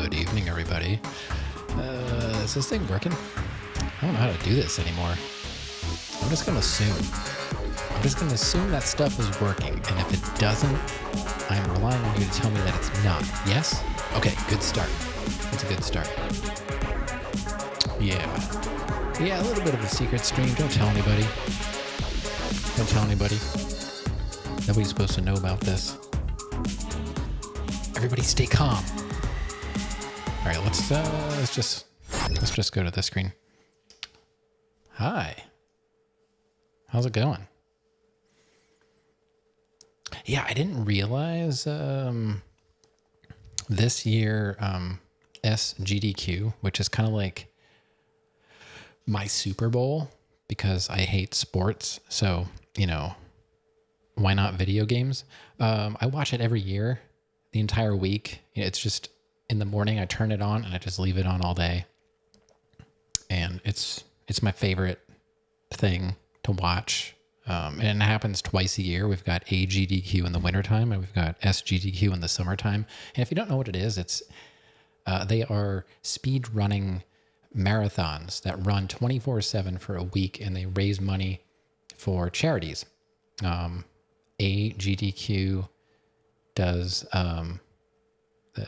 Good evening, everybody. Is this thing working? I don't know how to do this anymore. I'm just gonna assume that stuff is working, and if it doesn't, I'm relying on you to tell me that it's not. Yes? Okay, good start. That's a good start. Yeah, a little bit of a secret stream. Don't tell anybody. Nobody's supposed to know about this. Everybody stay calm. All right, let's just go to this screen. Hi. How's it going? Yeah, I didn't realize this year SGDQ, which is kind of like my Super Bowl, because I hate sports. So, why not video games? I watch it every year, the entire week. It's just in the morning I turn it on and I just leave it on all day. And it's my favorite thing to watch. And it happens twice a year. We've got AGDQ in the wintertime and we've got SGDQ in the summertime. And if you don't know what it is, they are speed running marathons that run 24/7 for a week, and they raise money for charities. AGDQ does,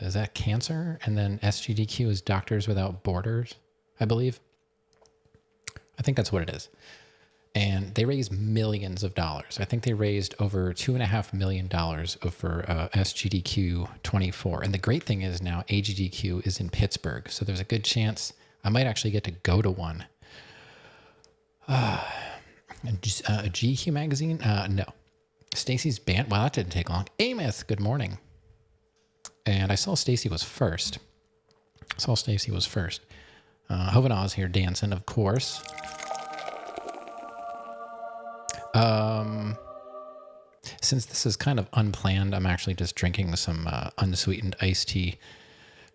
is that cancer? And then SGDQ is Doctors Without Borders, I believe. I think that's what it is. And they raise millions of dollars. I think they raised over $2.5 million over SGDQ 24. And the great thing is now AGDQ is in Pittsburgh. So there's a good chance I might actually get to go to one. GQ magazine? No. Stacy's band. Wow, that didn't take long. Ameth, good morning. And I saw Stacy was first. Hovanaz here dancing, of course. Since this is kind of unplanned, I'm actually just drinking some unsweetened iced tea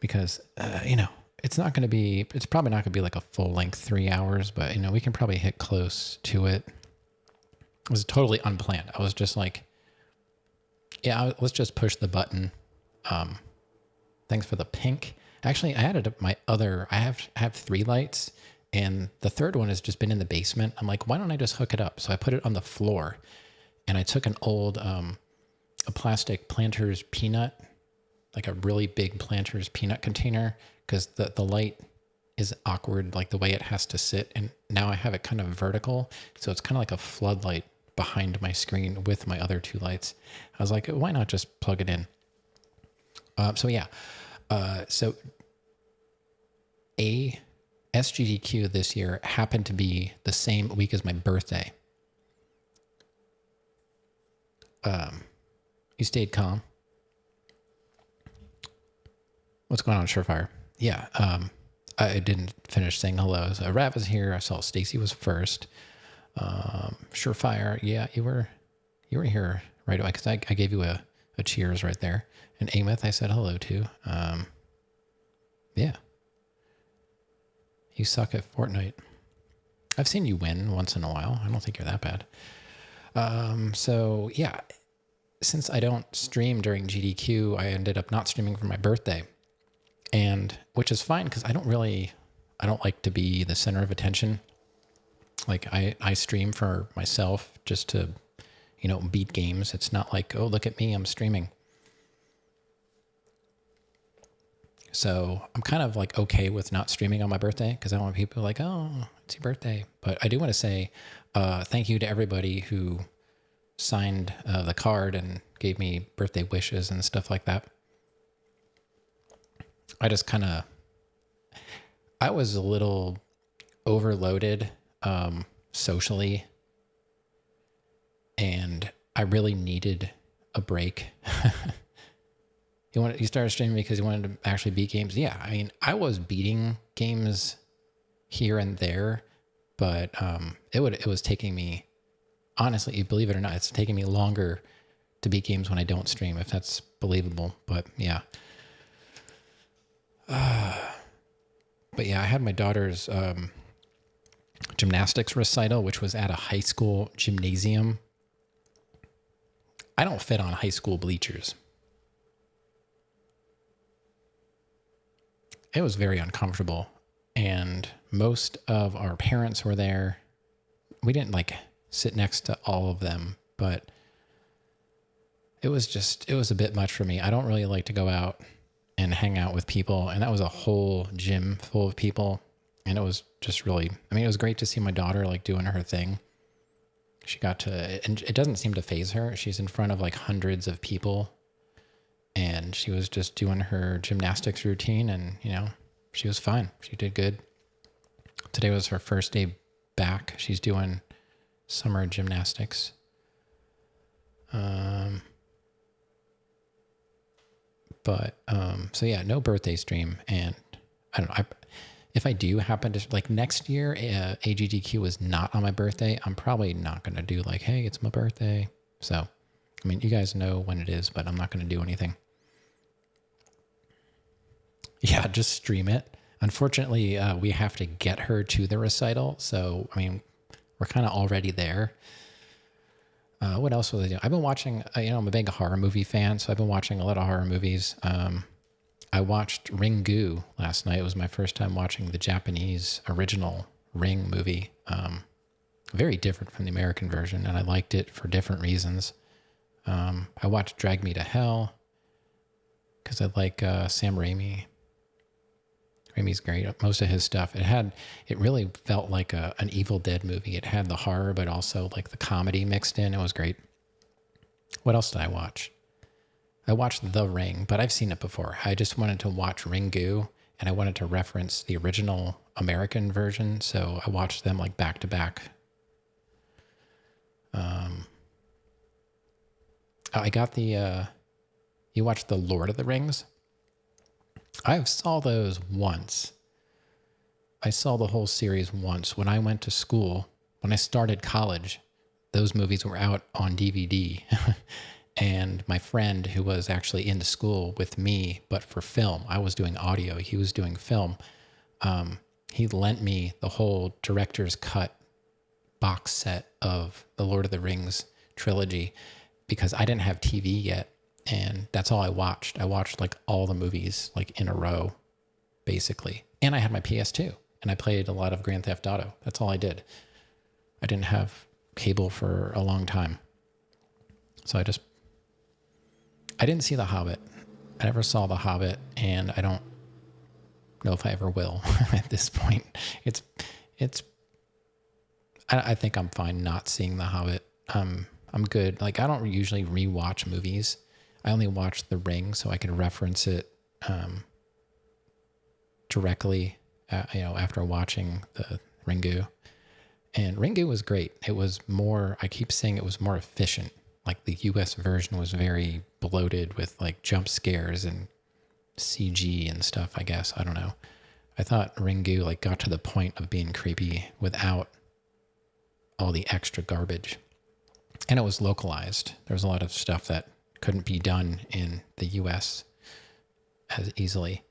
because, it's probably not going to be like a full length 3 hours, but, we can probably hit close to it. It was totally unplanned. I was just like, let's just push the button. Thanks for the pink. Actually, I added up I have 3 lights, and the third one has just been in the basement. I'm like, why don't I just hook it up? So I put it on the floor, and I took an old, a plastic Planters peanut, like a really big Planters peanut container, because the light is awkward, like the way it has to sit. And now I have it kind of vertical. So it's kind of like a floodlight behind my screen with my other 2 lights. I was like, why not just plug it in? So a SGDQ this year happened to be the same week as my birthday. You stayed calm. What's going on, Surefire? Yeah, I didn't finish saying hello. So Rav is here. I saw Stacy was first. Surefire, yeah, you were here right away because I gave you a cheers right there. And Ameth, I said hello to. Yeah. You suck at Fortnite. I've seen you win once in a while. I don't think you're that bad. So yeah, since I don't stream during GDQ, I ended up not streaming for my birthday, and which is fine because I don't like to be the center of attention. Like I stream for myself just to, beat games. It's not like, oh, look at me, I'm streaming. So I'm kind of like okay with not streaming on my birthday because I don't want people like, oh, it's your birthday. But I do want to say thank you to everybody who signed the card and gave me birthday wishes and stuff like that. I was a little overloaded socially, and I really needed a break. You started streaming because you wanted to actually beat games. Yeah, I mean, I was beating games here and there, but it was taking me, honestly, believe it or not, it's taking me longer to beat games when I don't stream, if that's believable. But yeah. But yeah, I had my daughter's gymnastics recital, which was at a high school gymnasium. I don't fit on high school bleachers. it was very uncomfortable. And most of our parents were there. We didn't like sit next to all of them, but it was a bit much for me. I don't really like to go out and hang out with people. And that was a whole gym full of people. And it was just really, I mean, it was great to see my daughter like doing her thing. She got to, and it doesn't seem to faze her. She's in front of like hundreds of people and she was just doing her gymnastics routine and, she was fine. She did good. Today was her first day back. She's doing summer gymnastics. So yeah, no birthday stream. And I don't know. If I do happen to like next year, AGDQ is not on my birthday. I'm probably not going to do like, hey, it's my birthday. So, I mean, you guys know when it is, but I'm not going to do anything. Yeah, just stream it. Unfortunately, we have to get her to the recital. So, I mean, we're kind of already there. What else was I doing? I've been watching, I'm a big horror movie fan, so I've been watching a lot of horror movies. I watched Ringu last night. It was my first time watching the Japanese original Ring movie. Very different from the American version, and I liked it for different reasons. I watched Drag Me to Hell because I like Sam Raimi. Raimi's great. Most of his stuff. It really felt like an Evil Dead movie. It had the horror, but also like the comedy mixed in. It was great. What else did I watch? I watched The Ring, but I've seen it before. I just wanted to watch Ringu, and I wanted to reference the original American version, so I watched them like back to back. I got the. You watched The Lord of the Rings? I saw those once. I saw the whole series once when I went to school. When I started college, those movies were out on DVD. And my friend who was actually in school with me, but for film, I was doing audio, he was doing film. He lent me the whole director's cut box set of the Lord of the Rings trilogy because I didn't have TV yet. And that's all I watched. I watched like all the movies like in a row, basically. And I had my PS2 and I played a lot of Grand Theft Auto. That's all I did. I didn't have cable for a long time. So I didn't see The Hobbit. I never saw The Hobbit and I don't know if I ever will at this point. I think I'm fine not seeing The Hobbit. I'm good. Like I don't usually rewatch movies. I only watched The Ring so I could reference it directly, after watching the Ringu. And Ringu was great. It was more, I keep saying it was more efficient. Like the US version was very bloated with like jump scares and CG and stuff, I guess. I don't know. I thought Ringu like got to the point of being creepy without all the extra garbage. And it was localized. There was a lot of stuff that couldn't be done in the US as easily.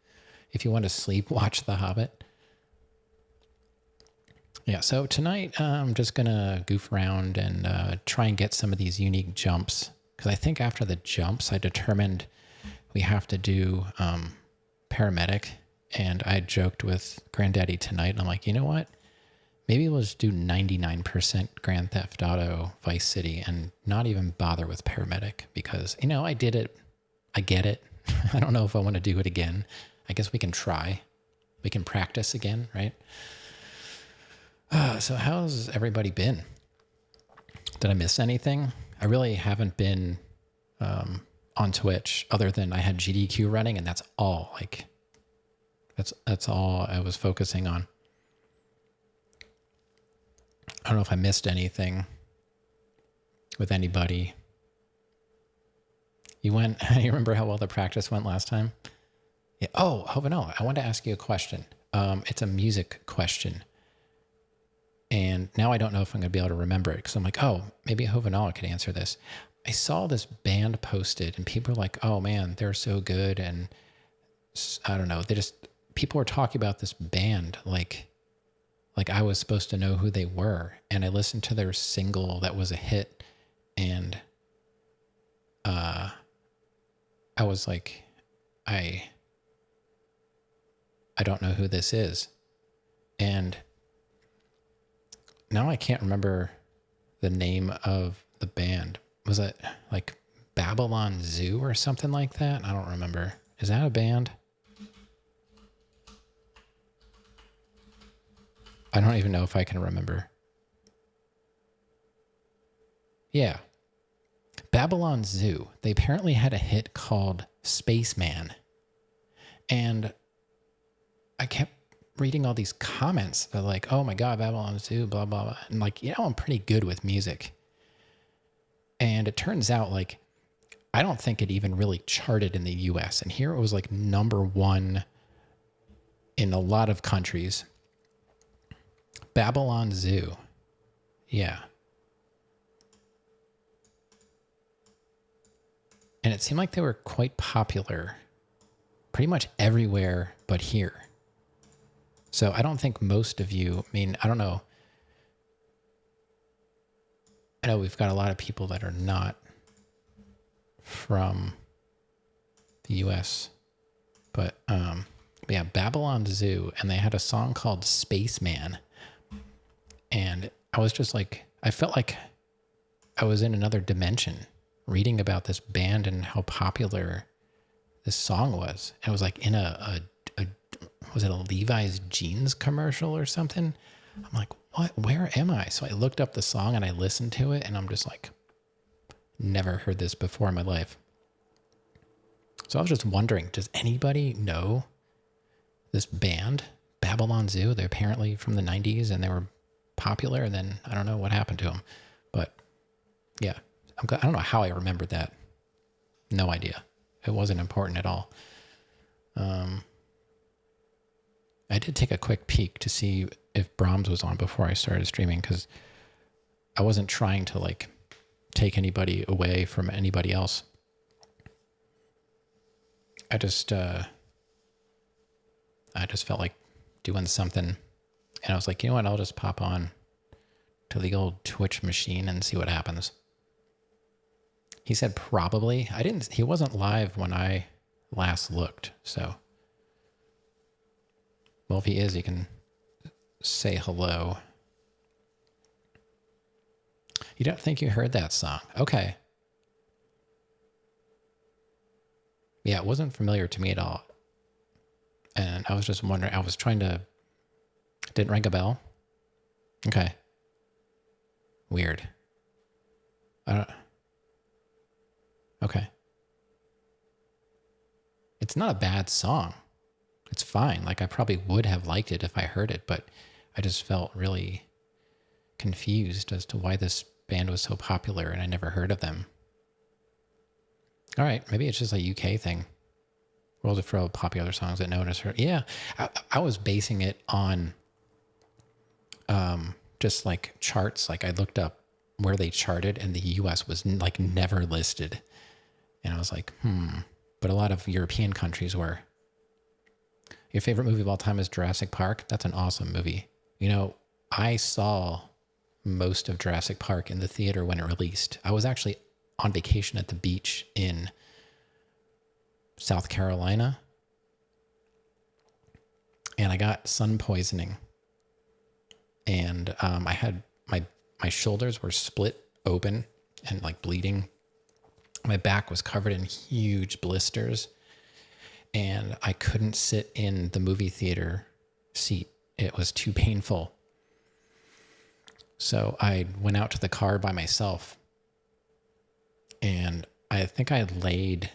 If you want to sleep, watch The Hobbit. Yeah, so tonight I'm just going to goof around and try and get some of these unique jumps. Because I think after the jumps, I determined we have to do paramedic. And I joked with Granddaddy tonight. And I'm like, you know what? Maybe we'll just do 99% Grand Theft Auto Vice City and not even bother with paramedic because, I did it. I get it. I don't know if I want to do it again. I guess we can try. We can practice again, right? So how's everybody been? Did I miss anything? I really haven't been on Twitch other than I had GDQ running and that's all. Like, that's all I was focusing on. I don't know if I missed anything with anybody. You remember how well the practice went last time? Yeah. Oh, Hovano, I want to ask you a question. It's a music question. And now I don't know if I'm going to be able to remember it because I'm like, oh, maybe Hovano could answer this. I saw this band posted and people were like, oh man, they're so good. And I don't know. People were talking about this band like I was supposed to know who they were. And I listened to their single that was a hit. And I was like, I I don't know who this is. And now I can't remember the name of the band. Was it like Babylon Zoo or something like that? I don't remember. Is that a band? I don't even know if I can remember. Yeah. Babylon Zoo. They apparently had a hit called Spaceman. And I kept reading all these comments. They're like, oh my God, Babylon Zoo, blah, blah, blah. And like, I'm pretty good with music. And it turns out like, I don't think it even really charted in the US. And here it was like #1 in a lot of countries. Babylon Zoo. Yeah. And it seemed like they were quite popular pretty much everywhere but here. So I don't think most of you, I mean, I don't know. I know we've got a lot of people that are not from the US, but yeah, Babylon Zoo, and they had a song called Spaceman. And I was just like, I felt like I was in another dimension reading about this band and how popular this song was. And it was like in a was it a Levi's jeans commercial or something? I'm like, what? Where am I? So I looked up the song and I listened to it, and I'm just like, never heard this before in my life. So I was just wondering, does anybody know this band, Babylon Zoo? They're apparently from the 90s and they were popular, and then I don't know what happened to them. But yeah, I don't know how I remembered that. No idea. It wasn't important at all. I did take a quick peek to see if Brahms was on before I started streaming, because I wasn't trying to like take anybody away from anybody else. I just felt like doing something, and I was like, you know what? I'll just pop on to the old Twitch machine and see what happens. He said probably. He wasn't live when I last looked, so. Well, if he is, he can say hello. You don't think you heard that song? Okay. Yeah, it wasn't familiar to me at all. And I was just wondering, didn't ring a bell? Okay. Weird. Okay. It's not a bad song. It's fine. Like, I probably would have liked it if I heard it, but I just felt really confused as to why this band was so popular and I never heard of them. All right, maybe it's just a UK thing. World of Pro popular songs that no one has heard. Yeah, I was basing it on just like charts. Like, I looked up where they charted, and the US was like never listed. And I was like, But a lot of European countries were. Your favorite movie of all time is Jurassic Park? That's an awesome movie. You know, I saw most of Jurassic Park in the theater when it released. I was actually on vacation at the beach in South Carolina, and I got sun poisoning. And I had my shoulders were split open and like bleeding. My back was covered in huge blisters. And I couldn't sit in the movie theater seat. It was too painful. So I went out to the car by myself. And I think I laid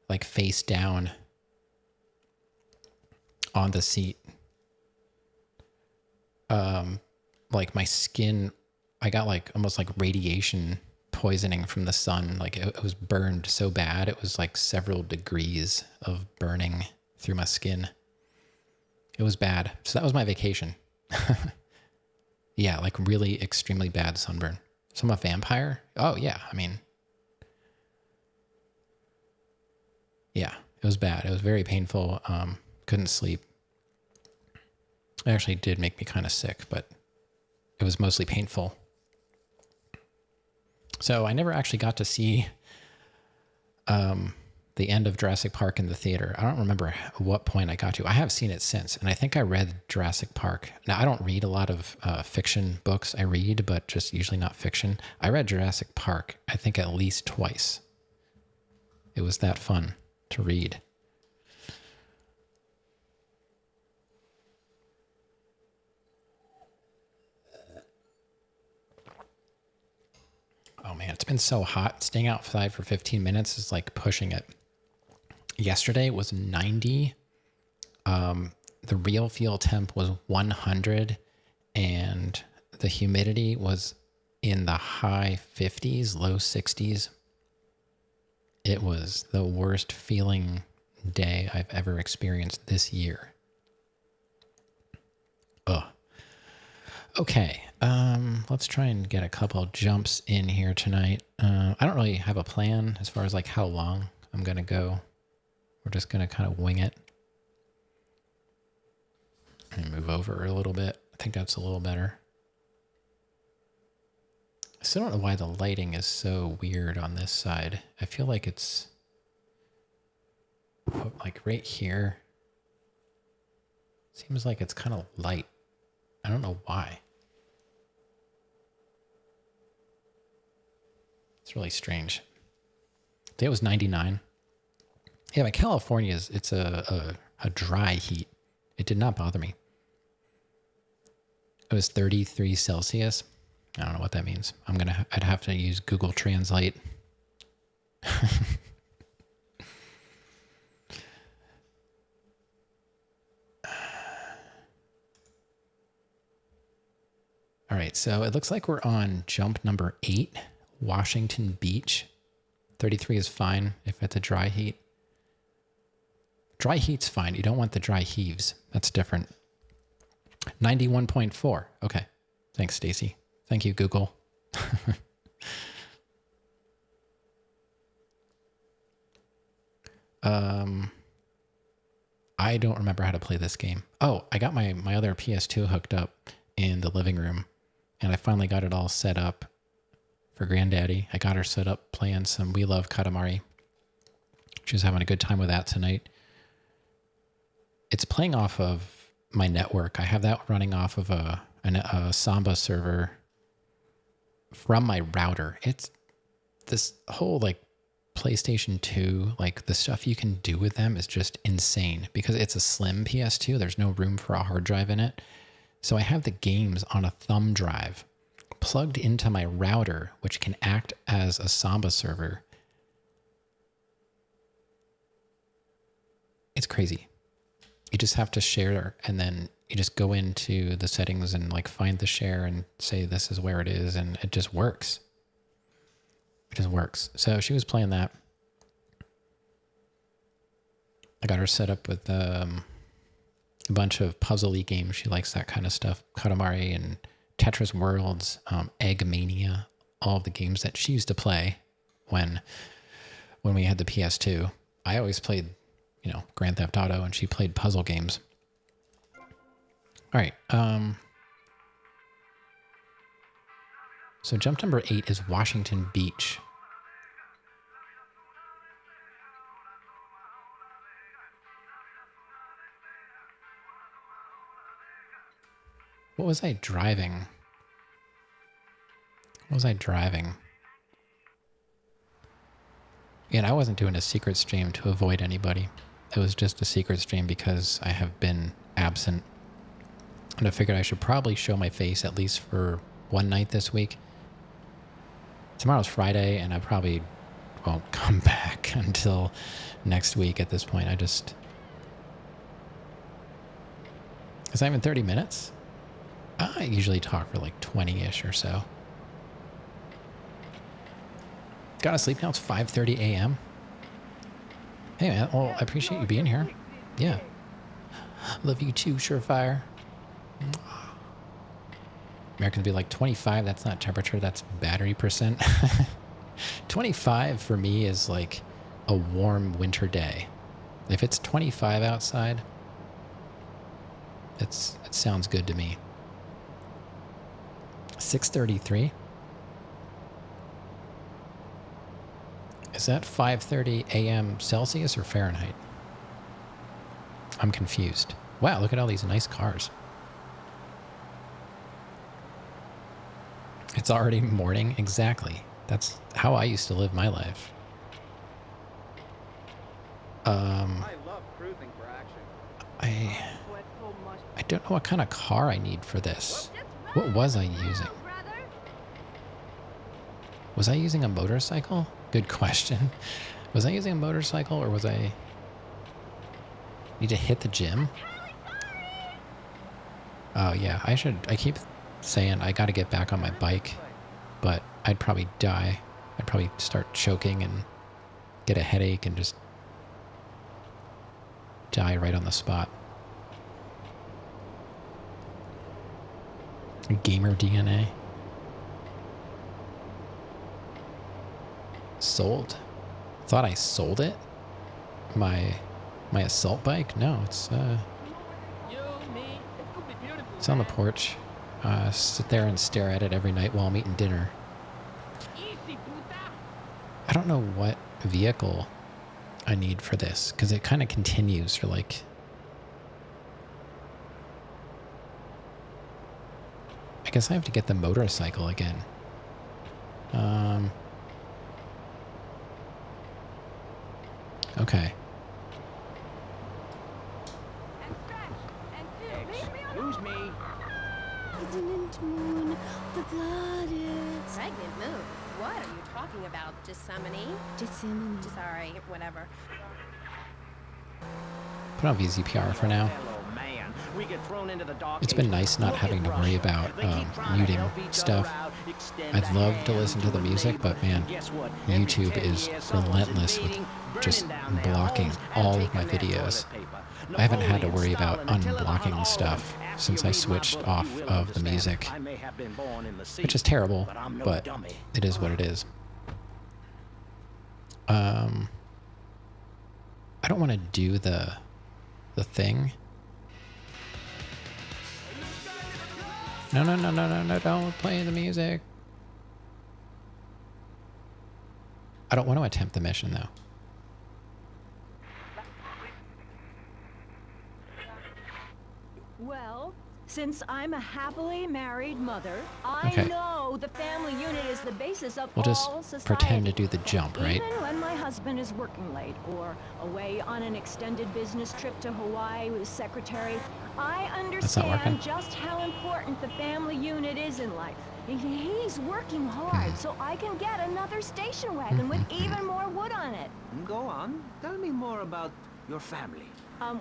like face down on the seat. Like my skin, I got like almost like radiation poisoning from the sun. Like it was burned so bad. It was like several degrees of burning through my skin. It was bad. So that was my vacation. Yeah, like really extremely bad sunburn. So I'm a vampire? Oh yeah, I mean, yeah, it was bad. It was very painful. Couldn't sleep. It actually did make me kind of sick, but it was mostly painful. So I never actually got to see the end of Jurassic Park in the theater. I don't remember what point I got to. I have seen it since, and I think I read Jurassic Park. Now, I don't read a lot of fiction books. I read, but just usually not fiction. I read Jurassic Park, I think, at least twice. It was that fun to read. Oh man, it's been so hot. Staying outside for 15 minutes is like pushing it. Yesterday was 90. The real feel temp was 100, and the humidity was in the high 50s, low 60s. It was the worst feeling day I've ever experienced this year. Ugh. Okay, let's try and get a couple jumps in here tonight. I don't really have a plan as far as like how long I'm going to go. We're just going to kind of wing it. And move over a little bit. I think that's a little better. I still don't know why the lighting is so weird on this side. I feel like it's like right here. Seems like it's kind of light. I don't know why. It's really strange. Today was 99. Yeah, but California it's a dry heat. It did not bother me. It was 33 Celsius. I don't know what that means. I'd have to use Google Translate. All right, so it looks like we're on jump number 8, Washington Beach. 33 is fine if it's a dry heat. Dry heat's fine. You don't want the dry heaves. That's different. 91.4. Okay. Thanks, Stacy. Thank you, Google. I don't remember how to play this game. Oh, I got my other PS2 hooked up in the living room, and I finally got it all set up for Granddaddy. I got her set up playing some We Love Katamari. She was having a good time with that tonight. It's playing off of my network. I have that running off of a Samba server from my router. It's this whole like PlayStation 2, like the stuff you can do with them is just insane because it's a slim PS2. There's no room for a hard drive in it. So I have the games on a thumb drive plugged into my router, which can act as a Samba server. It's crazy. You just have to share, and then you just go into the settings and like find the share and say this is where it is, and it just works. It just works. So she was playing that. I got her set up with a bunch of puzzle-y games. She likes that kind of stuff. Katamari and Tetris Worlds, Egg Mania, all of the games that she used to play when we had the PS2. I always played, Grand Theft Auto, and she played puzzle games. All right. So jump number 8 is Washington Beach. What was I driving? And I wasn't doing a secret stream to avoid anybody. It was just a secret stream because I have been absent. And I figured I should probably show my face at least for one night this week. Tomorrow's Friday, and I probably won't come back until next week at this point. It's not even 30 minutes. I usually talk for like 20-ish or so. Gotta sleep now. It's 5:30 a.m. Hey, man. Well, I appreciate you being here. Yeah. Love you too, Surefire. Americans be like, 25, that's not temperature, that's battery percent. 25 for me is like a warm winter day. If it's 25 outside, it sounds good to me. 6:33. Is that 5:30 a.m. Celsius or Fahrenheit? I'm confused. Wow, look at all these nice cars. It's already morning? Exactly. That's how I used to live my life. I love cruising for action. I don't know what kind of car I need for this. What was I using? Was I using a motorcycle? Good question. Was I using a motorcycle or was I... Need to hit the gym? Oh yeah, I keep saying I gotta get back on my bike, but I'd probably die. I'd probably start choking and get a headache and just die right on the spot. Gamer DNA. Sold? Thought I sold it? My assault bike? No, it's on the porch. Sit there and stare at it every night while I'm eating dinner. I don't know what vehicle I need for this, because it kind of continues for like... I guess I have to get the motorcycle again. Okay. Excuse me. Pregnant moon, the goddess. Pregnant moon? What are you talking about? Gethsemane. Sorry, whatever. Put on VZPR for now. Hello, man. We get thrown into the dark It's been ages. nice not Look having at to worry Russia. about They keep trying to muting help each stuff. other out, extend I'd a love to hand listen to the a music, neighbor. but man, Guess what? Every YouTube 10 is years, someone's relentless with invading, just burning down their blocking homes, all and of my taking their videos. toilet paper. I haven't had to Napoleon, worry about Stalin, Attila the Hun, all unblocking of stuff them. After since you I read my switched book, off you will of the understand. music, I may have been born in the sea, which is terrible, but I'm no but dummy. it is what it is. I don't want to do the thing. No, don't play the music. I don't want to attempt the mission, though. Well, since I'm a happily married mother, I Okay. know the family unit is the basis of We'll just all society. pretend to do the jump, right? Even when my husband is working late or away on an extended business trip to Hawaii with his secretary, I That's not working. understand just how important the family unit is in life. He's working hard so I can get another station wagon with even more wood on it. Go on. Tell me more about your family.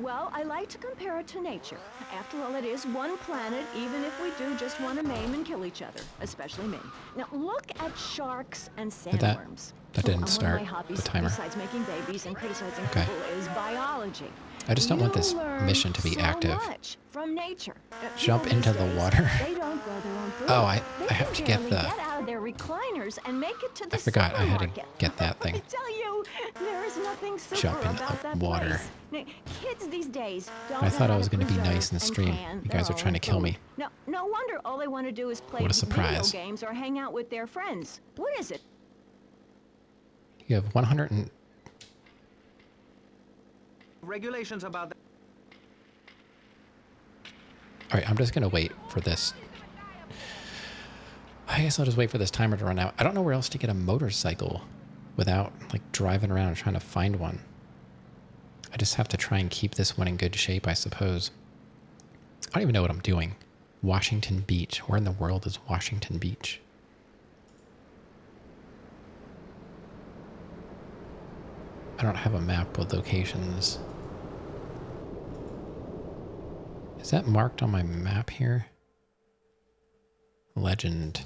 Well, I like to compare it to nature. After all, it is one planet, even if we do just want to maim and kill each other, especially me. Now, look at sharks and Did that- sandworms. that didn't One of start my hobbies, the timer. besides making babies and criticizing Okay. people, is biology. I just don't want this You learn mission to be so active. much from nature. Jump People into these the days, water. They don't grow their own food. Oh, I They have can to get barely the... get out of their recliners and make it to the I forgot I had to supermarket. get that I thing. tell you, there is nothing super Jump in about the that water. place. Now, kids these days don't I know thought I how was to gonna be preserve nice and stream. can You guys their are trying to own kill food. me. No wonder all they want to do is play What a video surprise. games or hang out with their friends. What is it? You have 100 and... Regulations about that. All right, I'm just going to wait for this. I guess I'll just wait for this timer to run out. I don't know where else to get a motorcycle without, like, driving around and trying to find one. I just have to try and keep this one in good shape, I suppose. I don't even know what I'm doing. Washington Beach. Where in the world is Washington Beach? I don't have a map with locations. Is that marked on my map here? Legend.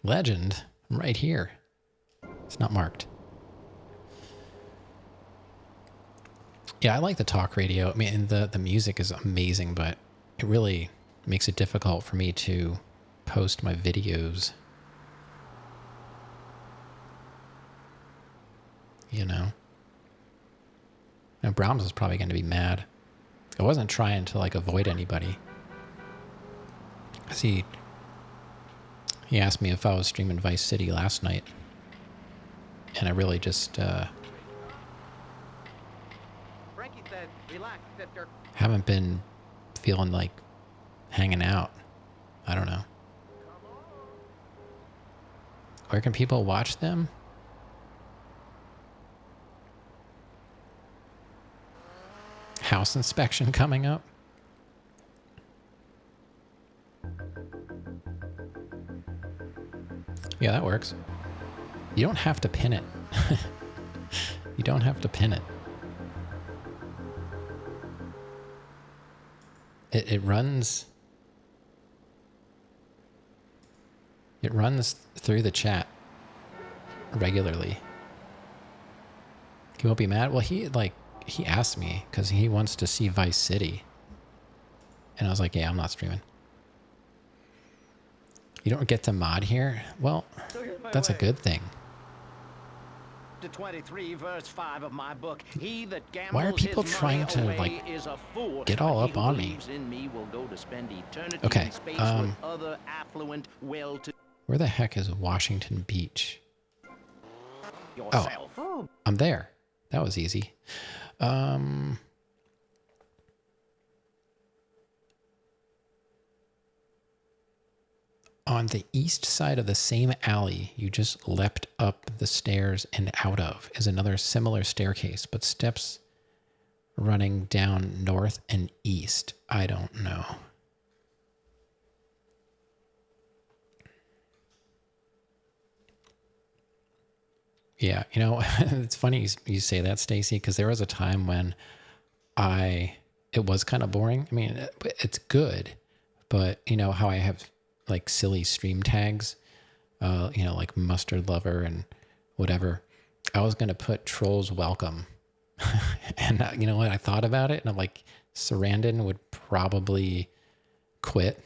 Legend? Right here. It's not marked. Yeah, I like the talk radio. I mean, the music is amazing, but it really makes it difficult for me to post my videos. You know? Now, Brahms is probably going to be mad. I wasn't trying to, like, avoid anybody. 'Cause he He asked me if I was streaming Vice City last night. And I really just Frankie said, relax, sister. haven't been feeling like hanging out. I don't know. Where can people watch them? House inspection coming up. Yeah, that works. You don't have to pin it. You don't have to pin it. It runs. It runs through the chat regularly. He won't be mad. Well, he asked me because he wants to see Vice City, and I was like, yeah, I'm not streaming. You don't get to mod here? Well, that's a good thing. To 23 verse 5 of my book, he that gambles Why are people his trying money to, away like, is a fool, get all but up he who on me? believes in me will go to spend eternity Okay, in space with other affluent, well-to Where the heck is Washington Beach? yourself. Oh, I'm there. That was easy. On the east side of the same alley you just leapt up the stairs and out of is another similar staircase, but steps running down north and east. I don't know. Yeah, you know, it's funny you say that, Stacy, because there was a time when it was kind of boring. I mean, it's good, but you know how I have like silly stream tags, you know, like Mustard Lover and whatever. I was going to put Trolls Welcome. And you know what? I thought about it and I'm like, Sarandon would probably quit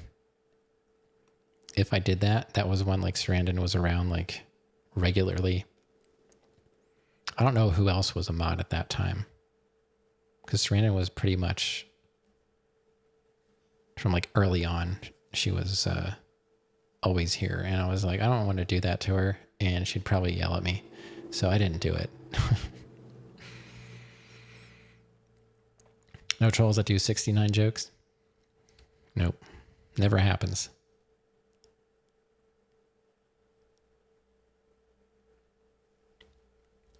if I did that. That was when like Sarandon was around like regularly. I don't know who else was a mod at that time, because Serena was pretty much from like early on. She was always here, and I was like, I don't want to do that to her, and she'd probably yell at me, so I didn't do it. No trolls that do 69 jokes? Nope, never happens.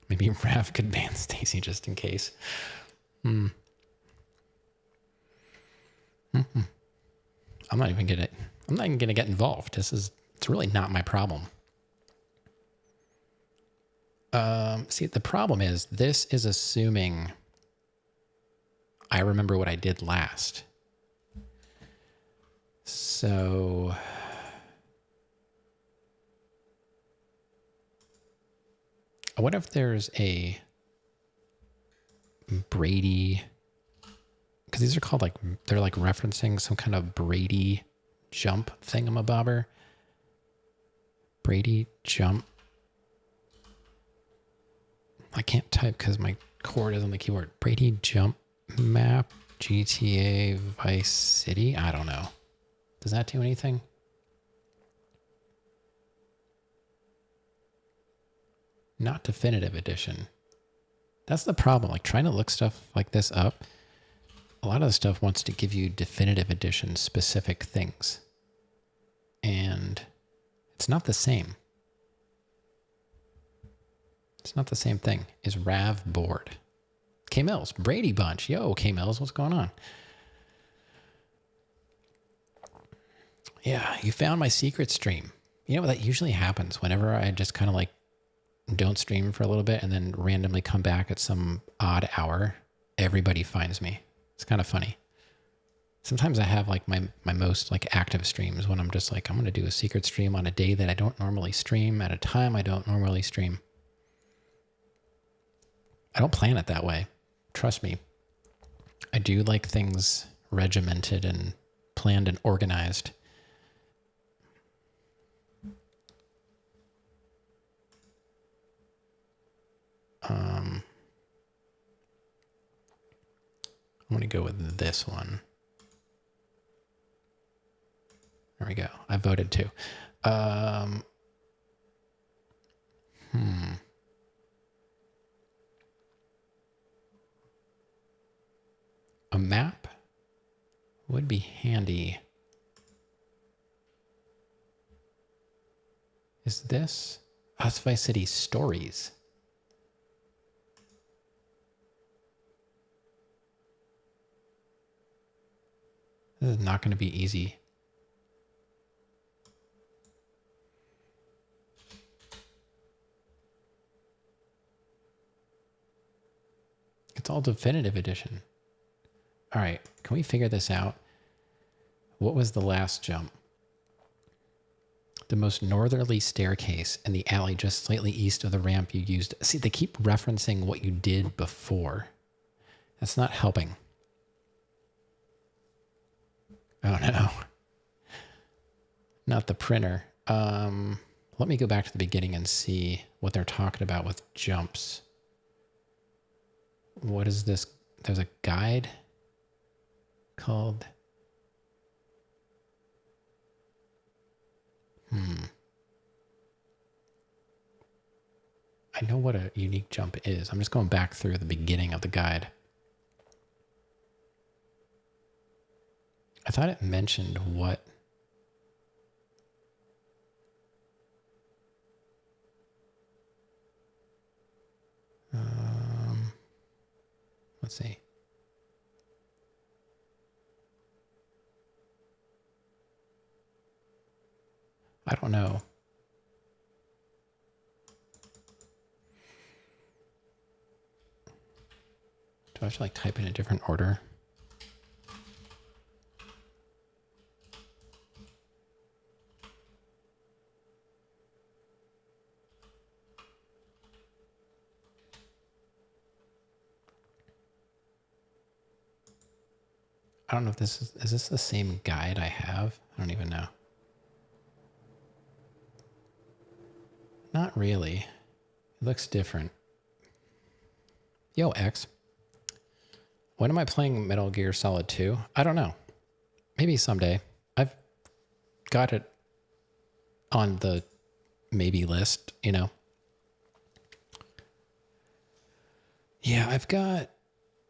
Maybe Raph could ban Stacy just in case. I'm not even gonna get involved. It's really not my problem. See, the problem is this is assuming I remember what I did last. So I wonder if there's a Brady, because these are called like, they're like referencing some kind of Brady jump thingamabobber. Brady jump. I can't type because my cord is on the keyboard. Brady jump map, GTA Vice City. I don't know. Does that do anything? Not definitive edition. That's the problem. Like trying to look stuff like this up, a lot of the stuff wants to give you definitive edition specific things. And it's not the same. It's not the same thing. Is Rav bored? K-Mills, Brady Bunch. Yo, K-Mills, what's going on? Yeah, you found my secret stream. You know, that usually happens whenever I just kind of like don't stream for a little bit and then randomly come back at some odd hour. Everybody finds me. It's kind of funny. Sometimes I have like my most like active streams when I'm just like, I'm going to do a secret stream on a day that I don't normally stream at a time I don't normally stream. I don't plan it that way. Trust me. I do like things regimented and planned and organized. I'm going to go with this one. There we go. I voted too. Um, a map would be handy. Is this? Oh, it's Vice City Stories. This is not going to be easy. It's all definitive edition. All right, can we figure this out? What was the last jump? The most northerly staircase in the alley just slightly east of the ramp you used. See, they keep referencing what you did before. That's not helping. Oh no. Not the printer. Let me go back to the beginning and see what they're talking about with jumps. What is this? There's a guide called... I know what a unique jump is. I'm just going back through the beginning of the guide. I thought it mentioned what... let's see. I don't know. Do I have to like type in a different order? I don't know if this is this the same guide I have? I don't even know. Not really. It looks different. Yo, X. When am I playing Metal Gear Solid 2? I don't know. Maybe someday. I've got it on the maybe list, you know. Yeah, I've got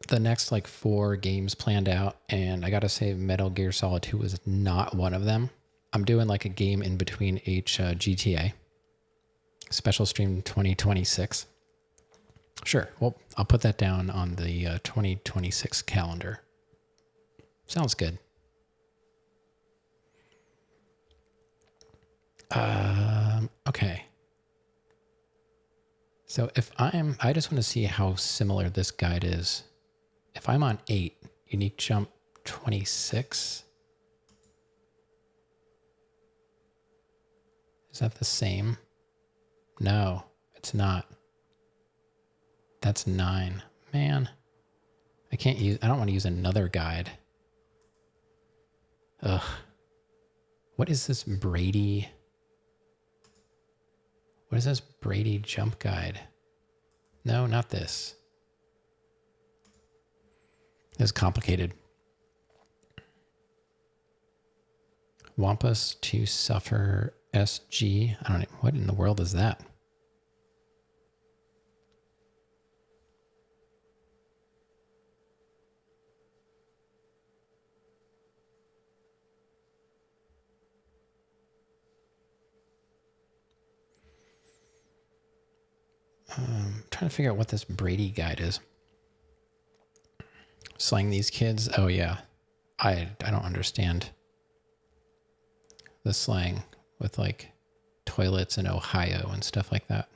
the next like 4 games planned out, and I gotta say Metal Gear Solid 2 was not one of them. I'm doing like a game in between each GTA. Special stream 2026. Sure. Well, I'll put that down on the 2026 calendar. Sounds good. Okay. So if I just want to see how similar this guide is. If I'm on 8, unique jump 26. Is that the same? No, it's not. That's 9. Man, I don't want to use another guide. Ugh. What is this Brady? What is this Brady jump guide? No, not this. This is complicated. Wampus to suffer SG. I don't know. What in the world is that? Trying to figure out what this Brady guide is. Slaying these kids? Oh yeah. I don't understand the slang with like toilets in Ohio and stuff like that.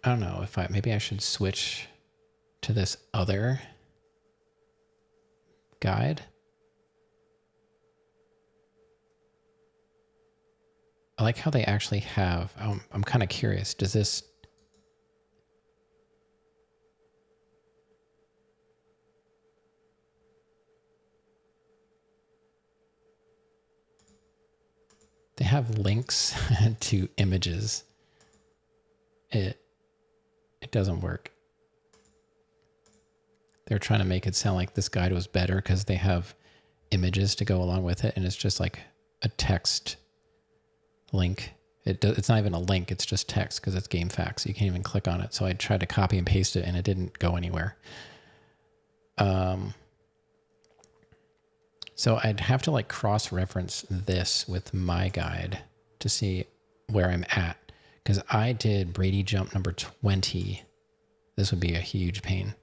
I don't know if maybe I should switch to this other guide. I like how they actually have, I'm kind of curious. Does this, have links to images, it doesn't work. They're trying to make it sound like this guide was better because they have images to go along with it, and it's just like a text link. It's not even a link, it's just text because it's GameFAQs. You can't even click on it. So I tried to copy and paste it, and it didn't go anywhere. So I'd have to like cross-reference this with my guide to see where I'm at. Because I did Brady jump number 20. This would be a huge pain.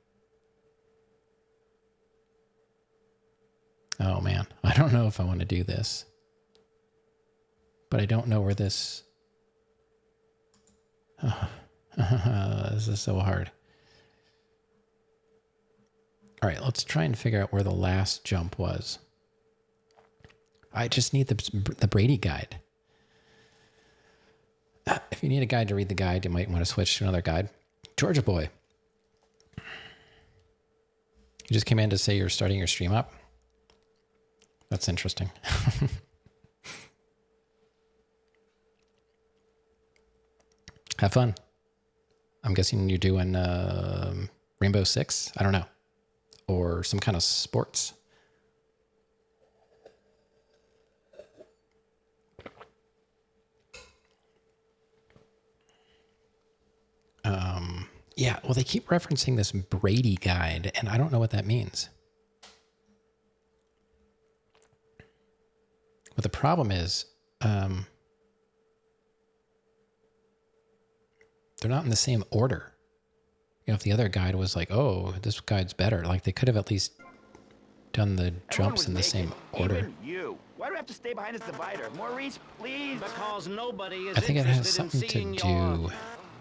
Oh man, I don't know if I want to do this. But I don't know where this... this is so hard. All right, let's try and figure out where the last jump was. I just need the Brady guide. If you need a guide to read the guide, you might want to switch to another guide. Georgia boy. You just came in to say you're starting your stream up? That's interesting. Have fun. I'm guessing you're doing Rainbow Six? I don't know. Or some kind of sports. Yeah, well, they keep referencing this Brady guide, and I don't know what that means. But the problem is, they're not in the same order. You know, if the other guide was like, oh, this guide's better, like they could have at least done the jumps in the same order. Even you. Why do I have to stay behind this divider? Maurice, please. Because nobody is I think it has interested in something to seeing do... your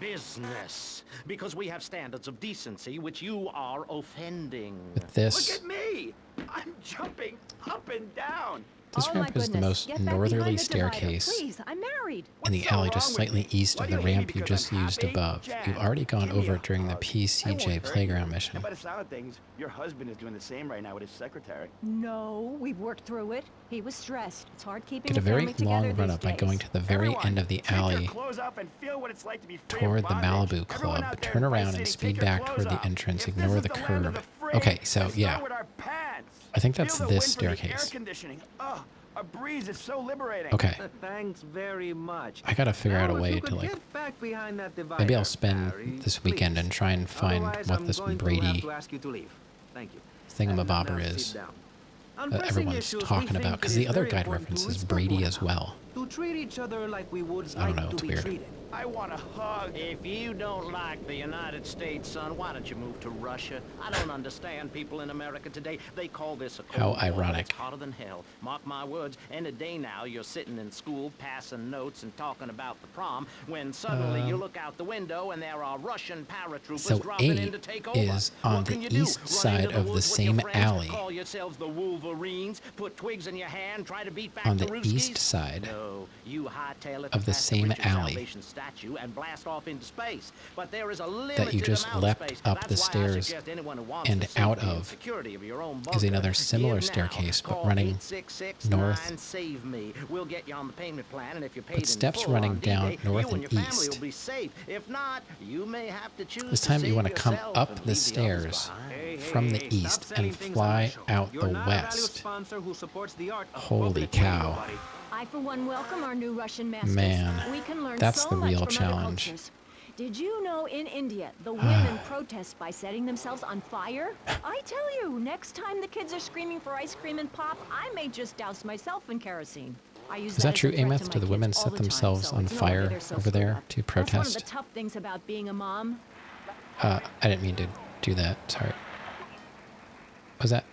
business. Because we have standards of decency which you are offending. with this. Look at me. I'm jumping up and down. This ramp is the most northerly staircase Please, I'm married. in the What's so alley, wrong just with slightly me? east Why of do the you hate me ramp you because just I'm used happy? above. Jack, You've already gone give me over a it during the hug. I PCJ won't hurt playground you. mission. And by the sound of things, your husband is doing the same right now with his secretary. No, we've worked through it. He was stressed. It's hard keeping Get a very family together long run these up by days. going to the very Everyone, end of the take your alley clothes off and feel what it's like to be free of toward the bondage. Malibu Everyone Club. out there Turn in Vice around City, and take speed your back clothes toward the off. entrance. If Ignore this the is the land of curb. the free, Okay, so let's yeah. start with our pants. I think that's Feel the this wind from the air staircase. conditioning. Oh, a breeze is so liberating. Okay, Thanks very much. I gotta figure out a Now, if way you to could like... get back behind that Maybe divider, I'll spend Harry, this weekend please. and try and find Otherwise, what I'm this going to have Brady to ask you to leave. Thank you. thingamabobber And now is sit down. On that pressing everyone's issues, we talking think about. it Because is the other very guide important to references respect Brady one as another, well. to treat each other like we would I don't like know, to it's be weird. treated. I want a hug. If you don't like the United States, son, why don't you move to Russia? I don't understand people in America today. They call this a How cold war, but ironic. It's hotter than hell. Mark my words. Any day now, you're sitting in school, passing notes and talking about the prom, when suddenly you look out the window and there are Russian paratroopers So dropping in 8 to take over. is on What the can you do? east Run side into the of the woods with your same friends, alley. Call yourselves the Wolverines, put twigs in your hand, try to beat back On the Ruskies? east side No, you hightail it of the past same Richard alley Salvation statue and blast off into space. But there is a that you limited just amount of leapt space. up That's the why I stairs suggest anyone who wants and the out safety and of security of your own is bunker, another similar give now. staircase, but Call running 866 north. 9-SAVE me. We'll get you on the payment plan, and if you're paid in steps full running on down D-Day, north you and and your family east. will be safe. If not, you may have to choose This to time you save want to come yourself up and the leave the others stairs behind. from the Stop east selling and things on fly the show. out You're the not a valued west. sponsor who supports the art of Holy public cow. radio, buddy. I, for one, welcome our new Russian masters. Man, we can learn that's so the much real from challenge. Other cultures. Did you know in India, the women protest by setting themselves on fire? I tell you, next time the kids are screaming for ice cream and pop, I may just douse myself in kerosene. I use Is that as a true, threat to Ameth? my Do the kids women all set the time, themselves so on it's no wonder fire they're so over there screwed up. to That's one of protest? the tough things about being a mom. I didn't mean to do that. Sorry. Was that?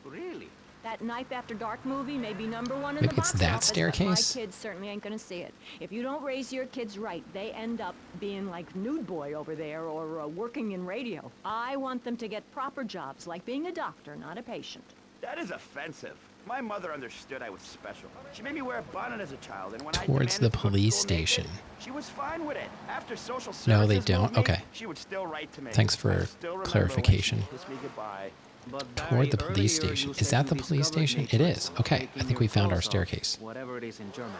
Really? That Knife After Dark movie may be #1 in Maybe the it's box that office, staircase? but my kids certainly ain't gonna see it. If you don't raise your kids right, they end up being like Nude Boy over there or working in radio. I want them to get proper jobs, like being a doctor, not a patient. That is offensive. My mother understood I was special. She made me wear a bonnet as a child, and when I Towards demanded the to go to police school naked, station. she was fine with it. After social No, they services don't. moved me, Okay. she would still write to me. Thanks for I still remember clarification. When she kissed me goodbye But Toward the Barry, police earlier station. you Is said that you the police discovered station? nature It is. Okay, I taking think we your found our clothes off, staircase. Whatever it is in Germany.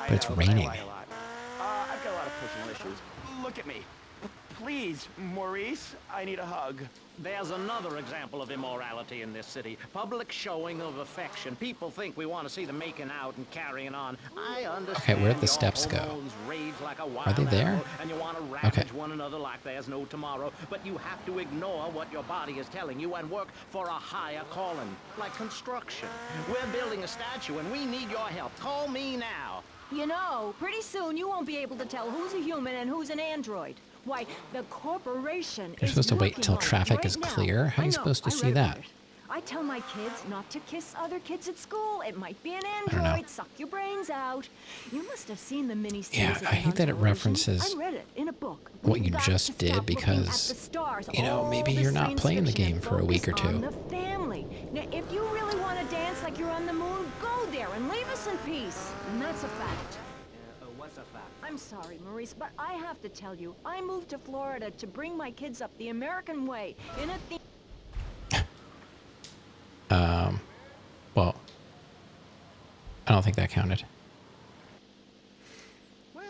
But it's I raining. lie a lot. I've got a lot of personal issues. Look at me. Please, Maurice, I need a hug. There's another example of immorality in this city. Public showing of affection. People think we want to see them making out and carrying on. I understand. where'd the your steps go? hormones rage like a wild Are they there? animal, and you want to ravage one another like there's no tomorrow. But you have to ignore what your body is telling you and work for a higher calling, like construction. We're building a statue, and we need your help. Call me now. You know, pretty soon you won't be able to tell who's a human and who's an android. Why, the corporation You're is supposed to wait working till on it traffic right is now. clear? How are I you know, supposed to I see read that? about it. I tell my kids not to kiss other kids at school. It might be an don't know. android. Suck your brains out. You must have seen the miniseries. Yeah, of I hate that it Constellation. references I read it in a book. what We've you got just to did stop looking at because, the stars. you know, All maybe the you're not science playing the fiction game and for a week or focus on two. the family. Now, if you really want to dance like you're on the moon, go there and leave us in peace. And that's a fact. What's a fact? I'm sorry, Maurice, but I have to tell you, I moved to Florida to bring my kids up the American way in a Well, I don't think that counted. Well,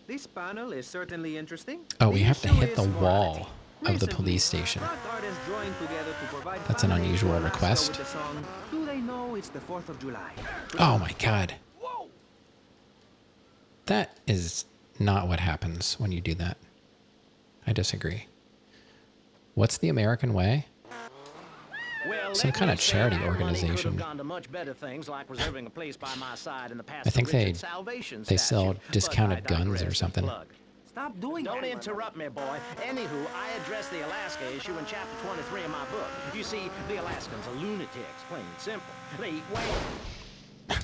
this panel is certainly interesting. Oh, we The have to issue hit the is wall morality. of the Recently, police station. rock artists joined together to provide That's an families unusual in Alaska request. with the song, Do They Know It's the 4th of July? Oh my god. Whoa! That is not what happens when you do that. I disagree. What's the American way? Well, Some let kind me of say charity our money organization. could have gone to much better things, like reserving a place by my side in the past. I think they Salvation sell statue. discounted But I guns or digress. something. Plug. Stop doing Don't that. interrupt me, boy. Anywho, I address the Alaska issue in chapter 23 of my book. You see, the Alaskans are lunatics, plain and simple. They eat whale.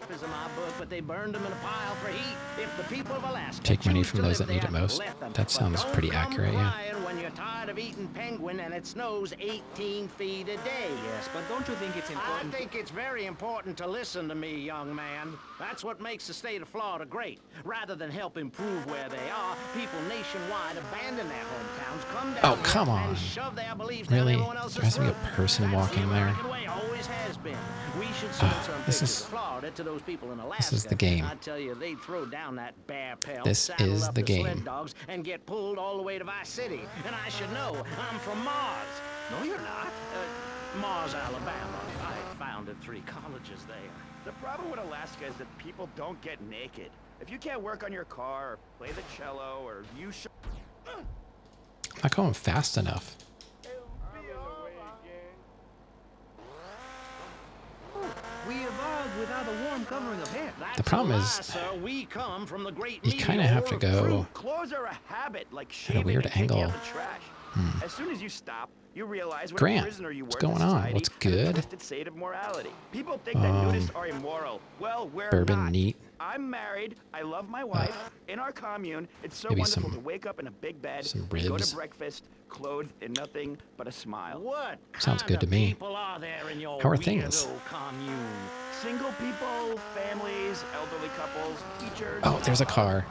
Is in my book, but they burned them in a pile for heat. If the people of Alaska Take money choose from to those live that need there, it most. let them. That But sounds don't pretty come accurate, yeah. crying when you're tired of eating penguin and it snows 18 feet a day. Yes, but don't you think it's I important? think it's very important to listen to me, young man. That's what makes the state of Florida great. Rather than help improve where they are, people nationwide abandon their hometowns, come down Oh, here come on. and shove their beliefs Really? down everyone else's There has to be a throat. person That's walking the there? American way, always has been. We should send some this pictures is- of Florida to those people in Alaska. is the game. I tell you, they'd throw down that bear pelt, This saddle is up the the game. sled dogs, and get pulled all the way to Vice City. And I should know, I'm from Mars. No, you're not. Mars, Alabama. I founded 3 colleges there. The problem with Alaska is that people don't get naked. If you can't work on your car, or play the cello, or use... I'm not going fast enough. We evolved without a warm covering of hair. The problem is, sir, we come from the great you kind of have to meteor of go Clothes are a habit, like at a shaving weird and taking out angle. the trash. As soon as you stop, you realize what Grant, a prisoner you were what's to going on? society What's and a good? twisted state of morality. People think that nudists are immoral. Well, we're Bourbon not. neat. I'm married. I love my wife. In our commune, it's so maybe wonderful some- to wake up in a big bed, some go ribs. to breakfast, clothed in nothing but a smile. What Sounds kind good to of me. people are there in your How are weirdo things? commune? Single people, families, elderly couples, teachers. Oh, there's a car.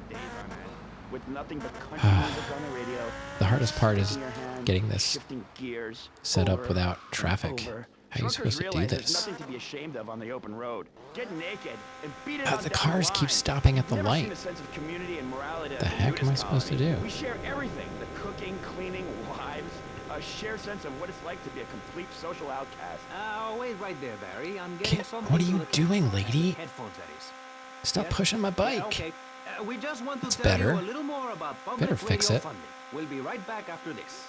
Days on end, with nothing but country music on the radio. The hardest part is sticks in your hand, getting this shifting gears set up over without and traffic. over. How are you Truckers supposed to do realize there's this? nothing to be ashamed of on the open road. Get naked and beat it on The down cars line. keep stopping at the Never seen light. a sense of community and morality The at heck am I nudist supposed to colony. do? We share everything: the cooking, cleaning, wives, a shared sense of what it's like to be a complete social outcast. Wait right there, Barry. I'm getting something. What are to you look at. doing, lady? Headphones, that is. Stop Yes? pushing my bike. Okay. We just want to It's tell better. you a little more about public Better fix radio it. funding. We'll be right back after this.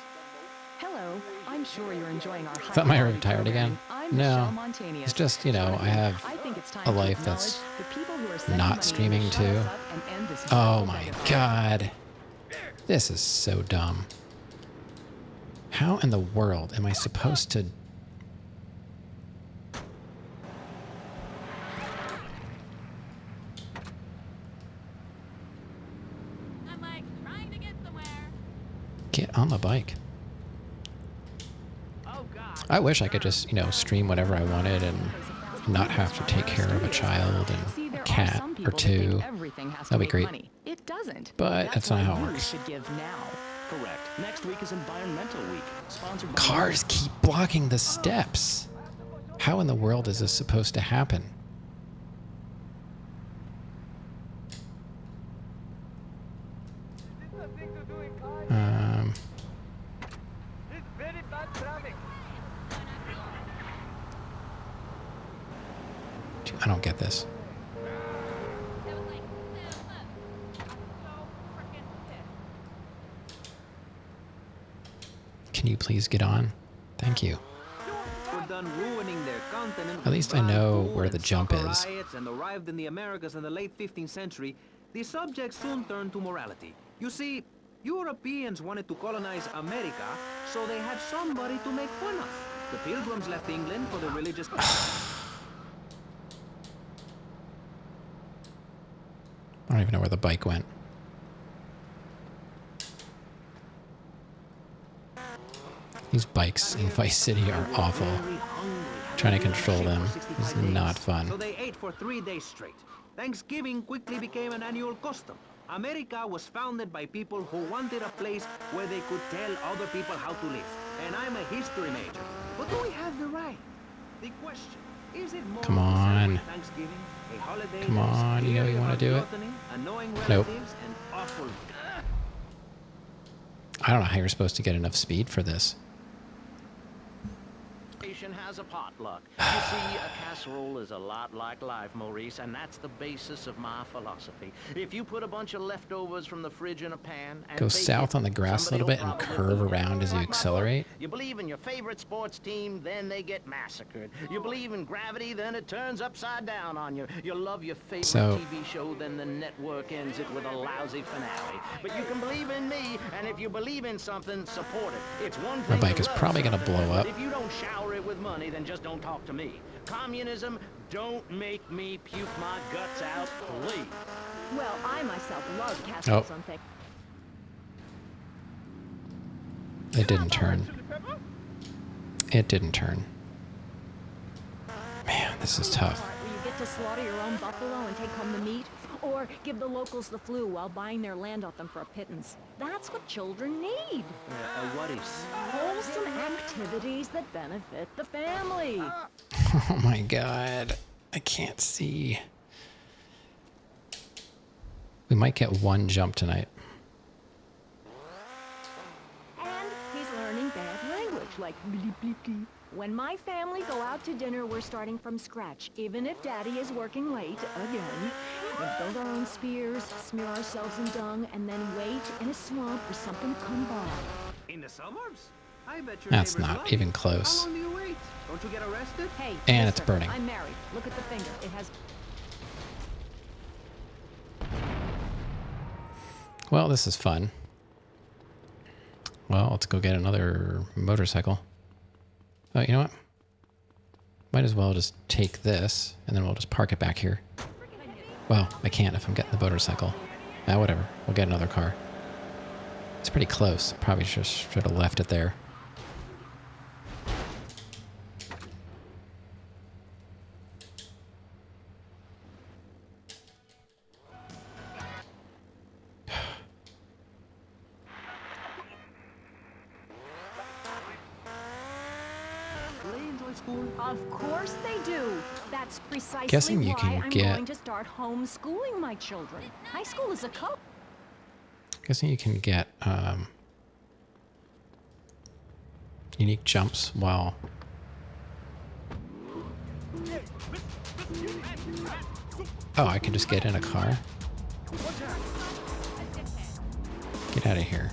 Hello, I'm sure you're enjoying our Thought my high-quality retired again. programming. I'm No, Michelle Montanius. it's just, you know, I have I think it's time a to life acknowledge that's the people who are sending not money streaming to shut too. us up and end this Oh horrible my begging. god. This is so dumb. How in the world am I supposed to... I'm like trying to get somewhere. Get on the bike? Oh God! I wish I could just, stream whatever I wanted and not have to take care of a child See, and a there are cat some or people that think two. everything has to That'd be make great. money. It doesn't. But that's not why how it you works. should give now. Correct. Next week is Environmental Week, sponsored by... Cars keep blocking the steps. How in the world is this supposed to happen? I don't get this. Can you please get on? Thank you. Were done ruining their continent. At least I know where the jump is. Riots and arrived in the Americas in the late 15th century. The subject soon turned to morality. You see, Europeans wanted to colonize America, so they had somebody to make fun of. The Pilgrims left England for the religious... I don't even know where the bike went. These bikes in Vice City are awful. Trying to control them is not fun. So they ate for 3 days straight. Thanksgiving quickly became an annual custom. America was founded by people who wanted a place where they could tell other people how to live. And I'm a history major. But do we have the right? The question, is it more Come on. Thanksgiving, a holiday Come on, you know you want to do it? Annoying Nope. relatives, and awful... I don't know how you're supposed to get enough speed for this. Has a potluck. You see, a casserole is a lot like life, Maurice, and that's the basis of my philosophy. If you put a bunch of leftovers from the fridge in a pan and Go bake south it, on the grass a somebody little bit will and probably curve eat it. around as you Like my accelerate. book, you believe in your favorite sports team, then they get massacred. You believe in gravity, then it turns upside down on you. You love your favorite TV show, then the network ends it with a lousy finale. But you can believe in me, and if you believe in something, support it. It's one thing My bike to is love probably gonna something, blow but up. if you don't shower it with money, then just don't talk to me. Communism, don't make me puke my guts out, please. Well, I myself love castles Oh. on things. It didn't turn. It didn't turn. Man, this is tough. Where you get to slaughter your own buffalo and take home the meat, or give the locals the flu while buying their land off them for a pittance. That's what children need. what is? Wholesome activities that benefit the family. Oh my god. I can't see. We might get one jump tonight. And he's learning bad language, like bleep, bleep, bleep. When my family go out to dinner, we're starting from scratch. Even if Daddy is working late, again. We build our own spears, smear ourselves in dung, and then wait in a swamp for something to come by. In the suburbs? I bet your That's neighbors not love even you. close. How long do you wait? Don't you get arrested? Hey, And it's mister, burning. I'm married. Look at the finger. It has... Well, this is fun. Well, let's go get another motorcycle. Oh, you know what? Might as well just take this, and then we'll just park it back here. Well, I can't if I'm getting the motorcycle. Ah, whatever. We'll get another car. It's pretty close. Probably just should have left it there. Do they enjoy school? Of course they do. That's precisely Guessing you why can I'm get- going to start homeschooling my children. High school is a co- Guessing you can get unique jumps while... Oh, I can just get in a car? Get out of here.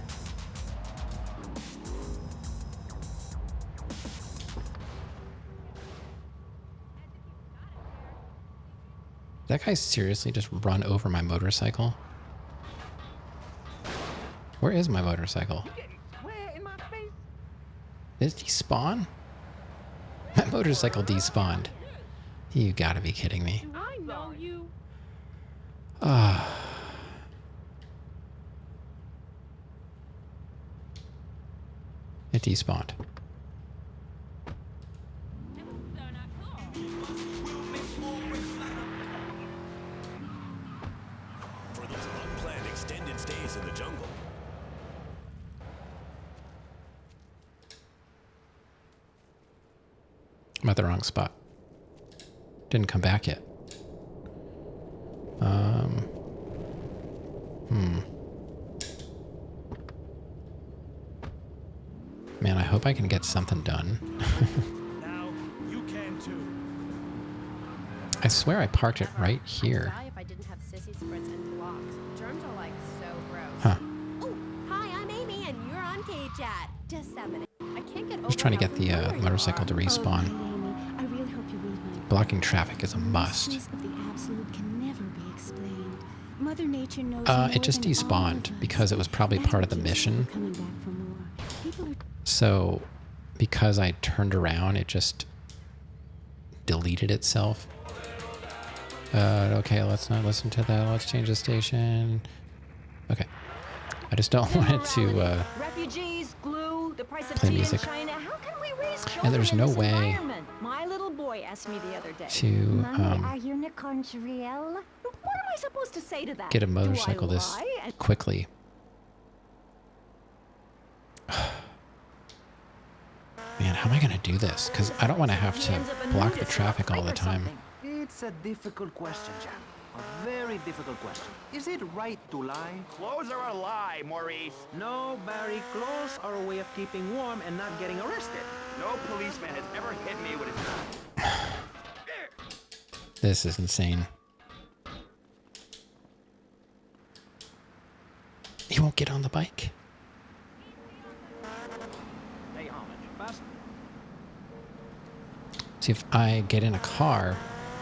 That guy seriously just run over my motorcycle? Where is my motorcycle? Did it despawn? My motorcycle despawned. You gotta be kidding me. I know you. Ah. It despawned. For those unplanned extended stays in the jungle. I'm at the wrong spot. Didn't come back yet. Man, I hope I can get something done. Now you can too. I swear I parked it right here. Die if I didn't have sissy sprints and blocks. Germs are like so gross. Huh. Oh, hi, I'm Amy, and you're on K-Chat. Disseminate. I can't get over. Just trying to how get the familiar you motorcycle are. to respawn. Amy, I really hope you read my Blocking traffic is a must. Of the absolute can never be explained. Mother Nature knows It just despawned because it was probably part of the mission. Coming back for more. People are So, because I turned around, it just deleted itself. Okay, let's not listen to that. Let's change the station. Okay. I just don't want it to Refugees, glue, the price of play tea music. in China. How can we raise children And there's in no this way environment? My little boy asked me the other day. to unicorns real? What am I supposed to say to that? get a Do I motorcycle this lie? And quickly. Man, how am I going to do this? Because I don't want to have he to ends up a block the nudist or a traffic all freak the or time. something. It's a difficult question, Jack. A very difficult question. Is it right to lie? Clothes are a lie, Maurice. No, Barry. Clothes are a way of keeping warm and not getting arrested. No policeman has ever hit me with his gun. This is insane. He won't get on the bike. Pay homage. Fast. See, if I get in a car,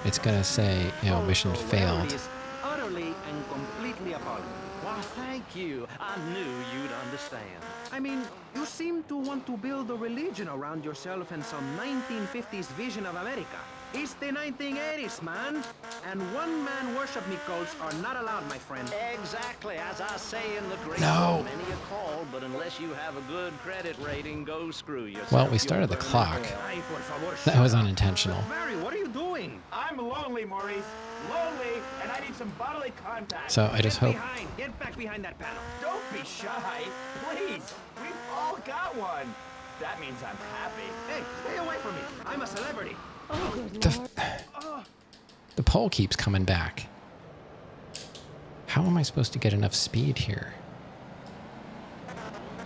it's going to say, you know, mission Also, whatever failed. it is, utterly and completely appalling. Why, thank you. I knew you'd understand. I mean, you seem to want to build a religion around yourself and some 1950s vision of America. It's the 1980s, man. And one-man worship me cults are not allowed, my friend. Exactly, as I say in the great No. many a call, but unless you have a good credit rating, go screw yourself. Well, we You'll started the burn in clock. hell. Ay, por favor, That shut was up. unintentional. Barry, what are you doing? I'm lonely, Maurice. Lonely, and I need some bodily contact. So I just hope. Get back behind that panel. Don't be shy. Please. We've all got one. That means I'm happy. Hey, stay away from me. I'm a celebrity. The pole keeps coming back. How am I supposed to get enough speed here?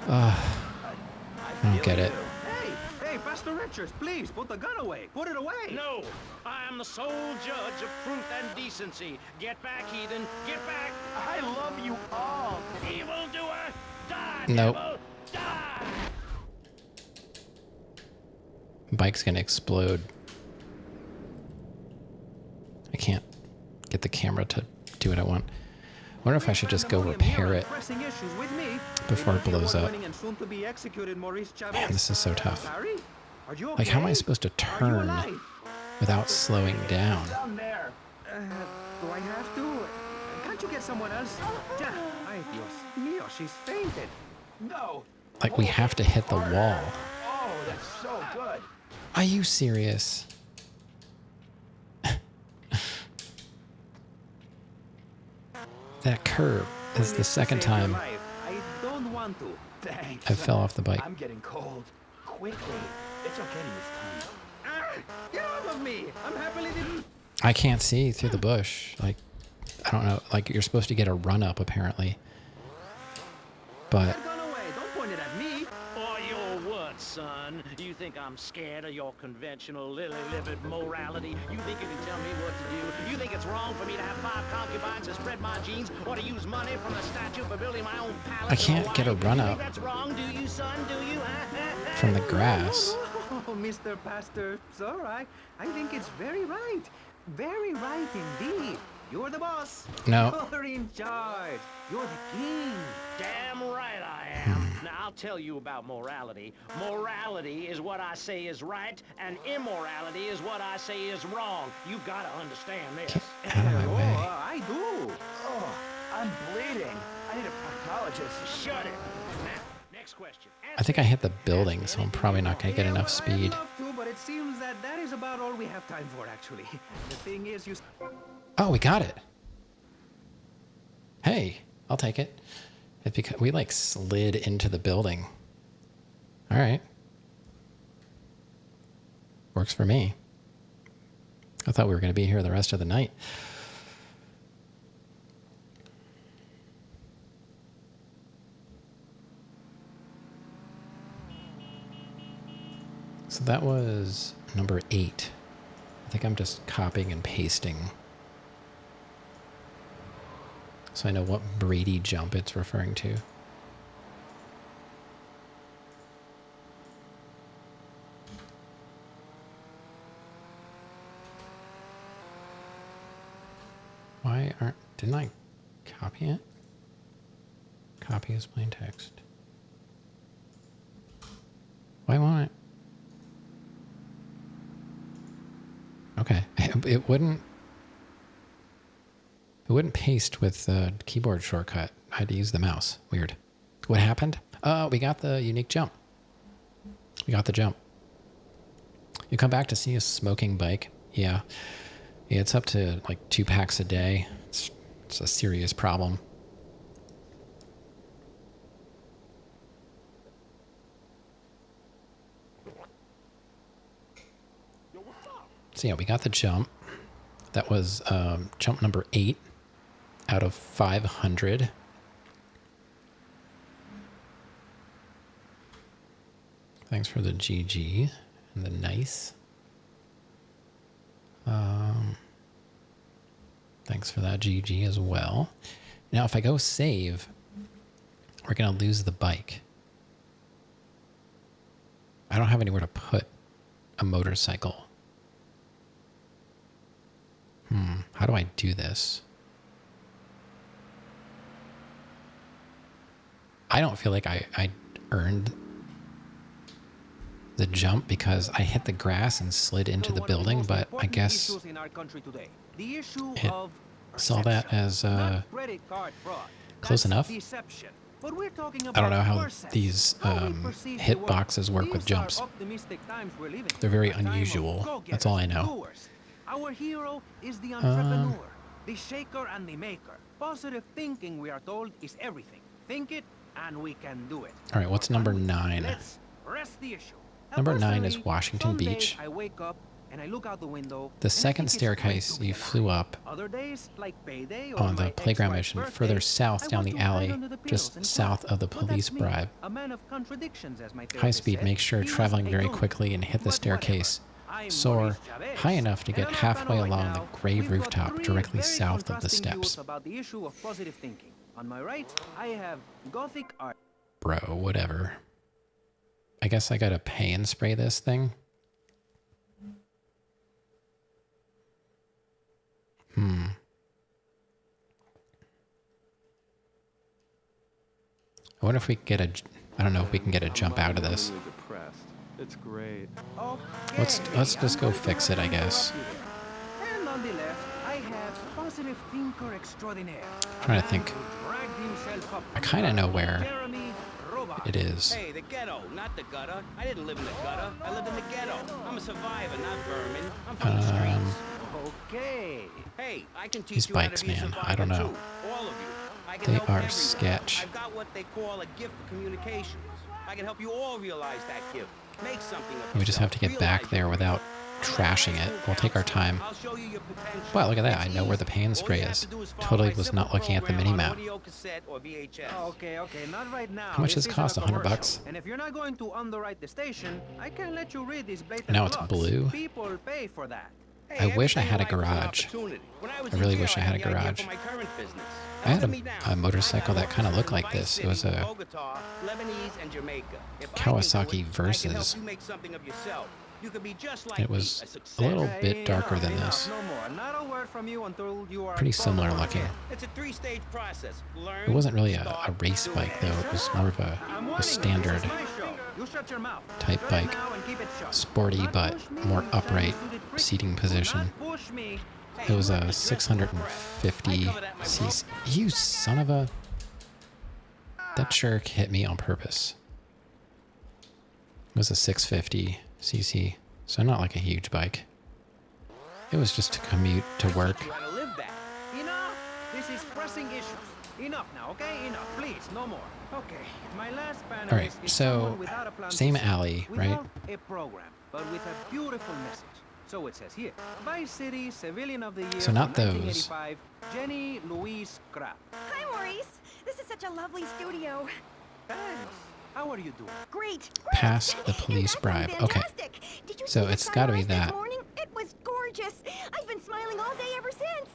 I don't get it. Hey, Pastor Richards, please, put the gun away. Put it away. No, I am the sole judge of truth and decency. Get back, heathen. Get back. I love you all. Evildoer, die, Nope. devil, die. Bike's gonna explode. I can't get the camera to do what I want. I wonder if I should just go repair it before it blows up. Man, this is so tough. Like, how am I supposed to turn without slowing down? Down there. Do I have to? Can't you get someone else? Yeah. Ay, Dios mío, she's fainted. No. Like, we have to hit the wall. Oh, that's so good. Are you serious? That curb is the second time I don't want to. Thanks. I fell off the bike. I'm getting cold. Quickly. It's okay to use time. Get off of me! I'm happily didn't. I can't see through the bush. Like, I don't know. Like, you're supposed to get a run up, apparently. But Get gun away. Don't point it at me. Or your what, son? You think I'm scared of your conventional lily-livered morality? You think you can tell me what to do? You think it's wrong for me to have 5 concubines and spread my genes, or to use money from the statue for building my own palace? I can't get a run You up think that's wrong, do you, son? Do you? from the grass. Oh, Mr. Pastor, it's all right. I think it's very right. Very right indeed. You're the boss. No. You're in charge. You're the king. Damn right I am. Now, I'll tell you about morality. Morality is what I say is right, and immorality is what I say is wrong. You gotta understand this. Get out of my way. I do. Oh, I'm bleeding. I need a proctologist. Shut it. Now, next question. I think I hit the building, so I'm probably not going to get enough speed. I'd love to, but it's it seems that that is about all we have time for, actually. The thing is, you... Oh, we got it. Hey, I'll take it. It's because we like slid into the building. All right. Works for me. I thought we were going to be here the rest of the night. So that was number 8. I think I'm just copying and pasting. So I know what Brady jump it's referring to. Why didn't I copy it? Copy as plain text. Why won't it? Okay, it wouldn't paste with the keyboard shortcut. I had to use the mouse. Weird. What happened? We got the unique jump. We got the jump. You come back to see a smoking bike? Yeah. Yeah, it's up to like 2 packs a day. It's a serious problem. So yeah, we got the jump. That was jump number 8 out of 500. Thanks for the GG and the nice. Thanks for that GG as well. Now, if I go save, we're going to lose the bike. I don't have anywhere to put a motorcycle. How do I do this? I don't feel like I earned the jump because I hit the grass and slid into the building, but I guess it saw that as close enough. I don't know how these hit boxes work with jumps. They're very unusual. That's all I know. Our hero is the entrepreneur, the shaker and the maker. Positive thinking, we are told, is everything. Think it, and we can do it. All right, what's number 9? Let's rest the issue. Number 9 is Washington Some days Beach. I wake up and I look out the window. The second staircase you flew up Other days, like payday or on the my playground ex-wife's mission birthday, further south I down want the to hide alley, under the pillows just and south cry. of the But police that's me, bribe. a man of contradictions, as my High therapist speed, said. make sure He was traveling a very donkey. quickly and hit the But staircase. whatever. I'm Soar Maurice Chavez. high enough to And get on our halfway panel right along the now, grave we've got rooftop 3 directly very south of the contrasting views steps. about the issue of positive thinking. On my right, I have Gothic art. Bro, whatever. I guess I gotta pay and spray this thing. I wonder if we can get a... I don't know if we can get a jump out of this. It's great. Let's just go fix it, I guess. And on the left, I have positive thinker extraordinaire. I'm trying to think. I kind of know where it is. Hey, the ghetto, not the gutter. I didn't live in the gutter. I lived in the ghetto. I'm a survivor, not vermin. I'm from the streets. Okay. Hey, I can teach These you how bikes, to be a man, survivor I don't know. too. All of you. I can They help are everyone. sketch. I've got what they call a gift for communication. I can help you all realize that gift. Make something of We just have to get back Realize there it. without trashing it. We'll take our time. I'll show you your potential. Wow, look at that. I It's know where the easy. paint All spray you have is. to do follow Totally my was simple not looking at the program on mini-map. audio cassette or VHS. Okay, not right now. How much This does it isn't cost? a $100 commercial. bucks? And if you're not going to underwrite the station, I can let you read these blatant Now it's blocks. blue. People pay for that. Hey, I wish I had a everything in life is an garage. opportunity. When was I in really jail, wish I had a the idea garage. for my current business. I had Look at me now. a motorcycle that kind of looked like Vice this. It was City, a Bogota, Lebanese, and Jamaica. If I can do Kawasaki it, I can help Versus. you make something of yourself. You could be just like It me, was a success. little bit darker than Enough, this. No more. Not a word from you until you are Pretty similar looking. It's a 3-stage process. Learn, It wasn't really a start, race do bike, though. It was more of a standard type bike. Sporty, but more upright seating position. It was a 650 cc. You son of a... That jerk hit me on purpose. It was a 650 cc So not like a huge bike. It was just to commute to work. You gotta live that. Enough! This is pressing issues. Enough now, okay? Enough, please, no more. Okay, my last panelist All right, is so someone without a plan to same succeed, alley, right? without a program, but with a beautiful message. So it says here, Vice City Civilian of the Year So not for those. 1985, Jenny Louise Kraft. Hi, Maurice. This is such a lovely studio. Thanks. How are you doing? Great. Pass the police bribe. Okay. Fantastic. Did you So see the it's gotta be sunrise this that. morning? It was gorgeous. I've been smiling all day ever since.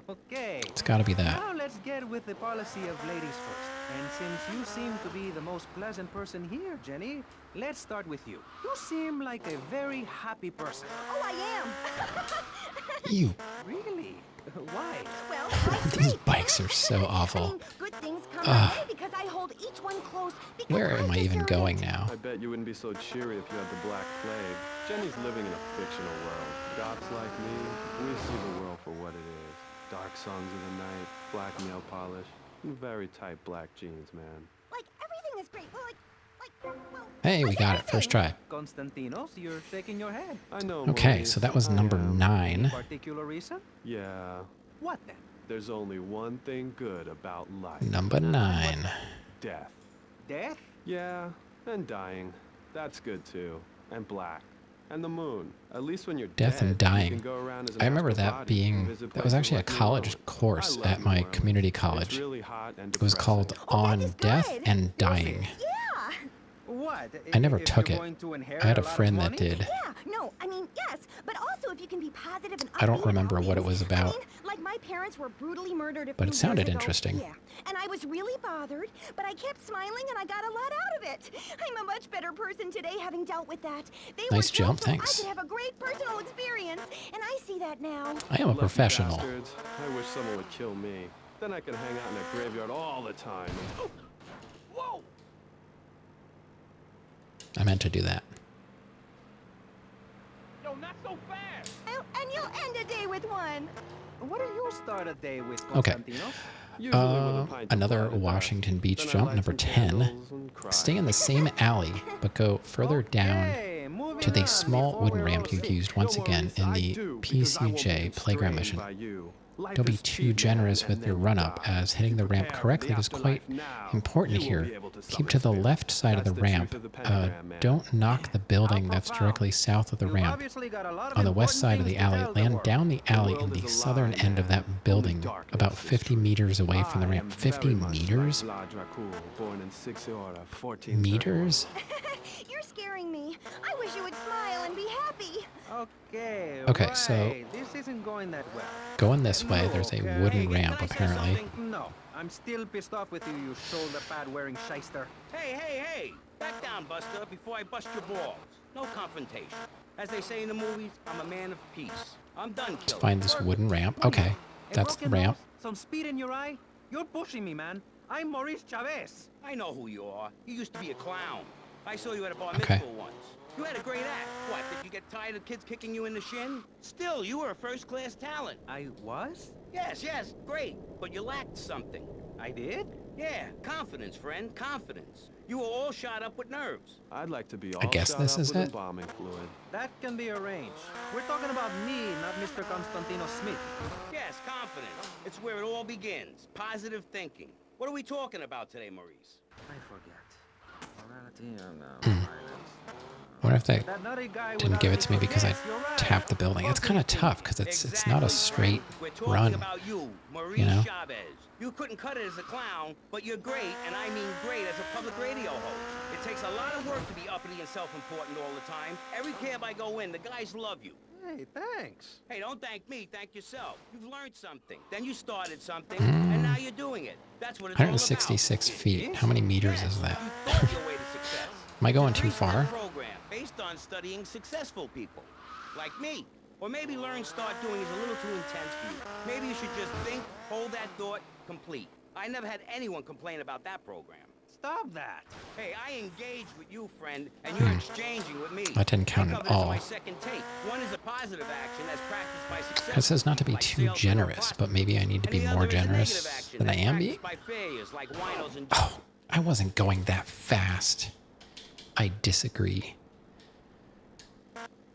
Okay. It's gotta be that. Now let's get with the policy of ladies first. And since you seem to be the most pleasant person here, Jenny, let's start with you. You seem like a very happy person. Oh, I am. You. Really? Why? Well, These bikes are so I awful. mean, good things come my way because I hold each one close. Because Where am I even deserve going it. now? I bet you wouldn't be so cheery if you had the Black Plague. Jenny's living in a fictional world. Goths like me, we see the world for what it is. Dark songs of the night, black nail polish, and very tight black jeans, man. Like everything is great. Well, Hey, we got it. First try. Konstantinos, you're shaking your head. I know. Okay, Maurice, so that was I number am. 9. Particular reason? Yeah. What then? There's only one thing good about life. Number 9. Death. Death? Yeah, and dying. That's good too. And black. And the moon. At least when you're Death dead, and dying. You can go around as an I remember astral that body and being, visit that was places actually a like New college Orleans. course I love at my New Orleans. community It's college. really hot and It was depressing. called On Death and Dying. yeah. What? I never If took you're it. going to inherit I had a lot of friend that money? did. Yeah, no, I mean, yes, but also if you can be positive and I don't upbeat remember about what it things. was about. I mean, like my parents were brutally murdered a But few it sounded years ago. interesting. Yeah, and I was really bothered, but I kept smiling and I got a lot out of it. I'm a much better person today having dealt with that. They Nice were killed jump, so thanks. I could have a great personal experience, and I see that now. I am a Lucky professional. bastards. I wish someone would kill me. Then I could hang out in that graveyard all the time. Whoa! I meant to do that. No, not so fast! And you'll end a day with one. What do you start a day with, Okay. Konstantinos? Usually with a pint of Another blood at Washington best. Beach Then I jump, light number some 10. candles and cry. Stay in the same alley, but go further down Okay, moving to the on small before wooden we're ramp all you sick. used once No again worries, in I the do, because I won't be PCJ playground constrained mission. by you. Life Don't be is too cheap, generous man, with and your then run-up, die. as hitting the You ramp prepare for correctly the is quite afterlife now. important You will here. be able to Keep summon to the spirit. left side of That's the the ramp. truth of the pentagram, man. Don't knock the building How that's profound. directly south of the You've ramp. obviously got a lot of On the west important side of things the to alley, tell the land world. down the alley world in the is a southern lie, end of man. that building, Only darkness about is 50 true. meters away from the I ramp. am 50 very much meters? like Vlad Dracul, born in 6 Order, 1431. Meters? You're scaring me. I wish you would smile and be happy. Okay, Okay, so- right. This isn't going that well. Going this way, there's a Look, wooden hey, ramp, can I say apparently. something? No, I'm still pissed off with you, you shoulder pad wearing shyster. Hey, back down, Buster, before I bust your balls. No confrontation. As they say in the movies, I'm a man of peace. I'm done Let's killing. find this wooden ramp. Okay, A that's the broken ramp. nose, some speed in your eye? You're pushing me, man. I'm Maurice Chavez. I know who you are. You used to be a clown. I saw you at a bar Okay. mitzvah once. You had a great act. What, did you get tired of kids kicking you in the shin? Still, you were a first-class talent. I was? Yes, great. But you lacked something. I did? Yeah, confidence, friend, confidence. You were all shot up with nerves. I'd like to be all I guess shot this up is with it. embalming fluid. That can be arranged. We're talking about me, not Mr. Constantino Smith. Yes, confidence. It's where it all begins. Positive thinking. What are we talking about today, Maurice? I forget. Morality and I wonder if they That nutty guy didn't without give it any to me because I yes, you're right. tapped the building. It's kind of tough because it's not a Exactly, straight friend. We're talking run. about you, Maurice you know? Chavez. You couldn't cut it as a clown, but you're great, and I mean great, as a public radio host. It takes a lot of work to be uppity and self-important all the time. Every cab I go in, the guys love you. Hey, thanks. Hey, don't thank me, thank yourself. You've learned something. Then you started something, and now you're doing it. That's what it's all about. 166 feet. How many meters Yes, is that? you thought your way to success. Am I going It's a too three-step far? program based on studying successful people, like me. Or maybe learning start doing is a little too intense for you. Maybe you should just think, hold that thought, complete. I never had anyone complain about that program. Stop that. Hey, I engage with you, friend, and you're exchanging with me. That didn't count Think at of it as all. my second take. One is a positive action as practiced by success. It says not to be like too sales or generous, prospects. but maybe I need to And be the more other is a generous negative action than I that's am being. practiced by failures like winos and Oh, I wasn't going that fast. I disagree.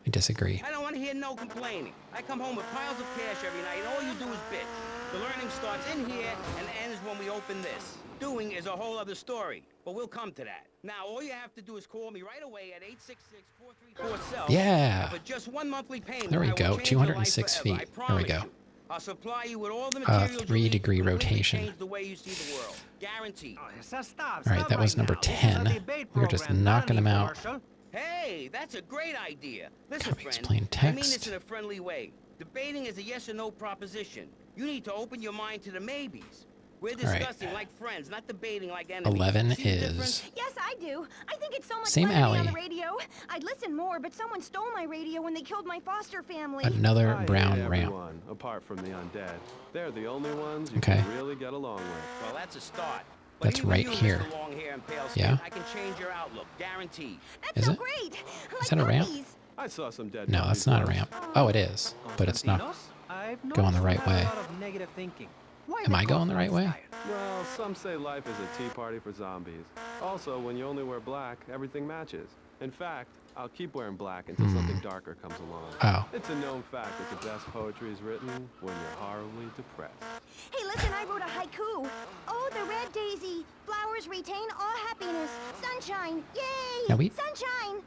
I disagree. I don't want to hear no complaining. I come home with piles of cash every night, and all you do is bitch. The learning starts in here and ends when we open this. Doing is a whole other story, but we'll come to that. Now, all you have to do is call me right away at 866-434-SELF. Yeah. For just one monthly payment, There we I will go. change your life 206 forever. feet. I There we promise go. you. I'll supply you with all the materials you 3-degree need to completely rotation. change the way you see the world. Guaranteed. All right, that was number 10. We were just knocking them out. Hey, that's a great idea. Listen, Comics, friend, plain I mean text. this in a friendly way. Debating is a yes or no proposition. You need to open your mind to the maybes. We're right. discussing like friends, not debating like enemies. 11 See the is difference? Yes, I do. I think it's so much Same fun to be alley. on the radio. I'd listen more, but someone stole my radio when they killed my foster family. another I brown hate ramp. everyone, apart from the undead. They're the only ones you Okay. can really get along with. Well, that's a start. But That's even right you, here. Mr. Long hair and pale skin, Yeah? I can change your outlook, guaranteed. That's Is so it? great. Is that a ramp? movies. I saw some dead No, bodies that's not a once. ramp. Oh, it is, but it's not going the right way. Am I going the right way? Well, some say life is a tea party for zombies. Also, when you only wear black, everything matches. In fact, I'll keep wearing black until something darker comes along. Oh. It's a known fact that the best poetry is written when you're horribly depressed. Hey, listen, I wrote a haiku. Oh, the red daisy. Flowers retain all happiness. Sunshine. Yay! Now we Sunshine!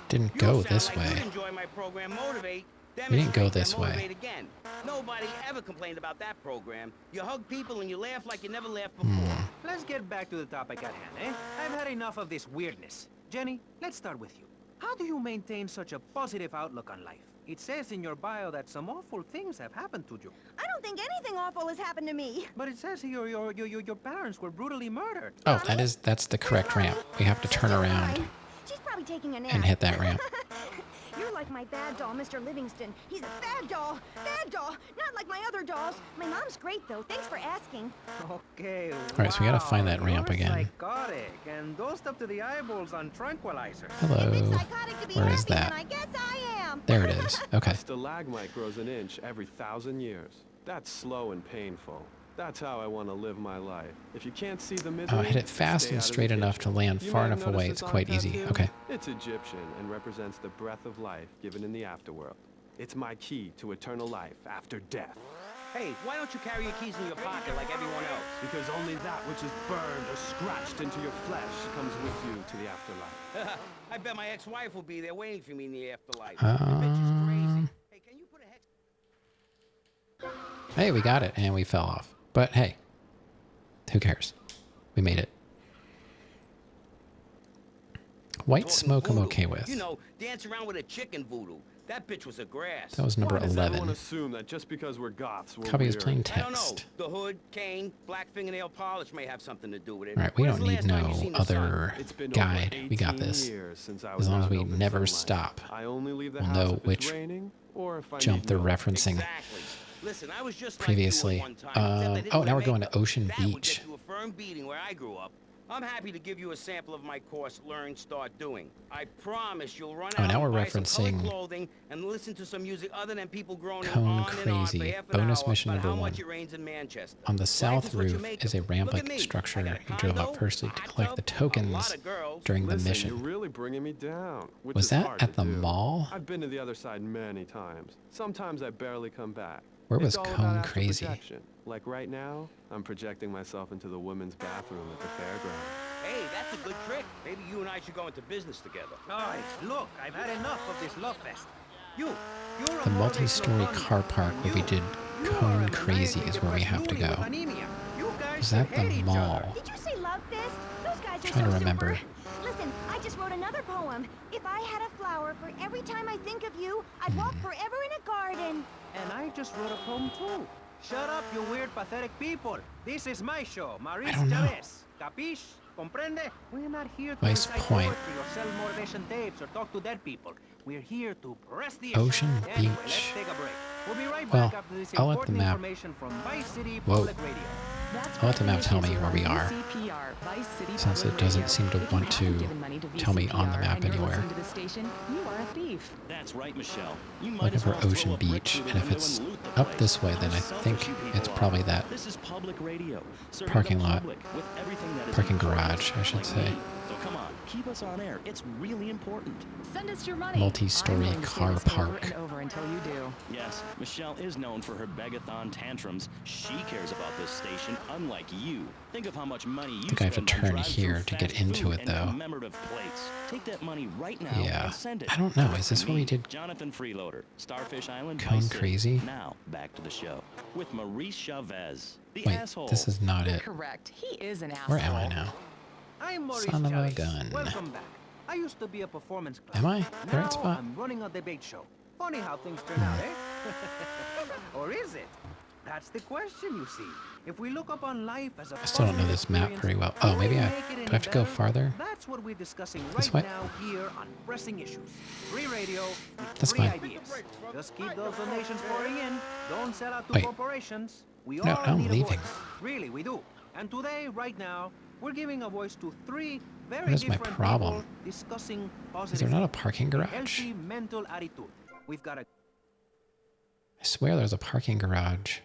didn't You go sound this like way. You enjoy my program, Motivate. We didn't go Demonstrate, this then way. Motivate again. Nobody ever complained about that program. You hug people and you laugh like you never laughed before. Let's get back to the topic at hand, eh? I've had enough of this weirdness. Jenny, let's start with you. How do you maintain such a positive outlook on life? It says in your bio that some awful things have happened to you. I don't think anything awful has happened to me. But it says here your parents were brutally murdered. Oh, that's the correct ramp. We have to turn around She's probably taking a nap. and hit that ramp. You're like my bad doll, Mr. Livingston. He's a bad doll. Bad doll. Not like my other dolls. My mom's great, though. Thanks for asking. Okay. All right, so we gotta find that ramp again. Psychotic and dosed up to the eyeballs on tranquilizers. Hello. Psychotic to be Where happy, is that? and I guess I am. There it is. Okay. A stalagmite grows an inch every 1,000 years. That's slow and painful. That's how I want to live my life. If you can't see the misery, Oh, hit it fast stay and out of the straight enough to kitchen. land You far may have enough away. noticed It's this quite on easy. tattoo. Okay. It's Egyptian and represents the breath of life given in the afterworld. It's my key to eternal life after death. Hey, why don't you carry your keys in your pocket like everyone else? Because only that which is burned or scratched into your flesh comes with you to the afterlife. I bet my ex-wife will be there waiting for me in the afterlife. I bet she's crazy. Hey, can you put a hex... Hey, we got it, and we fell off. But hey, who cares? We made it. White smoke I'm okay with. You know, dance around with a chicken voodoo. That bitch was a grass. That was number Why does everyone 11. assume that just because we're goths, we're Copy is weird? plain I don't know. text. The hood, cane, black fingernail polish may have something to do with it. All right, we When's don't the need last time no you seen the other sun? It's been guide. over We got 18 this. years since I As was long out as in we open never sunlight. stop. I only leave the We'll house know if it's which raining or if I jump need they're milk. referencing Exactly. Listen, I was just previously. Like you at one time, except I didn't Oh, wear now we're going to makeup. Ocean That would Beach. get you a firm beating where I grew up. I'm happy to give you a sample of my course, Learn, Start Doing. I promise you'll run Oh, out now and we're buy some colored referencing clothing and listen to some music other than people groaning Cone on and on Crazy. for half an Bonus hour mission about number how 1. much it rains in Manchester. On the Life south is what you roof make is a of. Look at ramp-like me. I structure. got a You drove condo, up firstly to hot collect the tub, a tokens lot of girls. during the Listen, mission. you're really bringing me down. Which Was is that hard at to the do. mall? I've been to the other side many times. Sometimes I barely come back. Where was It's all Cone about astral Crazy? projection. Like right now, I'm projecting myself into the women's bathroom at the fairground. Hey, that's a good trick. Maybe you and I should go into business together. Oh, look, I've had enough of this love fest. You're The multi-story car park where we did Cone Crazy is where we have to go. Is that the mall? Did you say love fest? Those guys are Trying so to remember. super. Listen, I just wrote another poem. If I had a flower for every time I think of you, I'd walk forever in a garden. And I just wrote a poem too. Shut up, you weird, pathetic people. This is my show, Maurice don't know. Chavez. Capiche? Comprende? We're not here to Nice recite point. poetry or sell motivation tapes or talk to dead people. We're here to press the Ocean issue. Anyway, Beach. let's take a break. We'll be right Well, back after this I'll let the important map- information from Vice City Whoa. Public Radio. I'll let the map tell me where we are, since it doesn't seem to want to tell me on the map anywhere. That's right, Michelle. You I'm might looking as for well throw Ocean a brick Beach, through and the if window it's and loot the up place. this way, then I Selfish think you people it's are. probably that This is public radio. Serving parking the lot. public with everything that is Parking important, garage, I should like say. me. So come on, keep us on air. It's really important. Send us your money. Multi-story car park. Over until you do. Yes, Michelle is known for her begathon tantrums. She cares about this station, unlike you. Think of how much money you I think I have to spend on turn drive-through here to get fast into food it, and though. commemorative plates. Take that money right now Yeah. and send it. I don't know. Direct Is this to what we me, did? Jonathan Freeloader, Starfish Island, Cone Vice City. Crazy? Now back to the show with Maurice Chavez, the Wait, asshole. this is not it. Correct. He is an asshole. Where am I now? I'm Maurice Son of a Chavez. gun. Welcome back. I used to be a performance clown. Am I? The right Now spot? I'm running a debate show. Funny how things turn out, eh? Or is it? That's the question, you see. If we look upon life as a I still don't know this map very well. Oh, maybe do I have to go farther? That's what we're discussing This right way? now here on Pressing Issues. Free radio with That's free fine. ideas. Just keep those donations pouring in. Don't sell out to Wait. corporations. We No, all I'm need leaving. a voice. Really, we do. And today, right now, we're giving a voice to three very What is my different problem? people discussing Is positive there not a things. parking garage? Healthy mental attitude. We've got a I swear there's a parking garage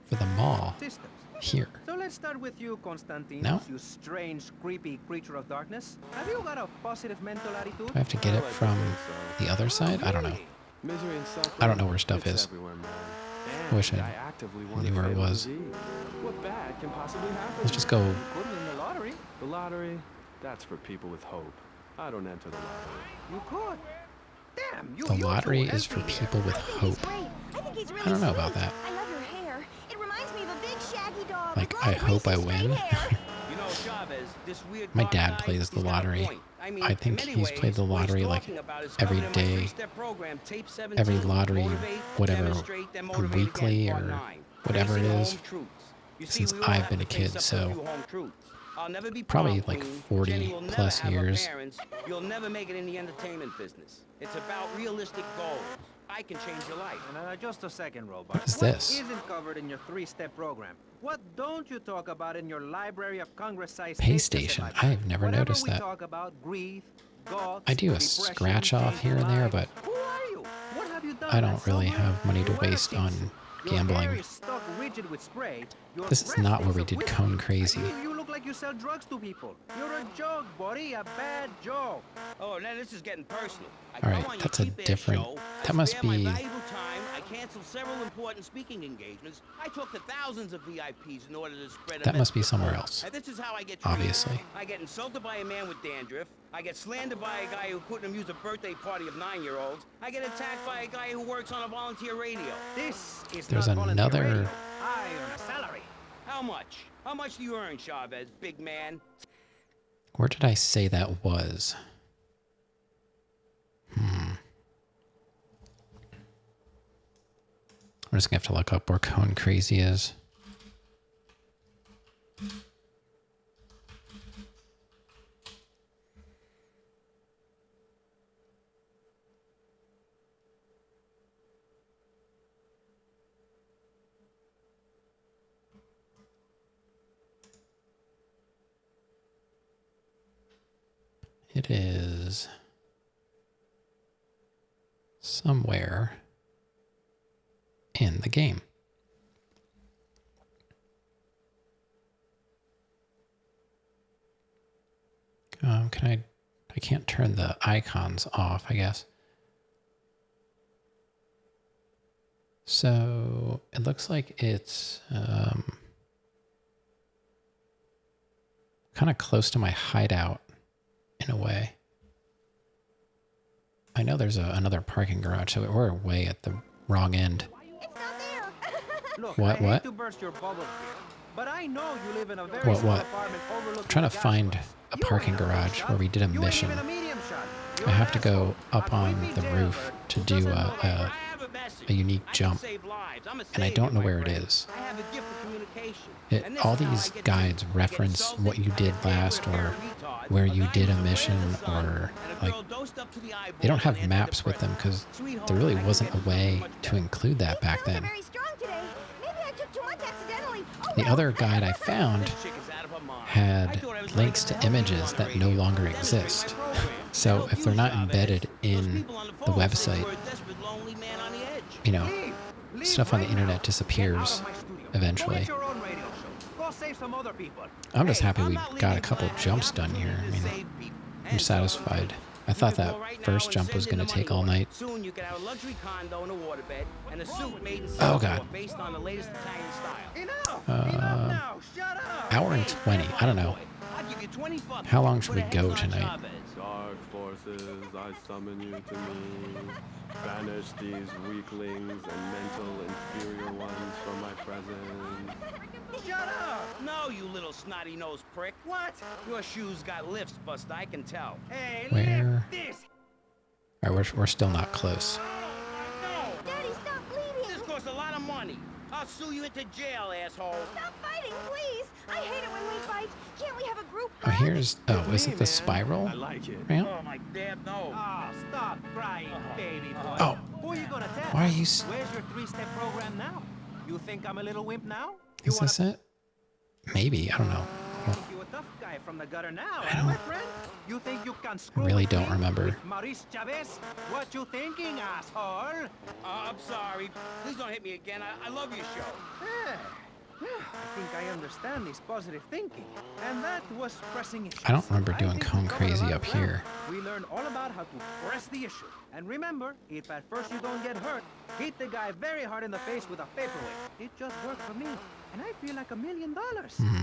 for the mall systems. here. So let's start with you, Constantine. No? You strange, creepy creature of darkness. Have you got a positive mental attitude? Do I have to get it from the other side? I don't know. Misery and suffering. I don't know where stuff it's is. everywhere, man. I wish I actively knew wanted where to it pay the was. disease. What bad can possibly happen? Let's just go. Could win the lottery. The lottery, that's for people with hope. I don't enter the lottery. You could. Damn, you. The you lottery two is for empty here. people with I think hope. he's great. I think he's really I don't know sweet. about that. I love your hair. It reminds me of a big shaggy dog. Like, with I long, hope I greasy, straight win. hair. You know, Chavez, this weird My dark dad guy, plays the he's got a lottery. point. I mean, I think in many he's played the ways, what he's lottery like talking about is every covered in my day, three-step program, tape 17, every lottery, motivate, whatever, demonstrate, then or motivate weekly, again, or part 9. whatever it Facing is, home truths. You see, since we all I've have been a to face kid, up to so few home truths. I'll never be probably prom like queen. 40 Jenny will never plus have her years. parents. You'll never make it in the entertainment business. It's about realistic goals. I can change your life. Just a second, Robot. What is this? What isn't covered in your three-step program? What don't you talk about in your Library of Congress-sized Pay tapes, station. Mr. I have never Whenever noticed we that. talk about grief, guts, I do a depression, scratch off here and there, but Who are you? What have you done? I don't really have money to You wear a waste suit. on Your hair gambling. is stuck rigid with spray. Your This is breath not where stinks we of did whiskey. Cone Crazy. You look like you sell drugs to people. You're a joke, buddy. A bad joke. Oh, now this is getting personal. I All right, come on your that's a cheap ass different- show, that I must spare my be- valuable time. I canceled several important speaking engagements. I talked to thousands of VIPs in order to spread a That must be message. somewhere else. And this is how I get treated. Obviously. I get insulted by a man with dandruff. I get slandered by a guy who couldn't amuse a birthday party of 9-year-olds. I get attacked by a guy who works on a volunteer radio. This is There's not volunteer another- radio. I earn a salary. How much? How much do you earn, Chavez, big man? Where did I say that was? I'm just gonna have to look up where Cone Crazy is. It is somewhere in the game. I can't turn the icons off, I guess. So it looks like it's kind of close to my hideout in a way. I know there's another parking garage, so we're way at the wrong end. It's not there. Look, What, I hate what? to burst your bubble here, but I know you live in a very What, small what? apartment overlooking I'm trying to gas find wells. a You parking ain't a big garage shot. where we did a You ain't mission. even a medium shot. You're I an have to go asshole. up A on creepy the jailbird roof to who do doesn't know I have a message. a unique I can jump, save lives. I'm a and I savior, don't know my where it friend. is. I have a gift for communication. And this All is how these I get guides treated. I get reference insulted, what you I did get paired last with a pair or of retards. where A you guy did a who's mission, ran the sun, or and a like girl dosed up to the they don't eyeballs have on maps with them because antidepressants. Sweetheart, there really I can wasn't get a way much to better. include that back These pills are then. very strong today. The other guide I found had links to images that no longer exist. So if they're not embedded in the website, you know, stuff on the internet disappears eventually. I'm just happy we got a couple jumps done here. I mean, I'm satisfied. I thought that first jump was going to take all night. Soon you could have a luxury condo and a waterbed and a suit made in Oh, Singapore God. based on the latest Italian style. Hour and 20. I don't know. How long should we go tonight? Dark forces, I summon you to me. Banish these weaklings and mental inferior ones from my presence. Shut up! No, you little snotty-nosed prick. What? Your shoes got lifts, Buster, I can tell. Hey, Where? lift this! All right, we're still not close. Daddy, stop bleeding! This costs a lot of money. I'll sue you into jail, asshole. Stop fighting, please! I hate it when we fight. Can't we have a group Oh, hug? here's... Oh, is it the spiral? I like it. Ramp? Oh, my dad, no. Oh, stop crying, baby boy. Oh. Who are you gonna tell? Why are you... Where's your 3-step program now? You think I'm a little wimp now? Is this it? Maybe. I don't know. You a tough guy from the gutter now, I don't- my friend? You think you can screw I really with don't me? remember. With Maurice Chavez? What you thinking, asshole? I'm sorry. Please don't hit me again. I love your show. I think I understand this positive thinking. And that was pressing issues. I don't remember doing think we Cone covered a Crazy lot up of ground. here. We learned all about how to press the issue. And remember, if at first you don't get hurt, hit the guy very hard in the face with a paperweight. It just worked for me. And I feel like $1 million.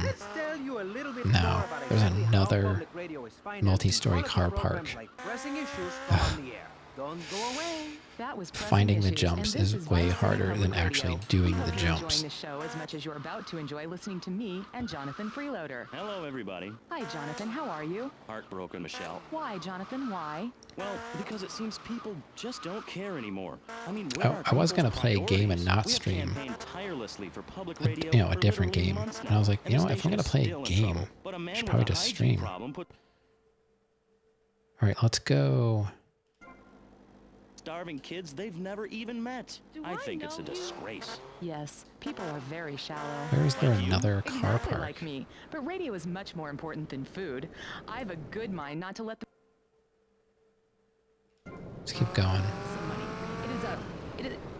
Let's tell you a little bit No, more about there's exactly how another public radio is financing multi-story quality car programs park. Like pressing issues from on the air. Don't go away. That was Pressing Finding the Issues, jumps and this is way Vice City harder Public than Radio. actually We doing hope the you're jumps. enjoying the show as much as you're about to enjoy listening to me and Jonathan Freeloader. Hello, everybody. Hi, Jonathan. How are you? Heartbroken, Michelle. Why, Jonathan? Why? Well, because it seems people just don't care anymore. I mean, Oh, I was gonna play a game and not stream. Tirelessly for public A, radio you know, a for different literally game. months And I was now, like, and you the know what? If I'm station gonna is play still a in game, trouble. But a I man should with probably a just hygiene stream. problem put All right, let's go. starving kids they've never even met. I think it's a disgrace. Yes, people are very shallow. Where is there Like you? another car Exactly park? like me. But radio is much more important than food. I have a good mind not to let the Let's keep going. some money.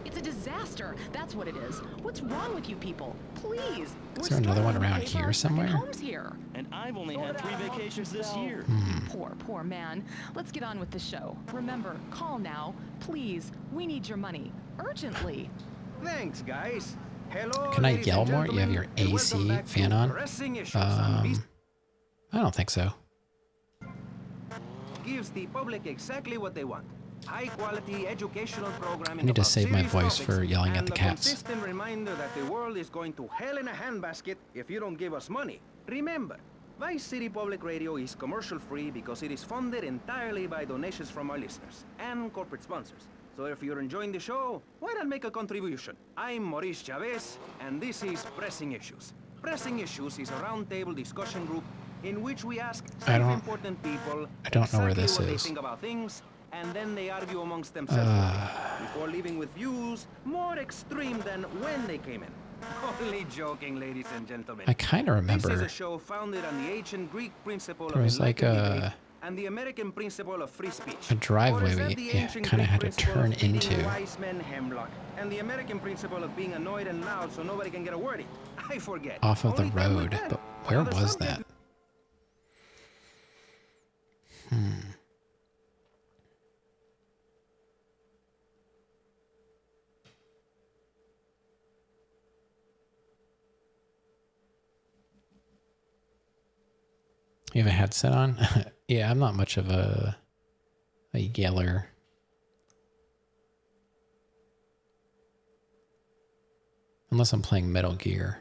It's a disaster. That's what it is. What's wrong with you people? Please. Is there another one around here somewhere? Home's here. And I've only had 3 vacations this year. Poor man. Let's get on with the show. Remember, call now. Please. We need your money. Urgently. Thanks, guys. Hello, Can I ladies yell and more? You have gentlemen, your and welcome AC back to fan on? Pressing Issues on Beast I don't think so. gives the public exactly what they want. High-quality educational programming. I need to about save my serious voice topics for yelling at and the a cats. consistent reminder that the world is going to hell in a handbasket if you don't give us money. Remember, Vice City Public Radio is commercial-free because it is funded entirely by donations from our listeners and corporate sponsors. So if you're enjoying the show, why not make a contribution? I'm Maurice Chavez, and this is Pressing Issues. Pressing Issues is a roundtable discussion group in which we ask self-important people I don't know where exactly this what they is. think about things, and then they argue amongst themselves before leaving with views more extreme than when they came in. Only joking, ladies and gentlemen. I kind of This is remember a show founded on the ancient Greek principle there of was like enlightened debate a and the American principle of free speech. a driveway Or is that we the yeah, ancient kind of Greek had to principle turn of feeding into. wise men hemlock, and the American principle of being annoyed and loud so nobody can get a word in? I forget. Off of the Only time will road, tell. but where Another was subject. that? You have a headset on? Yeah, I'm not much of a yeller. Unless I'm playing Metal Gear.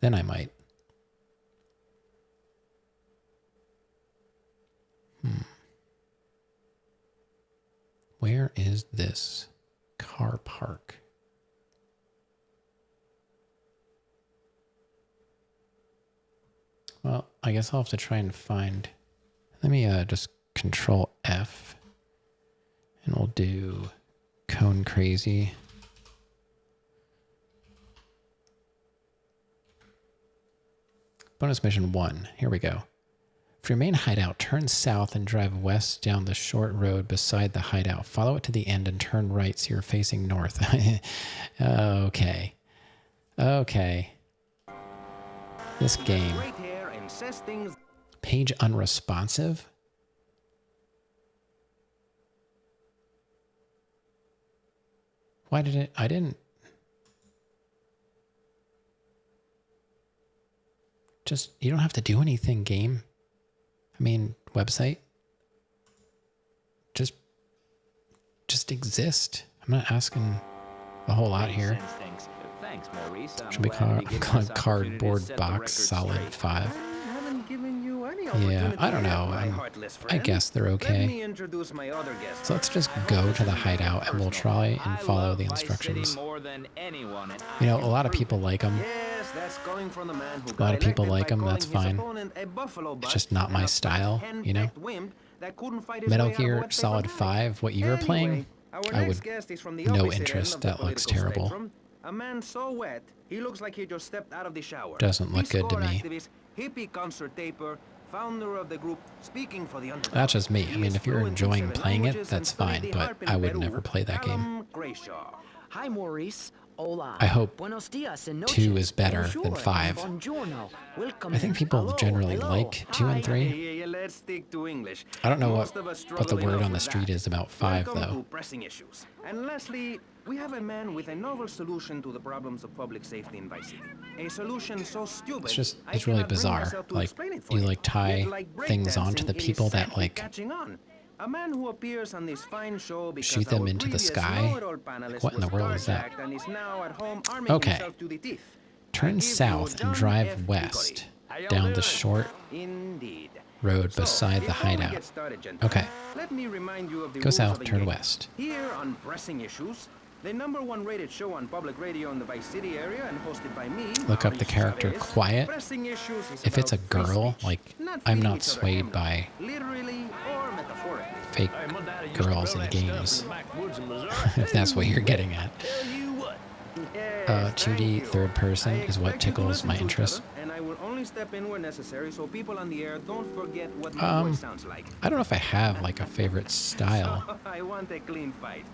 Then I might. Where is this car park? Well, I guess I'll have to try and find... Let me just Control F. And we'll do Cone Crazy. Bonus mission 1. Here we go. For your main hideout, turn south and drive west down the short road beside the hideout. Follow it to the end and turn right so you're facing north. Okay. Okay. This game. Page unresponsive? Why did it? I didn't. Just, you don't have to do anything, game. I mean, website. Just exist. I'm not asking a whole lot here. Thanks, Maurice. Should be called cardboard box solid 5. Yeah, I don't know. I guess they're okay. So let's just go to the hideout and we'll try and follow the instructions. You know, a lot of people like them. A lot of people like them, that's fine. It's just not my style, you know? Metal Gear Solid 5, what you were playing, I would no interest. That looks terrible. A man so wet, he looks like he just stepped out of the shower. Doesn't look good to me. Hippie concert taper, founder of the group Speaking for the Underdog. That's just me. I mean, if you're enjoying playing it, that's fine, but I would never play that game. Hi, Maurice. Hola. I hope Buenos dias and 2 is better than 5. I think people generally like 2 and 3. Let's stick to English. I don't know what the word on the street is about 5, though. Pressing issues. And lastly, we have a man with a novel solution to the problems of public safety in Vice City. A solution so stupid. It's really bizarre. Like, you like tie things onto the people that like a man who appears on this fine show because shoot them into the sky. Like, what in the world is that? Okay. Turn south and drive west down the short road beside the hideout. Okay. Go south, turn west. Here on Pressing Issues, the #1 rated show on public radio in the Vice City area and hosted by me. Look up the character Quiet. If it's a girl, like, I'm not swayed by fake girls in games. If that's what you're getting at. 2D third person is what tickles my interest. And I will only step in where necessary so people on the air don't forget what my voice sounds like. I don't know if I have like a favorite style. I want a clean fight.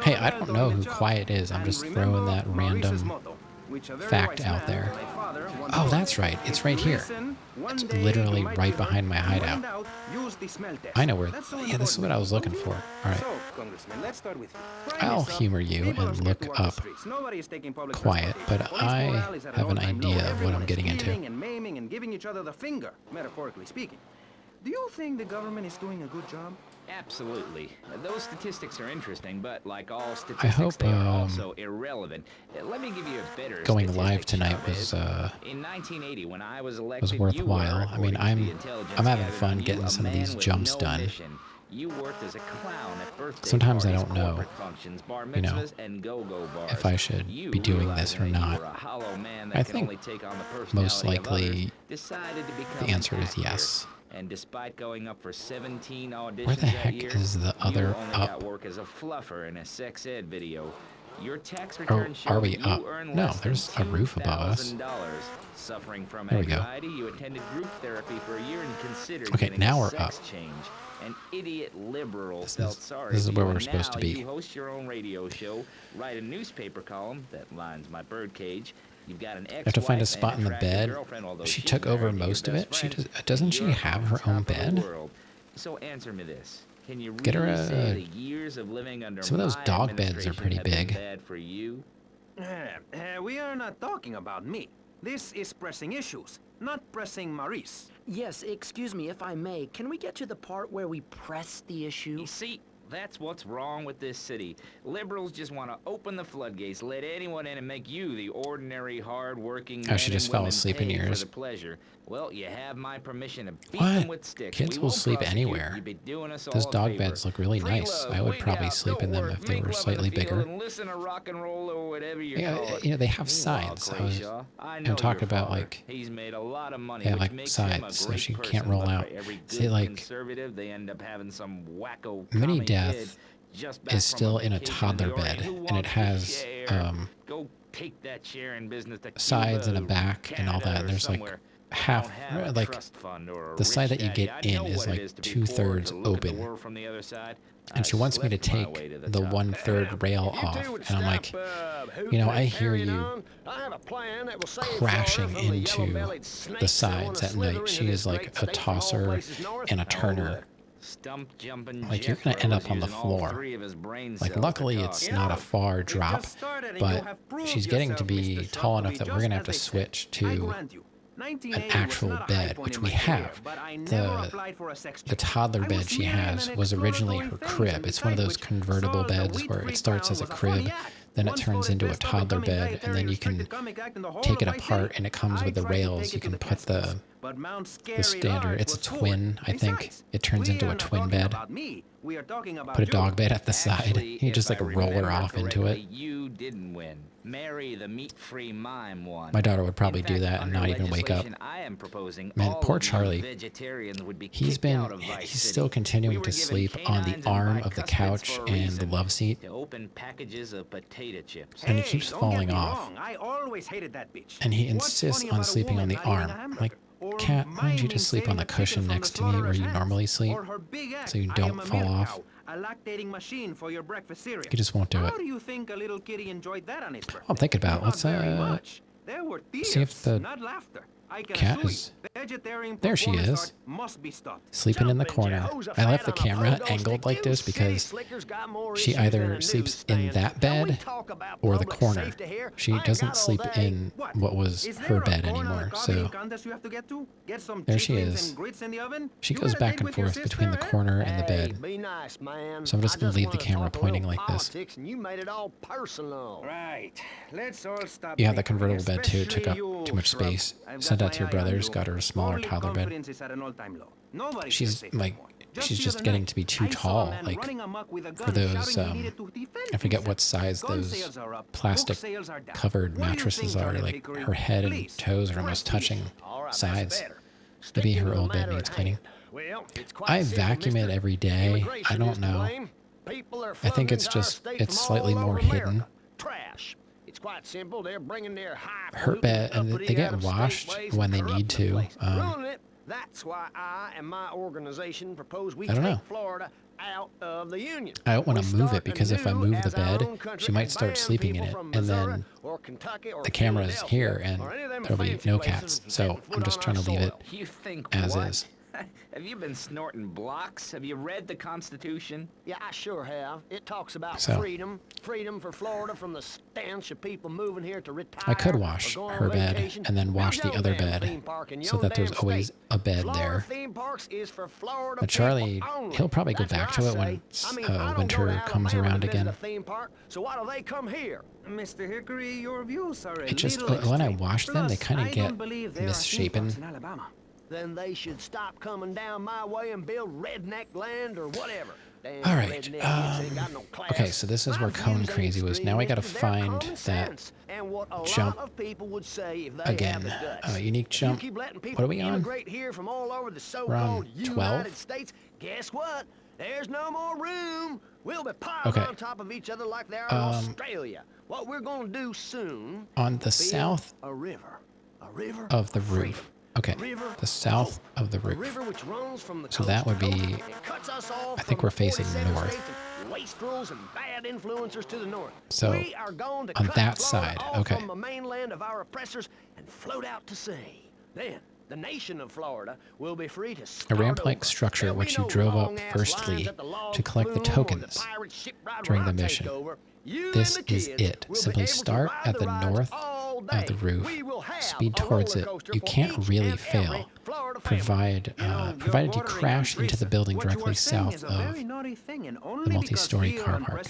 Hey, I don't know who Quiet is. I'm just throwing that random fact out there. Oh, that's right. It's right here. It's literally right behind my hideout. I know where. Yeah, this is what I was looking for. All right. I'll humor you and look up Quiet, but I have an idea of what I'm getting into. And maiming and giving each other the finger, metaphorically speaking. Do you think the government is doing a good job? Absolutely. Those statistics are interesting, but like all statistics, they are also irrelevant. Let me give you a better going live tonight was in 1980 when I was elected, worthwhile. I mean, I'm having fun getting some of these jumps done. You worked as a clown at birthday Sometimes I parties, don't know, functions, bar you know, mitzvahs, and go-go bars. if I should be doing this or not. I think most likely the answer is yes. And despite going up for 17 auditions Where the heck is the other only up? got work as a fluffer in a sex ed video. Your tax Or return are we you up? earn No, less than there's a roof above us. $2,000. Suffering from There we go. anxiety, you attended group therapy for a year and considered Okay, getting now a we're sex up. change. An idiot liberal felt sorry. This is for where you, we're and supposed to now be. You host your own radio show, write a newspaper column that lines my birdcage. You've got an I have to find a spot in the bed. She took over most of it. Doesn't she have her own bed? So answer me this. Can you Get her really say a. the years of living under Some of those my dog beds are administration pretty have been big. bad for you? We are not talking about me. This is Pressing Issues, not Pressing Maurice. Yes, excuse me, if I may. Can we get to the part where we press the issue? You see, that's what's wrong with this city. Liberals just want to open the floodgates, let anyone in and make you the ordinary, hard-working Oh, she men just and fell women asleep in pay for yours. the pleasure. Well, you have my permission to beat What? them with sticks. Kids We will won't sleep prosecute. anywhere. You'd be doing us Those all a dog favor. beds look really Free nice. love, I would wing probably out, sleep go in them work, if they make were love in slightly the field, bigger. and listen to rock and roll or whatever you Yeah, call it. you know, they have Meanwhile, sides. Glacier, I I'm know talking your about father. like He's made a lot of money, yeah, which like makes him a sides, so great she person, can't roll but out. for every See, good like conservative, they end up having some wacko Mini commie Death kid just back is from still in a vacation toddler New York, bed, who and it wants to has share? Go take that share in business to sides and a Cuba, back and all that. Canada, And or there's like somewhere. half, like the side that you get in is like 2/3 open. And she wants me to take the 1/3 rail off. And I'm like, you know, I hear you crashing into the sides at night. She is like a tosser and a turner. Like, you're going to end up on the floor. Like, luckily it's not a far drop, but she's getting to be tall enough that we're going to have to switch to an actual bed, which we have. The toddler bed she has was originally her crib. It's one of those convertible beds where it starts as a crib, then it turns into a toddler bed, and then you can take it apart and it comes with the rails. You can put the standard, it's a twin, I think. It turns into a twin bed. Put a dog bed at the side. You just like roll her off into it. You didn't win. Marry the meat-free mime one. My daughter would probably do that and not even wake up. Man, poor Charlie. He's still continuing to sleep on the arm of the couch and the love seat. And he keeps falling off. And he insists on sleeping on the arm. I'm like, Cat, why don't you just sleep on the cushion next to me where you normally sleep so you don't fall off? He just won't do it. I'm thinking about it. Let's see if the cat is... There she is, sleeping in the corner. I left the camera angled like this because she either sleeps in that bed or the corner. She doesn't sleep in what was her bed anymore. So there she is. She goes back and forth between the corner and the bed. So I'm just going to leave the camera pointing like this. You have the convertible bed too. It took up too much space. Send that to your brothers. Got her a smaller toddler bed. She's like, she's just getting to be too tall, like for those, I forget what size those plastic covered mattresses are. Like, her head and toes are almost touching sides. Maybe her old bed needs cleaning. I vacuum it every day. I don't know. I think it's just, it's slightly more hidden. It's quite simple. They're bringing their her bed, and they get washed when they need to. That's why I and my organization propose we take Florida out of the Union. I don't want to move it because if I move the bed, she might start sleeping in it, and then the camera is here, and there'll be no cats. So I'm just trying to leave it as is. Have you been snorting blocks? Have you read the Constitution? Yeah, I sure have. It talks about freedom for Florida from the stench of people moving here to retire. I could wash her bed and then wash the other bed so that there's always a bed there. But Charlie, he'll probably go back to it when winter comes around again. So why do they come here? Mr. Hickory, your views are it just, when I wash them, they kind of get misshapen. Then they should stop coming down my way and build redneck land or whatever. All right. Okay, so this is where Cone Crazy was. Now I gotta find that jump again. Unique jump. What are we on? We're on 12? Guess what? There's no more room. We'll be piled on top of each other like they are in Australia. What we're gonna do soon. On the south of the roof. Okay, the south of the roof. So that would be, I think we're facing north. So on that side, okay. The nation of Florida will be free to a ramp-like structure which you drove up firstly to collect the tokens during the mission. This is it. Simply start at the north of the roof, speed towards it. You can't really fail, provided you crash into the building directly south of the multi-story car park.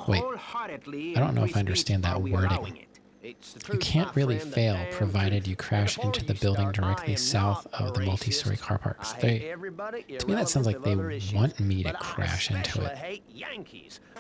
Wait, I don't know if I understand that wording. You can't really fail provided you crash into the building directly south of the multi-story car park. So to me, that sounds like they want me to crash into it.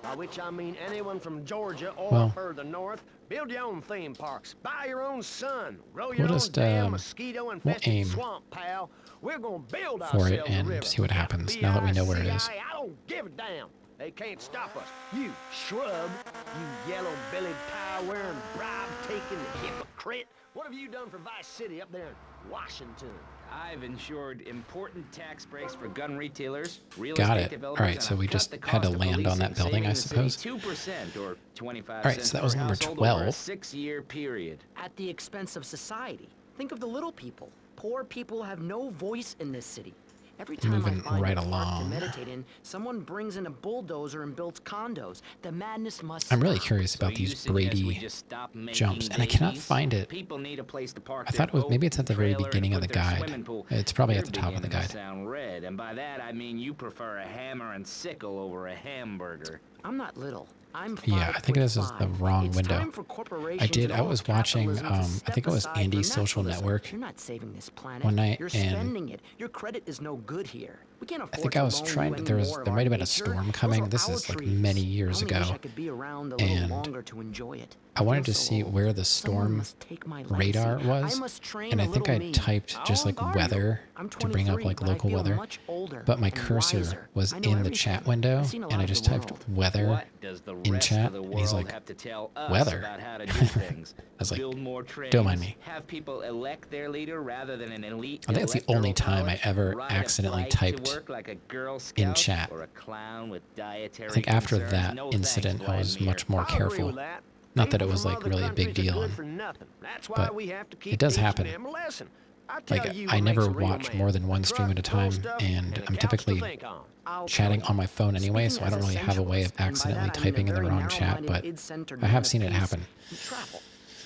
By which I mean anyone from Georgia or further north. Build your own theme parks. Buy your own sun. Grow your own damn mosquito-infested swamp, pal. We're gonna build for it and see what happens now that we know where it is. I don't give a damn. They can't stop us. You shrub. You yellow-bellied, power-wearing, bribe-taking hypocrite. What have you done for Vice City up there in Washington? I've ensured important tax breaks for gun retailers, real Got estate it. developers, All right, and so I've we cut just the had to cost of land on that policing, building, I saving the suppose. city 2% or 25 All right, cents so that was per number household over a 12. 6-year period. At the expense of society. Think of the little people. Poor people have no voice in this city. Every time Moving I find right a park along. to meditate in, someone brings in a bulldozer and builds condos. The madness must I'm really stop. curious about So you these suggest we Brady just stop making jumps, and I cannot babies? find it. People need a place to park I thought it was their maybe boat it's at the and very trailer beginning and of the put their guide. swimming pool. It's probably You're at the top of the beginning guide. to sound red, and by that I mean you prefer a hammer and sickle over a hamburger. I'm not little. I'm Yeah, I think this is the 5'5". wrong It's window. time for corporations I did. and I all was watching. capitalism to I step think it was aside Andy's for Social naturalism. Network You're not saving this planet. one night, You're and spending it. Your credit is no good here. We can't afford I think I was to loan trying you to. any There more of might our have been a nature. storm Those coming. are This our is like trees. many years I only wish ago, I could be around a little and longer to enjoy it. I wanted feel to so see old. where the Someone storm must take my legacy. radar I was, must train and a I think little I me. typed How just old like are you? weather I'm to bring up 23, like but I local feel weather, much older but my and cursor wiser. was I know in the chat everything. window, I've seen a lot and I of the just typed world. weather What does the in rest chat, of the and he's world like, have to tell us weather. about how to do things? I was like, Build more trains, don't mind me. have people elect their leader rather than an elite. I think that's the only electoral time I college, ever ride a accidentally bike to typed work like a Girl in Scout chat. or a clown with dietary I think after concerns. that No incident, thanks, I was Vladimir. much more I'll agree careful. with that. Not that it People was from like other really a big countries are deal, good for nothing. That's why but we have to keep it does teaching happen. them a lesson. I tell Like you I what never makes a real watch man. more than one A stream at a truck full of time, stuff and a I'm couch typically to think on. I'll chatting tell on my phone anyway, so Speaking I don't as a really have a way of sensualist, and by accidentally that I mean a typing in the very wrong chat, narrow-minded, but id-centered I man have of seen it peace happen. and travel.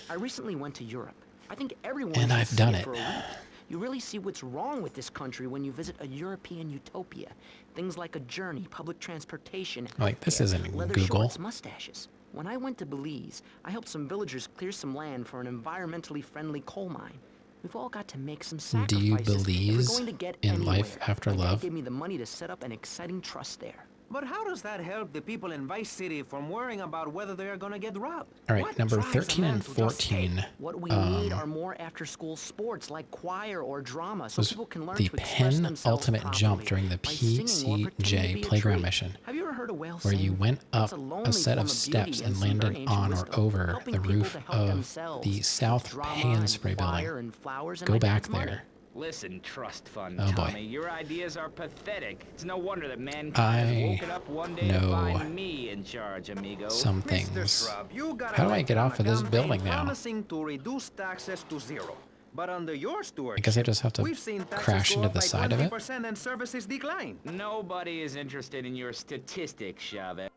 I recently went to Europe. I think everyone And should I've see done it it. for a week. You really see what's wrong with this country when you visit a European utopia. Things like a journey, public transportation, Like, this healthcare, isn't leather Google. shorts, mustaches. When I went to Belize, I helped some villagers clear some land for an environmentally friendly coal mine. We've all got to make some Do you sacrifices if we're believe going to get in anywhere. life after My dad love? gave me the money to set up an exciting trust there. But how does that help the people in Vice City from worrying about whether they are gonna get robbed? All right, What number drives a 13 man and to just 14 What we need are more after-school sports like choir or drama, so was people can learn the to express pen themselves ultimate jump properly during the by singing or pretending to PCJ be a playground tree. mission, Have you ever heard a whale where sing? you went That's up a a lonely set form of beauty steps and some very landed ancient on or wisdom, over helping the people roof to help of themselves the with South drama Pan and Spray choir building. and flowers and Go my back dad's money. there. Listen, trust fund Oh, boy. Tommy, your ideas are pathetic. It's no wonder that mankind I has woken up one day to know find me in charge, amigo. some Mr. things. Shrub, you got How do I elected get on off a of this campaign building now? promising to reduce taxes to zero. But under your stewardship, I guess I just have to we've seen taxes crash go into up the by side of it. 20% and services decline. Nobody is interested in your statistics, Chavez.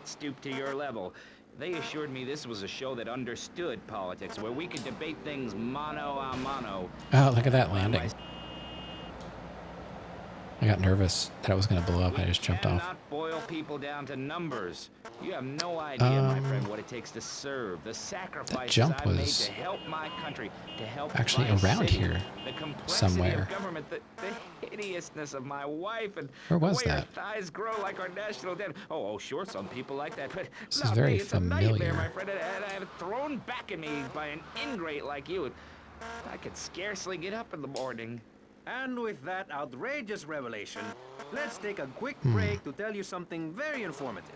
Stoop to your level. They assured me this was a show that understood politics, where we could debate things mano a mano. Oh, look at that landing. I got nervous that I was going to blow up. I just jumped off. Cannot boil people down to numbers. You have no idea, my friend, what it takes to serve, the sacrifices jump I made was to help my country, to help actually my around city, here the complexity somewhere. of government, the hideousness of my wife, and Where was the way that? her thighs grow like our national debt. Oh, sure, some people like that, but This not is very me. It's a nightmare, familiar. my friend, and I have it thrown back at me by an ingrate like you. I could scarcely get up in the morning. And with that outrageous revelation, let's take a quick Hmm. break to tell you something very informative.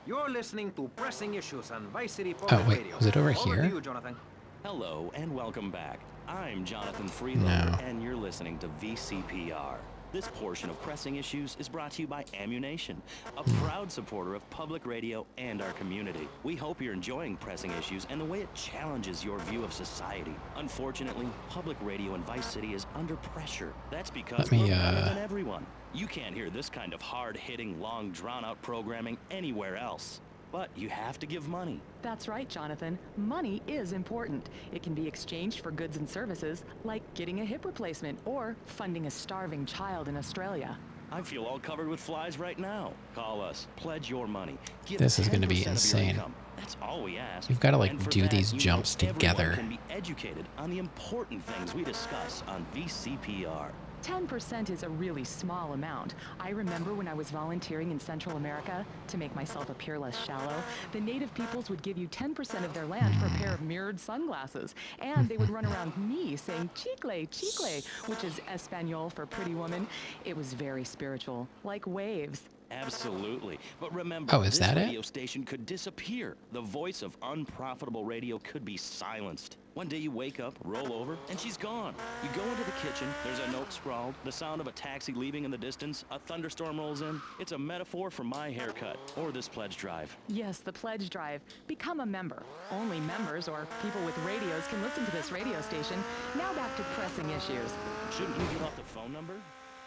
You're listening to Pressing Issues on Vice City Oh, Public wait, Radio. was it over to here? you, Jonathan. Hello and welcome back. I'm Jonathan Freeloader, No. and you're listening to VCPR. This portion of Pressing Issues is brought to you by Ammunition, a proud supporter of public radio and our community. We hope you're enjoying Pressing Issues and the way it challenges your view of society. Unfortunately, public radio in Vice City is under pressure. That's because Let me, we're better than everyone. You can't hear this kind of hard-hitting, long, drawn-out programming anywhere else. But you have to give money. That's right, Jonathan. Money is important. It can be exchanged for goods and services, like getting a hip replacement or funding a starving child in Australia. I feel all covered with flies right now. Call us. Pledge your money. Give This is gonna be 10% of your insane. income. That's all we ask. You've gotta, like, And for do that, these you know jumps everyone together. can be educated on the important things we discuss on VCPR. 10% is a really small amount. I remember when I was volunteering in Central America, to make myself appear less shallow, the native peoples would give you 10% of their land for a pair of mirrored sunglasses. And they would run around me saying chicle, chicle, which is Espanol for pretty woman. It was very spiritual, like waves. Absolutely. But remember, Oh, is this that radio it? station could disappear. The voice of unprofitable radio could be silenced. One day you wake up, roll over, and she's gone. You go into the kitchen, there's a note scrawled, the sound of a taxi leaving in the distance, a thunderstorm rolls in. It's a metaphor for my haircut, or this pledge drive. Yes, the pledge drive. Become a member. Only members or people with radios can listen to this radio station. Now back to pressing issues. Shouldn't you give out the phone number?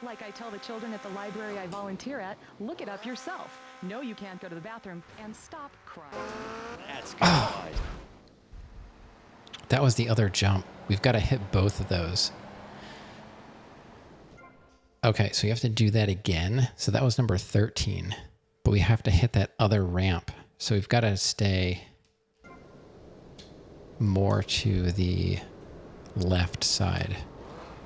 Like I tell the children at the library I volunteer at, look it up yourself. No, you can't go to the bathroom, and stop crying. That's good. That was the other jump. We've got to hit both of those. Okay, so you have to do that again. So that was number 13. But we have to hit that other ramp. So we've got to stay more to the left side.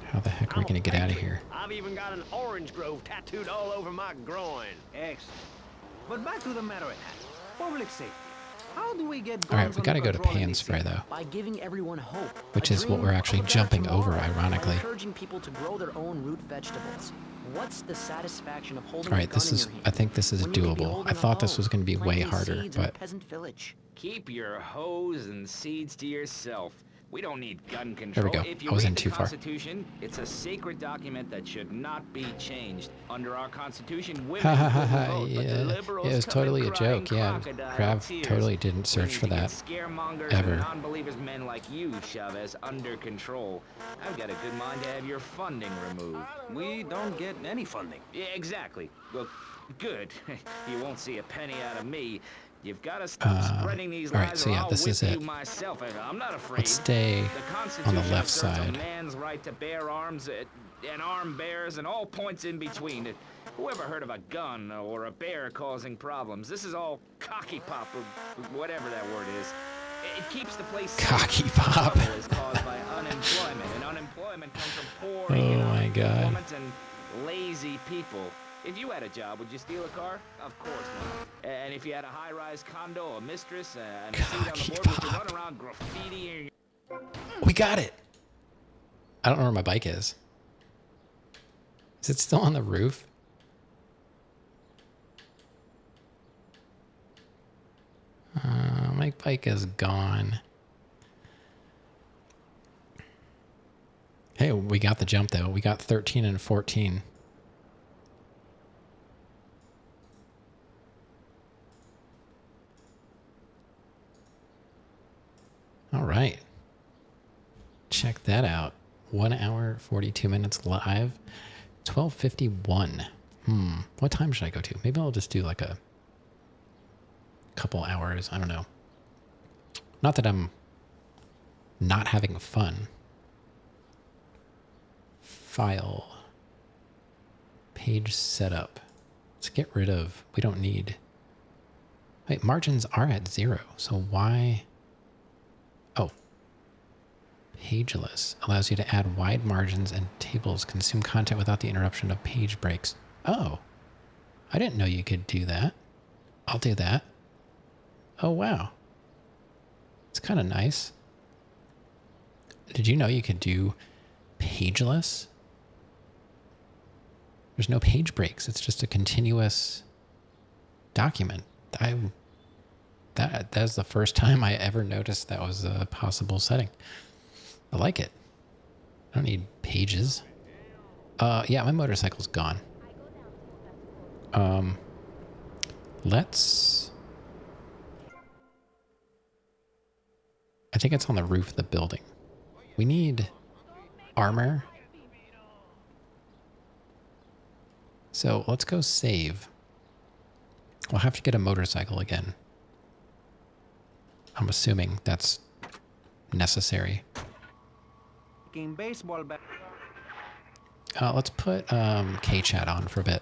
How the heck are we going to get out of here? I've even got an orange grove tattooed all over my groin. Excellent. But back to the matter at hand. Public safety. How do we get All right, we got to go to pan spray, though. By giving everyone hope. Which is what we're actually jumping over, ironically. By encouraging people to grow their own root vegetables. What's the satisfaction of holding All right, this is, I think this is doable. I thought this was going to be way harder, but... Peasant village. Keep your hoes and seeds to yourself. We don't need gun control. There we go. If you I was read in the too far. Constitution, it's a sacred document that should not be changed. Under our Constitution, women Ha ha ha couldn't ha, vote, but the yeah. liberals It was come in totally a crying joke, yeah. crocodile Krav tears. totally didn't We search need for to get that. scaremongers Ever. and non-believers, men like you, Chavez, under control. I've got a good mind to have your funding removed. We don't get any funding. Yeah, exactly. Well, good. You won't see a penny out of me. You've got to stop spreading these all lies, right, so or yeah, I'll this whip is you it. myself. I'm not afraid. Let's stay The on the Constitution left asserts side. a man's right to bear arms and arm bears and all points in between. Who ever heard of a gun or a bear causing problems? This is all cocky pop or whatever that word is. It keeps the place safe. Cocky pop. Trouble is caused by unemployment, and unemployment comes from poor, Oh economic my God. performance and lazy people. If you had a job, would you steal a car? Of course not. And if you had a high-rise condo, a mistress, and a seat on the board, would you run around graffitiing? We got it! I don't know where my bike is. Is it still on the roof? My bike is gone. Hey, we got the jump, though. We got 13 and 14. All right. Check that out. 1 hour, 42 minutes live. 12:51. What time should I go to? Maybe I'll just do like a couple hours. I don't know. Not that I'm not having fun. File. Page setup. Let's get rid of, we don't need. Wait, margins are at 0. So why? Oh. Pageless allows you to add wide margins and tables, consume content without the interruption of page breaks. Oh, I didn't know you could do that. I'll do that. Oh, wow. It's kind of nice. Did you know you could do pageless? There's no page breaks. It's just a continuous document. That's the first time I ever noticed that was a possible setting. I like it. I don't need pages. Yeah, my motorcycle's gone. Let's... I think it's on the roof of the building. We need armor. So let's go save. We'll have to get a motorcycle again. I'm assuming that's necessary. Baseball bat. Let's put K-Chat on for a bit,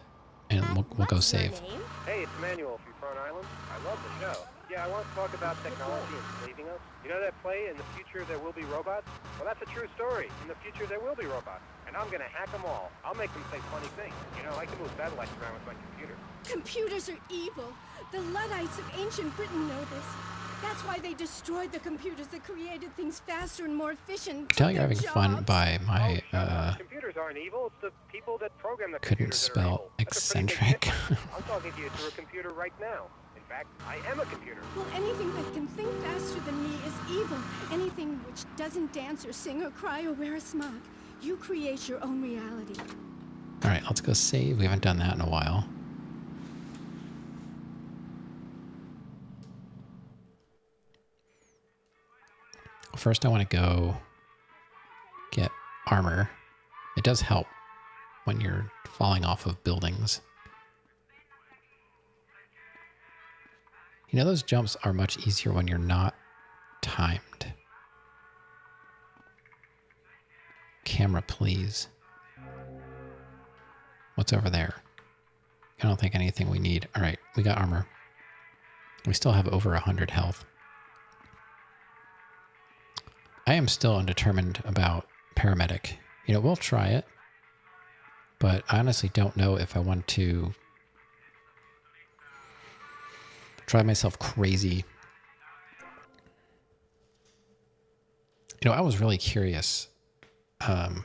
and we'll go save. Hey, it's Manuel from Front Island. I love the show. Yeah, I want to talk about technology enslaving us. You know that play, In the Future There Will Be Robots? Well, that's a true story. In the future there will be robots. And I'm gonna hack them all. I'll make them say funny things. You know, I can move satellites around with my computer. Computers are evil. The Luddites of ancient Britain know this. That's why they destroyed the computers that created things faster and more efficient. You tell you're having fun by my computers aren't evil. It's the people that program the couldn't computers that are spell evil. That's a pretty big eccentric. difference. I'm talking to you through a computer right now. In fact, I am a computer. Well, anything that can think faster than me is evil. Anything which doesn't dance or sing or cry or wear a smock. You create your own reality. All right, let's go save. We haven't done that in a while. First, I want to go get armor. It does help when you're falling off of buildings. You know, those jumps are much easier when you're not timed. Camera, please. What's over there? I don't think anything we need. All right, we got armor. We still have over 100 health. I am still undetermined about paramedic. You know, we'll try it, but I honestly don't know if I want to drive myself crazy. You know, I was really curious. I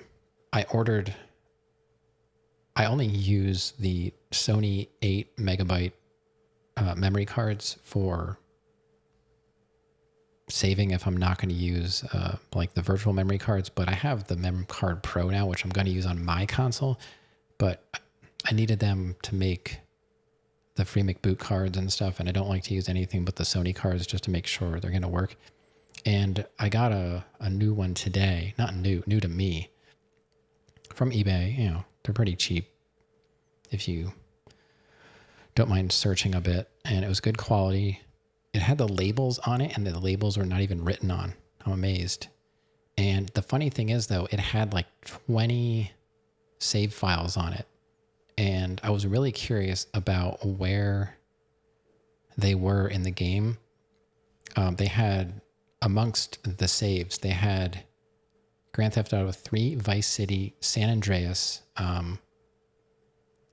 only use the Sony 8 megabyte memory cards for saving if I'm not going to use like the virtual memory cards, but I have the Mem Card Pro now, which I'm going to use on my console, but I needed them to make the free McBoot cards and stuff, and I don't like to use anything but the Sony cards just to make sure they're going to work. And I got a new one today, not new to me, from eBay. You know, they're pretty cheap if you don't mind searching a bit, and it was good quality. It had the labels on it, and the labels were not even written on. I'm amazed. And the funny thing is, though, it had like 20 save files on it. And I was really curious about where they were in the game. They had, amongst the saves, they had Grand Theft Auto 3, Vice City, San Andreas, and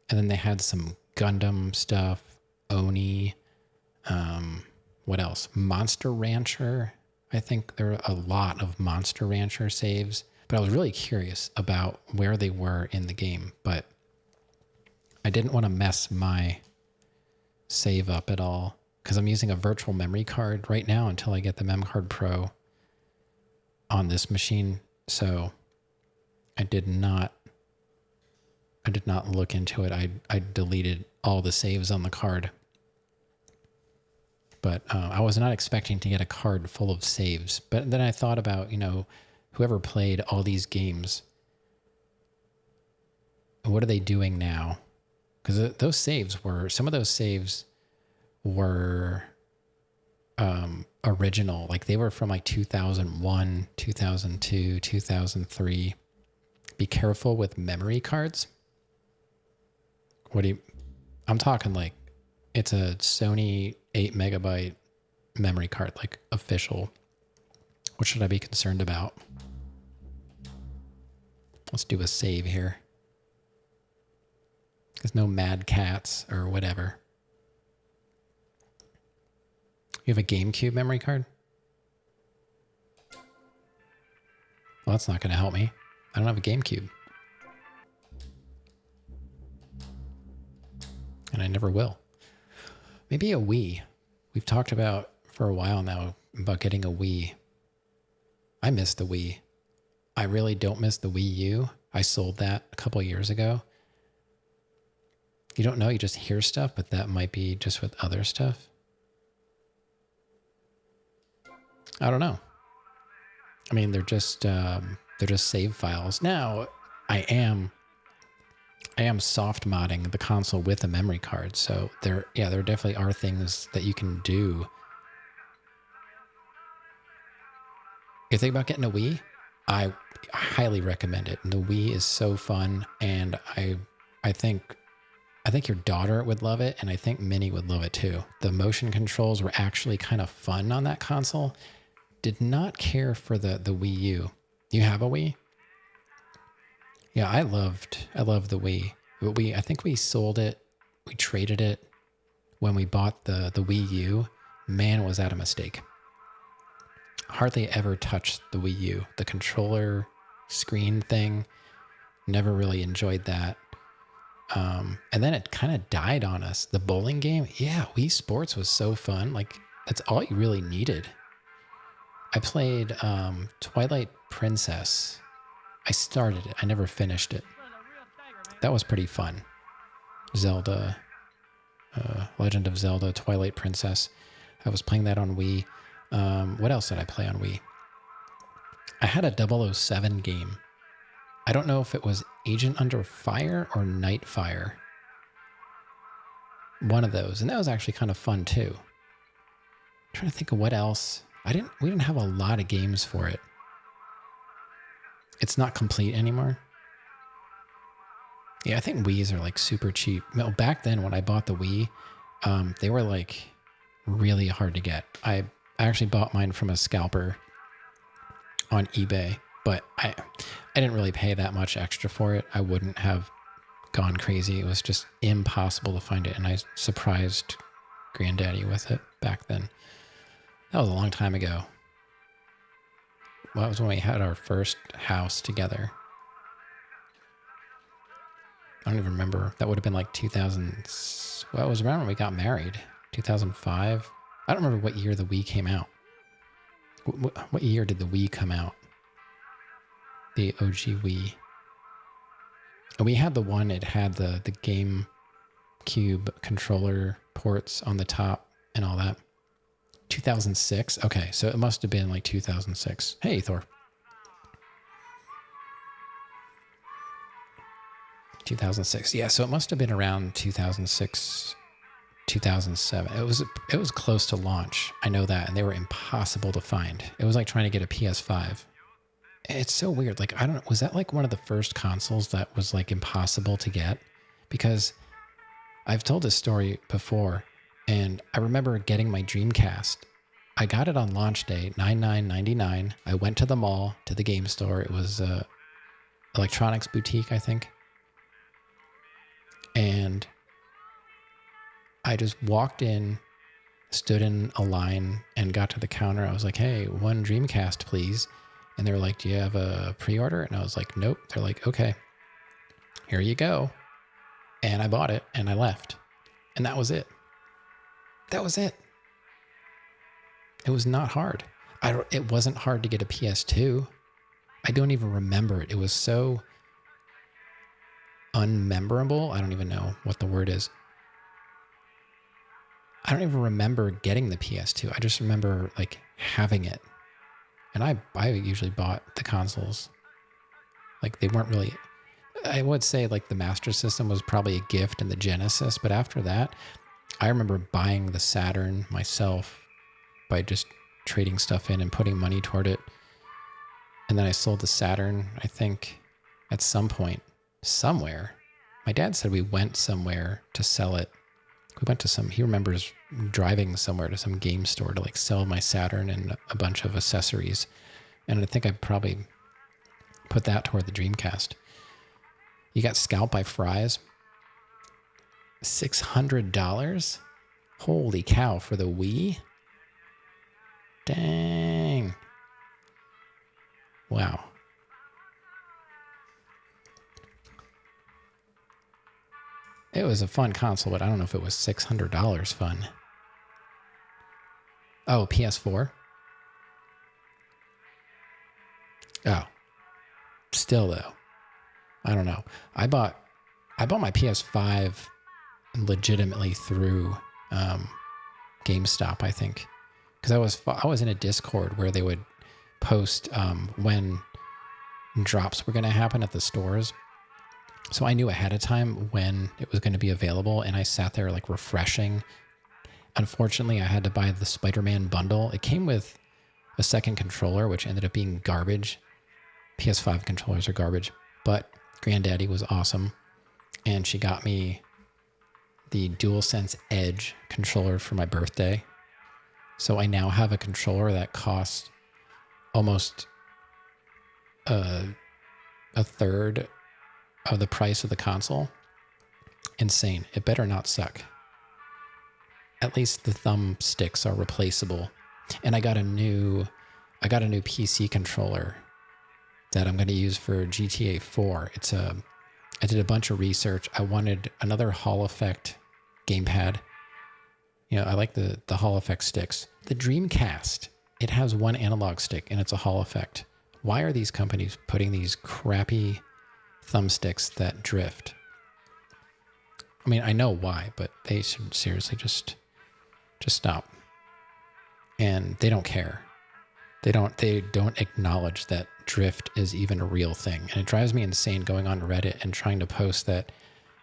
then they had some Gundam stuff, Oni, what else? Monster Rancher. I think there are a lot of Monster Rancher saves, but I was really curious about where they were in the game, but I didn't want to mess my save up at all because I'm using a virtual memory card right now until I get the Mem Card Pro on this machine. So I did not look into it. I deleted all the saves on the card. But I was not expecting to get a card full of saves. But then I thought about, you know, whoever played all these games, what are they doing now? Because those saves were, some of those saves were original. Like they were from like 2001, 2002, 2003. Be careful with memory cards. I'm talking like, it's a Sony 8 megabyte memory card, like official. What should I be concerned about? Let's do a save here. There's no mad cats or whatever. You have a GameCube memory card? Well, that's not going to help me. I don't have a GameCube. And I never will. Maybe a Wii. We've talked about for a while now about getting a Wii. I miss the Wii. I really don't miss the Wii U. I sold that a couple of years ago. You don't know, you just hear stuff, but that might be just with other stuff. I don't know. I mean, they're just save files. Now, I am soft modding the console with a memory card, so there definitely are things that you can do. You think about getting a Wii? I highly recommend it. The Wii is so fun, and I think I think your daughter would love it, and I think Minnie would love it too. The motion controls were actually kind of fun on that console. Did not care for the Wii U. You have a Wii? Yeah, I loved the Wii. But I think we sold it, we traded it when we bought the Wii U. Man, was that a mistake. Hardly ever touched the Wii U. The controller screen thing, never really enjoyed that. And then it kind of died on us. The bowling game, yeah, Wii Sports was so fun. Like, that's all you really needed. I played Twilight Princess. I started it. I never finished it. That was pretty fun. Zelda, Legend of Zelda, Twilight Princess. I was playing that on Wii. What else did I play on Wii? I had a 007 game. I don't know if it was Agent Under Fire or Nightfire. One of those. And that was actually kind of fun too. I'm trying to think of what else. We didn't have a lot of games for it. It's not complete anymore. Yeah, I think Wii's are like super cheap. No, back then when I bought the Wii, they were like really hard to get. I actually bought mine from a scalper on eBay, but I didn't really pay that much extra for it. I wouldn't have gone crazy. It was just impossible to find it, and I surprised Granddaddy with it back then. That was a long time ago. Well, that was when we had our first house together. I don't even remember. That would have been like 2000. Well, it was around when we got married. 2005. I don't remember what year the Wii came out. What year did the Wii come out? The OG Wii. And we had the one, it had the GameCube controller ports on the top and all that. 2006? Okay, so it must have been like 2006. Hey, Thor. 2006. Yeah, so it must have been around 2006, 2007. It was close to launch. I know that, and they were impossible to find. It was like trying to get a PS5. It's so weird. Like, I don't know, was that like one of the first consoles that was like impossible to get? Because I've told this story before, and I remember getting my Dreamcast. I got it on launch day, $99.99. I went to the mall, to the game store. It was Electronics Boutique, I think. And I just walked in, stood in a line, and got to the counter. I was like, hey, one Dreamcast, please. And they were like, do you have a pre-order? And I was like, nope. They're like, okay, here you go. And I bought it, and I left. And that was it. That was it. It was not hard. It wasn't hard to get a PS2. I don't even remember it. It was so unmemorable. I don't even know what the word is. I don't even remember getting the PS2. I just remember like having it. And I usually bought the consoles. Like they weren't really, I would say like the Master System was probably a gift and the Genesis. But after that, I remember buying the Saturn myself by just trading stuff in and putting money toward it. And then I sold the Saturn, I think, at some point, somewhere. My dad said we went somewhere to sell it. We went to he remembers driving somewhere to some game store to like sell my Saturn and a bunch of accessories. And I think I probably put that toward the Dreamcast. You got scalped by Fry's? $600? Holy cow, for the Wii? Dang. Wow. It was a fun console, but I don't know if it was $600 fun. Oh, PS4? Oh. Still though. I don't know. I bought my PS5 legitimately through GameStop, I think. Because I was in a Discord where they would post when drops were going to happen at the stores. So I knew ahead of time when it was going to be available, and I sat there like refreshing. Unfortunately, I had to buy the Spider-Man bundle. It came with a second controller, which ended up being garbage. PS5 controllers are garbage, but Granddaddy was awesome, and she got me the DualSense Edge controller for my birthday. So I now have a controller that costs almost a third of the price of the console. Insane. It better not suck. At least the thumbsticks are replaceable. And I got a new PC controller that I'm going to use for GTA 4. I did a bunch of research. I wanted another Hall Effect gamepad. You know, I like the Hall Effect sticks. The Dreamcast, it has one analog stick and it's a Hall Effect. Why are these companies putting these crappy thumbsticks that drift? I mean, I know why, but they should seriously just stop. And they don't care. They don't acknowledge that drift is even a real thing. And it drives me insane going on Reddit and trying to post that,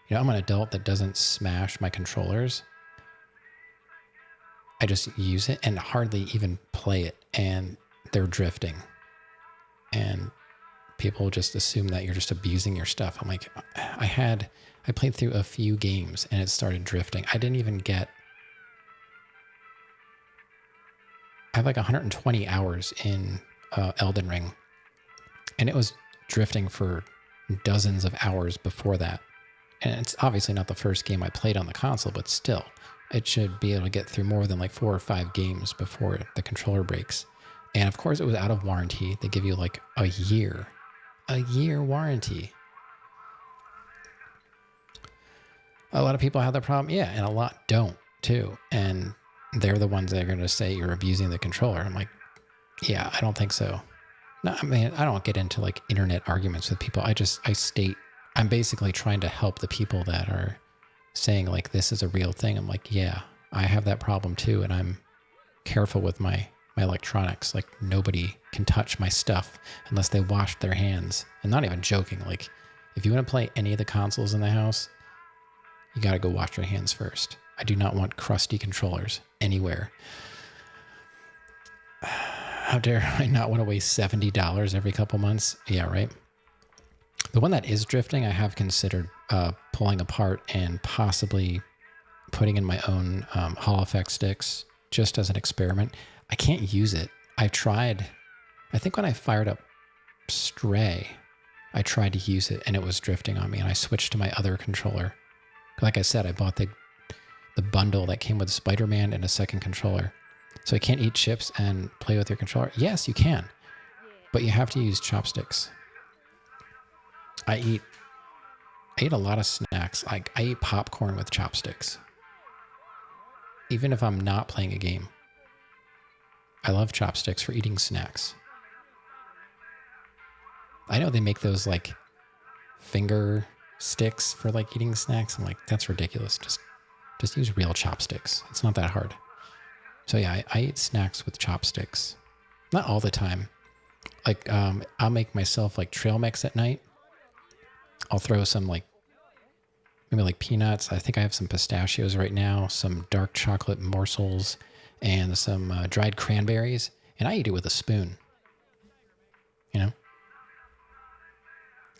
you know, I'm an adult that doesn't smash my controllers. I just use it and hardly even play it, and they're drifting. And people just assume that you're just abusing your stuff. I'm like, I played through a few games and it started drifting. I have like 120 hours in Elden Ring, and it was drifting for dozens of hours before that. And it's obviously not the first game I played on the console, but still, it should be able to get through more than like 4 or 5 games before the controller breaks. And of course, it was out of warranty. They give you like a year warranty. A lot of people have that problem. Yeah, and a lot don't too. And they're the ones that are going to say you're abusing the controller. I'm like, yeah, I don't think so. No, I mean, I don't get into like internet arguments with people. I state, I'm basically trying to help the people that are saying like, this is a real thing. I'm like, yeah, I have that problem too. And I'm careful with my electronics. Like, nobody can touch my stuff unless they wash their hands. And not even joking. Like, if you want to play any of the consoles in the house, you got to go wash your hands first. I do not want crusty controllers anywhere. How dare I not want to waste $70 every couple months? Yeah, right. The one that is drifting, I have considered pulling apart and possibly putting in my own Hall Effect sticks just as an experiment. I can't use it. I've tried. I think when I fired up Stray, I tried to use it and it was drifting on me, and I switched to my other controller. Like I said, I bought the bundle that came with Spider-Man and a second controller. So I can't eat chips and play with your controller. Yes, you can, but you have to use chopsticks. I eat a lot of snacks. Like, I eat popcorn with chopsticks. Even if I'm not playing a game. I love chopsticks for eating snacks. I know they make those like finger sticks for like eating snacks. I'm like, that's ridiculous. Just use real chopsticks. It's not that hard. So yeah, I eat snacks with chopsticks. Not all the time. Like, I'll make myself like trail mix at night. I'll throw some like, maybe like peanuts. I think I have some pistachios right now, some dark chocolate morsels, and some dried cranberries. And I eat it with a spoon. You know?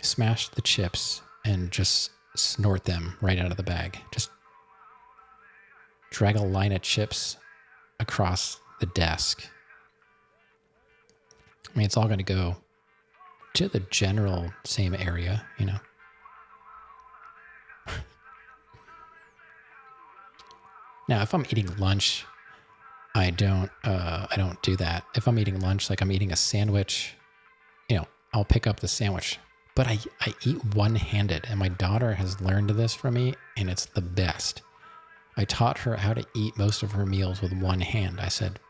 Smash the chips and just snort them right out of the bag. Just drag a line of chips across the desk. I mean, it's all going to go to the general same area, you know. Now, if I'm eating lunch, I don't do that. If I'm eating lunch, like I'm eating a sandwich, you know, I'll pick up the sandwich. But I eat one-handed, and my daughter has learned this from me, and it's the best. I taught her how to eat most of her meals with one hand. I said,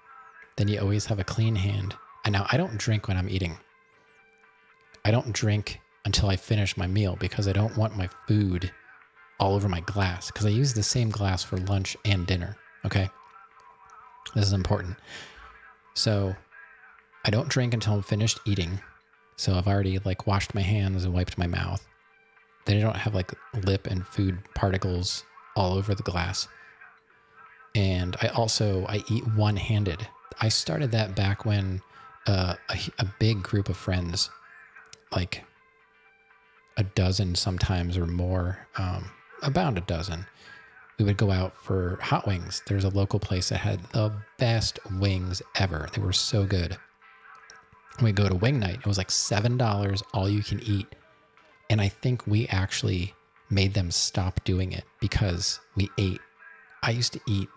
then you always have a clean hand. And now I don't drink when I'm eating. I don't drink until I finish my meal because I don't want my food all over my glass, because I use the same glass for lunch and dinner, okay? This is important. So I don't drink until I'm finished eating. So I've already like washed my hands and wiped my mouth. Then I don't have like lip and food particles all over the glass. And I eat one-handed. I started that back when a big group of friends, like a dozen sometimes or more, about a dozen, we would go out for hot wings. There's a local place that had the best wings ever. They were so good. We go to wing night. It was like $7, all you can eat. And I think we actually made them stop doing it because we ate. I used to eat,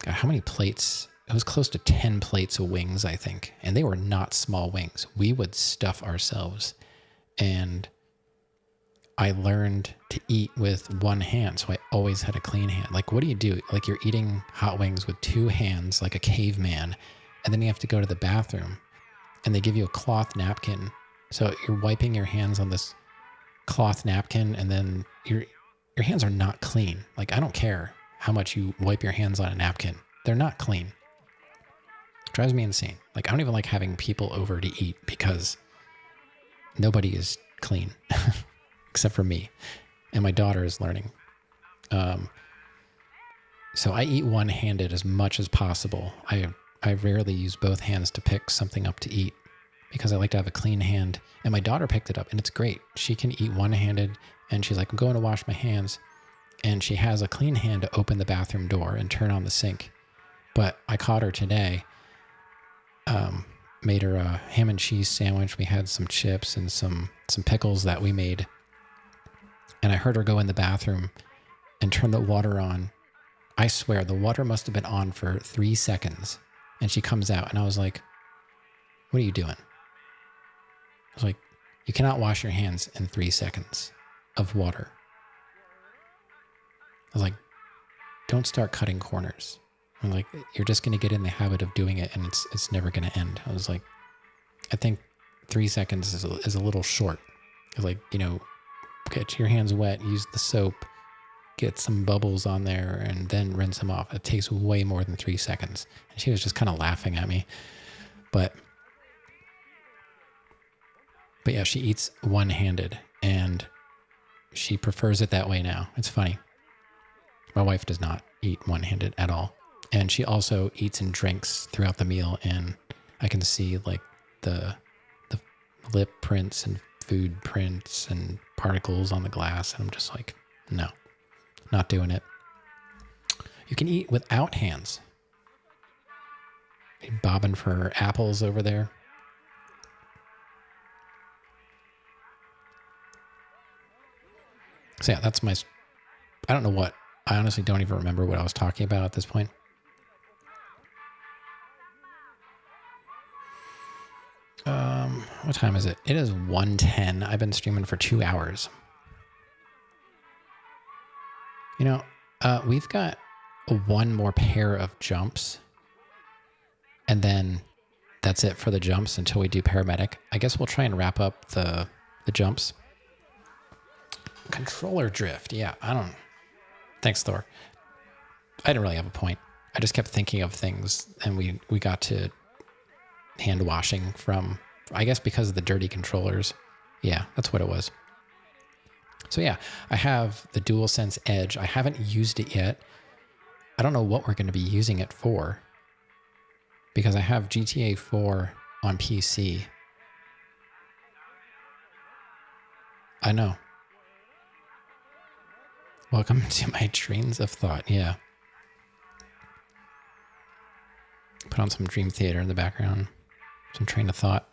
God, how many plates? It was close to 10 plates of wings, I think. And they were not small wings. We would stuff ourselves. And I learned to eat with one hand. So I always had a clean hand. Like, what do you do? Like, you're eating hot wings with two hands, like a caveman. And then you have to go to the bathroom. And they give you a cloth napkin. So you're wiping your hands on this cloth napkin, and then your hands are not clean. Like, I don't care how much you wipe your hands on a napkin. They're not clean. It drives me insane. Like, I don't even like having people over to eat because nobody is clean except for me. And my daughter is learning. So I eat one-handed as much as possible. I rarely use both hands to pick something up to eat because I like to have a clean hand. And my daughter picked it up, and it's great. She can eat one-handed, and she's like, I'm going to wash my hands. And she has a clean hand to open the bathroom door and turn on the sink. But I caught her today, made her a ham and cheese sandwich. We had some chips and some pickles that we made. And I heard her go in the bathroom and turn the water on. I swear, the water must have been on for 3 seconds. And she comes out, and I was like, what are you doing? I was like, you cannot wash your hands in 3 seconds of water. I was like, don't start cutting corners. I'm like, you're just going to get in the habit of doing it, and it's never going to end. I was like, I think 3 seconds is a little short. I was like, get your hands wet, use the soap, get some bubbles on there, and then rinse them off. It takes way more than 3 seconds. And she was just kind of laughing at me. But yeah, she eats one-handed, and she prefers it that way now. It's funny. My wife does not eat one-handed at all. And she also eats and drinks throughout the meal, and I can see like the lip prints and food prints and particles on the glass, and I'm just like, no, not doing it. You can eat without hands. Bobbing for apples over there. So yeah, that's my, I don't know what, I honestly don't even remember what I was talking about at this point. What time is it? It is 1:10. I've been streaming for 2 hours. We've got one more pair of jumps, and then that's it for the jumps until we do paramedic. I guess we'll try and wrap up the jumps. Controller drift. Yeah, I don't. Thanks, Thor. I didn't really have a point. I just kept thinking of things, and we got to hand washing from, I guess because of the dirty controllers. Yeah, that's what it was. So yeah, I have the DualSense Edge. I haven't used it yet. I don't know what we're going to be using it for, because I have GTA 4 on PC. I know. Welcome to my trains of thought. Yeah. Put on some Dream Theater in the background. Some train of thought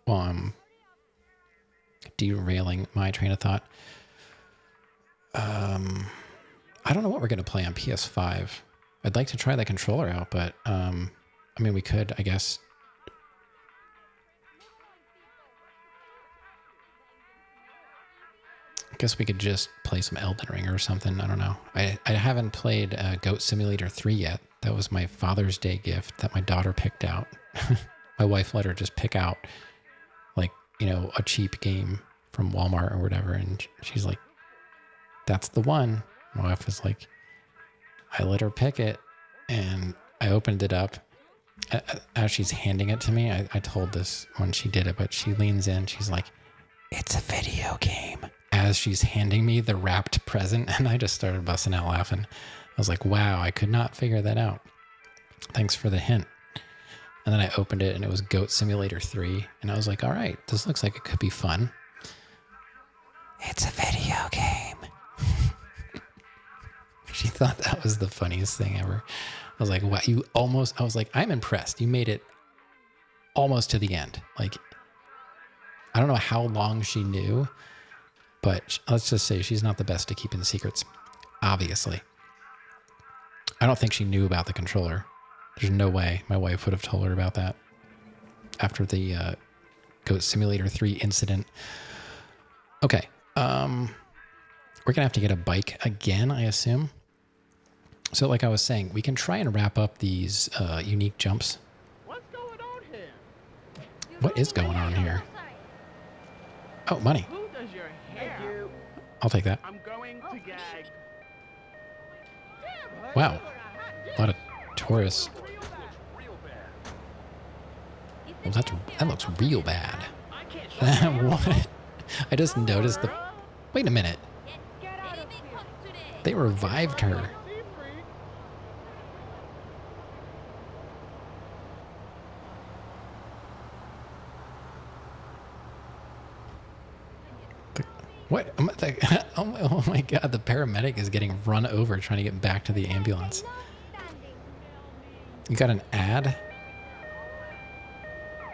while I'm derailing my train of thought. I don't know what we're going to play on PS5. I'd like to try the controller out, but we could, I guess. I guess we could just play some Elden Ring or something. I don't know. I haven't played Goat Simulator 3 yet. That was my Father's Day gift that my daughter picked out. My wife let her just pick out, a cheap game from Walmart or whatever. And she's like, that's the one. My wife was like, I let her pick it, and I opened it up. As she's handing it to me, I told this when she did it, but she leans in. She's like, it's a video game. As she's handing me the wrapped present, and I just started busting out laughing. I was like, wow, I could not figure that out. Thanks for the hint. And then I opened it, and it was Goat Simulator 3, and I was like, all right, this looks like it could be fun. It's a video game. thought that was the funniest thing ever. I was like, wow, I was like, I'm impressed. You made it almost to the end. Like, I don't know how long she knew, but let's just say she's not the best at keeping secrets, obviously. I don't think she knew about the controller. There's no way my wife would have told her about that after the Goat Simulator 3 incident. Okay. We're going to have to get a bike again, I assume. So like I was saying, we can try and wrap up these unique jumps. What's going on here? What is going on here? Oh, money. Who does your hair? I'll take that. I'm going to gag. Wow. A lot of tourists. Well, that looks real bad. What? I just noticed the... Wait a minute. They revived her. What? Oh my god, the paramedic is getting run over trying to get back to the ambulance. You got an ad?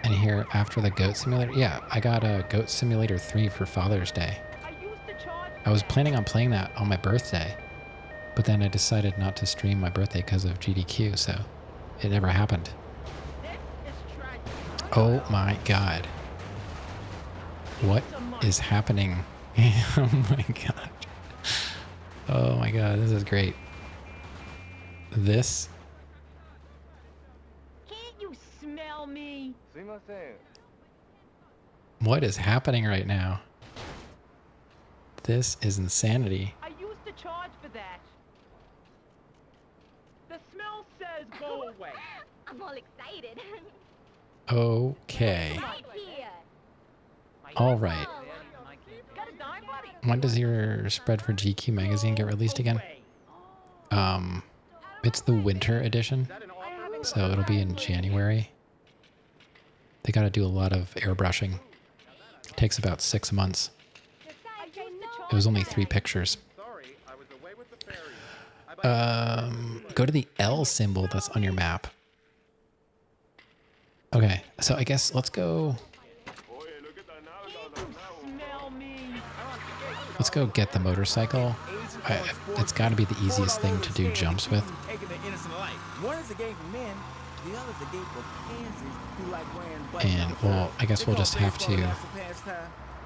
And here after the Goat Simulator? Yeah, I got a Goat Simulator 3 for Father's Day. I was planning on playing that on my birthday, but then I decided not to stream my birthday because of GDQ, so it never happened. Oh my god. What is happening? Oh my god. Oh my god, this is great. This. Can't you smell me? What is happening right now? This is insanity. I used to charge for that. The smell says go away. I'm all excited. Okay. All right. When does your spread for GQ magazine get released again? It's the winter edition, so it'll be in January. They got to do a lot of airbrushing. It takes about 6 months. It was only 3 pictures. Go to the L symbol that's on your map. Okay, so I guess let's go. Let's go get the motorcycle. It's got to be the easiest thing to do jumps with. One is a game for men, the other is a game for pansies who like wearing buttons. And well, I guess we'll just have to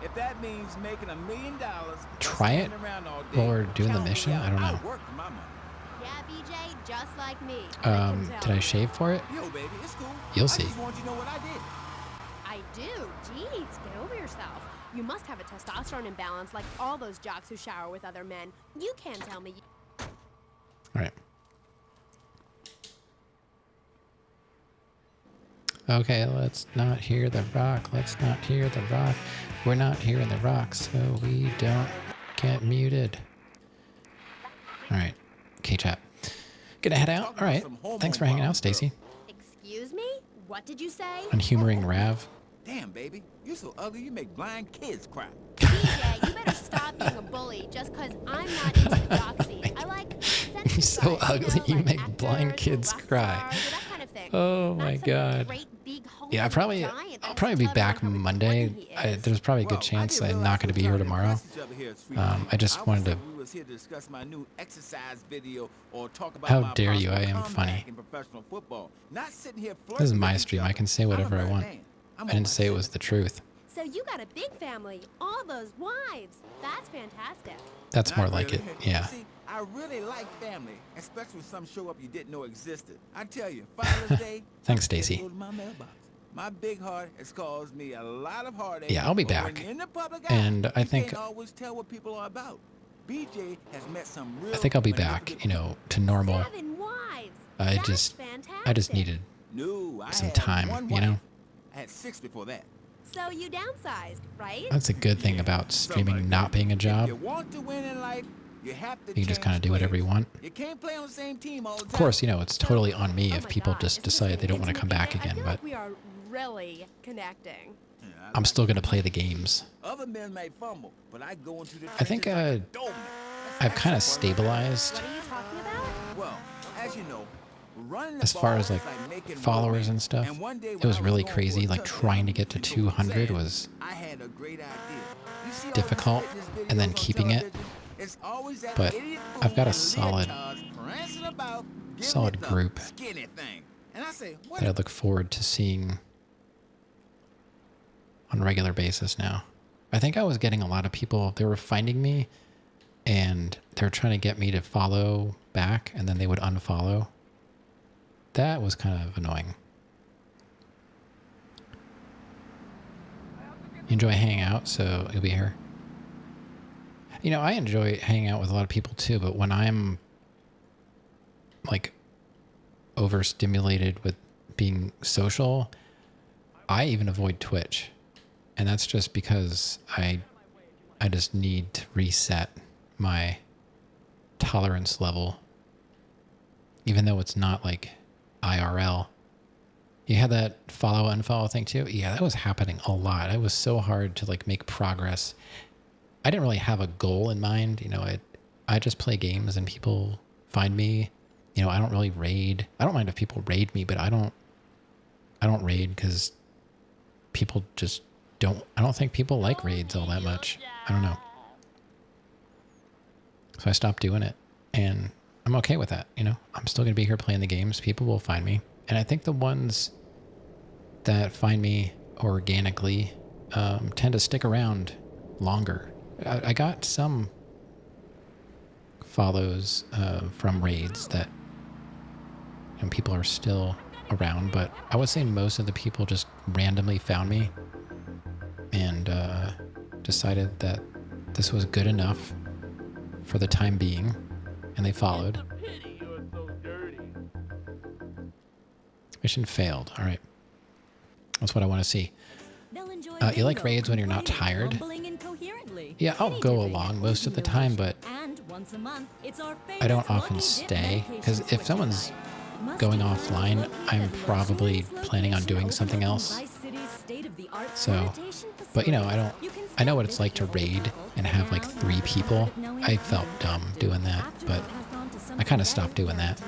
if that means making $1 million, try it while we're doing the mission. I don't know. Yeah, BJ, just like me. Did I shave for it? Yo, baby, it's cool. You'll see. I just want you to know what I did. I do. Jeez, get over yourself. You must have a testosterone imbalance like all those jocks who shower with other men. You can't tell me. All right. Okay, let's not hear the rock. Let's not hear the rock. We're not hearing the rock, so we don't get muted. All right. Okay, chat. Gonna head out. All right. Thanks for hanging out, Stacy. Excuse me? What did you say? And humoring Rav. Damn, baby, you're so ugly you make blind kids cry. DJ, you better stop being a bully just because I'm not into the jock scene. I like You're so ugly you make blind kids cry. Oh my god. Yeah, I'll probably be back Monday. There's probably a good chance I'm not going to be here tomorrow. I just wanted to... How dare you, I am funny. This is my stream, I can say whatever I want. I didn't say it was the truth. So you got a big family, all those wives. That's fantastic. That's more like it, yeah. I really like family, especially when some show up you didn't know existed. I tell you, Father's Day. Thanks, Stacy. My big heart has caused me a lot of heartache. Yeah, I'll be back. And I think always tell what people are about. BJ has met some real. I think I'll be back, you know, to normal. I just needed some time, you know. I had 6 before that. So you downsized, right? That's a good thing about streaming not being a job. If you want to win in life, you have to You can just kind of do whatever you want. You can't play on the same team all the time. Of course, you know, it's totally on me if people just decide they don't want to come back again, but We are really connecting. I'm still going to play the games. Other men may fumble, but I go into the I think I've kind of stabilized. What are you talking about? as far as like followers and stuff, it was really crazy. Like trying to get to 200 was difficult, and then keeping it. But I've got a solid group that I look forward to seeing on a regular basis now. I think I was getting a lot of people, they were finding me and they were trying to get me to follow back, and then they would unfollow. That was kind of annoying. You enjoy hanging out, so you'll be here. You know, I enjoy hanging out with a lot of people too, but when I'm like overstimulated with being social, I even avoid Twitch. And that's just because I just need to reset my tolerance level, even though it's not like IRL. You had that follow unfollow thing too? Yeah, that was happening a lot. It was so hard to like make progress. I didn't really have a goal in mind. You know, I just play games and people find me. You know, I don't really raid. I don't mind if people raid me, but I don't raid because people just I don't think people like raids all that much. I don't know. So I stopped doing it, and I'm okay with that. You know, I'm still going to be here playing the games. People will find me. And I think the ones that find me organically tend to stick around longer. I got some follows from raids that people are still around, but I would say most of the people just randomly found me and decided that this was good enough for the time being, and they followed. Mission failed. All right. That's what I want to see. You like raids when you're not tired? Yeah, I'll go along most of the time, but I don't often stay, because if someone's going offline, I'm probably planning on doing something else. So, but you know, I know what it's like to raid and have like 3 people. I felt dumb doing that, but I kind of stopped doing that.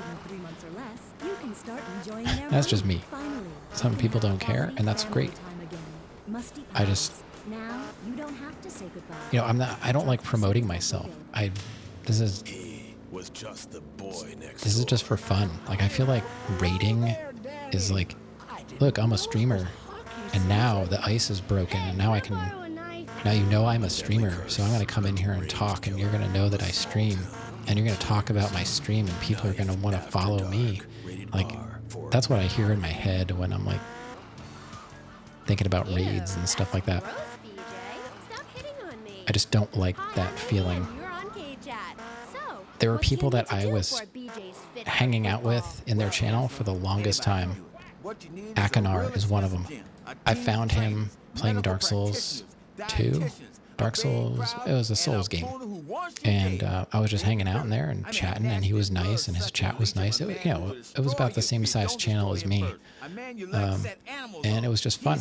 That's just me. Some people don't care, and that's great. I just, you know, I don't like promoting myself. This is just for fun. Like, I feel like raiding is like, look, I'm a streamer, and now the ice is broken, and now you know I'm a streamer, so I'm going to come in here and talk, and you're going to know that I stream, and you're going to talk about my stream, and people are going to want to follow me. Like, that's what I hear in my head when I'm like thinking about raids and stuff like that. I just don't like that feeling. There were people that I was hanging out with in their channel for the longest time. Akanar is one of them. I found him playing Dark Souls 2. Dark Souls, it was a Souls game. And I was just hanging out in there and chatting, and he was nice, and his chat was nice. It was, you know, it was about the same size channel as me. And it was just fun.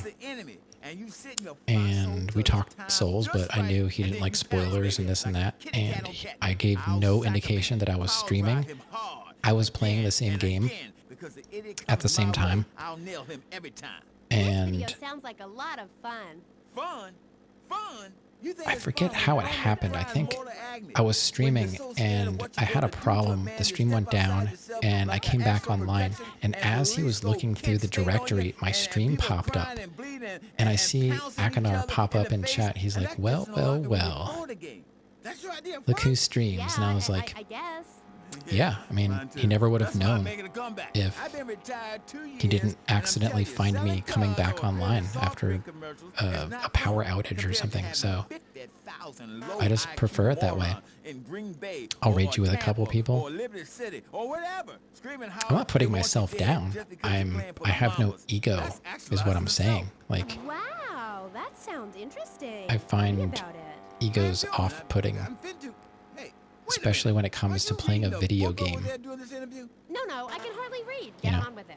And we talked Souls, but I knew he didn't like spoilers and this and that. And I gave no indication that I was streaming. I was playing the same game at the same time. And sounds like a lot of fun. Fun? I forget how it happened. I think I was streaming and I had a problem. The stream went down and I came back online. And as he was looking through the directory, my stream popped up. And I see Akanar pop up in chat. He's like, well. Look who streams. And I was like, yeah, I mean, he never would have known if he didn't accidentally find me coming back online after a power outage or something. So I just prefer it that way. I'll raid you with a couple people. I'm not putting myself down. I have no ego, is what I'm saying. Like, Wow, that sounds interesting. I find egos off-putting. especially when it comes to playing a video game. No, I can hardly read. You Get know, on with it.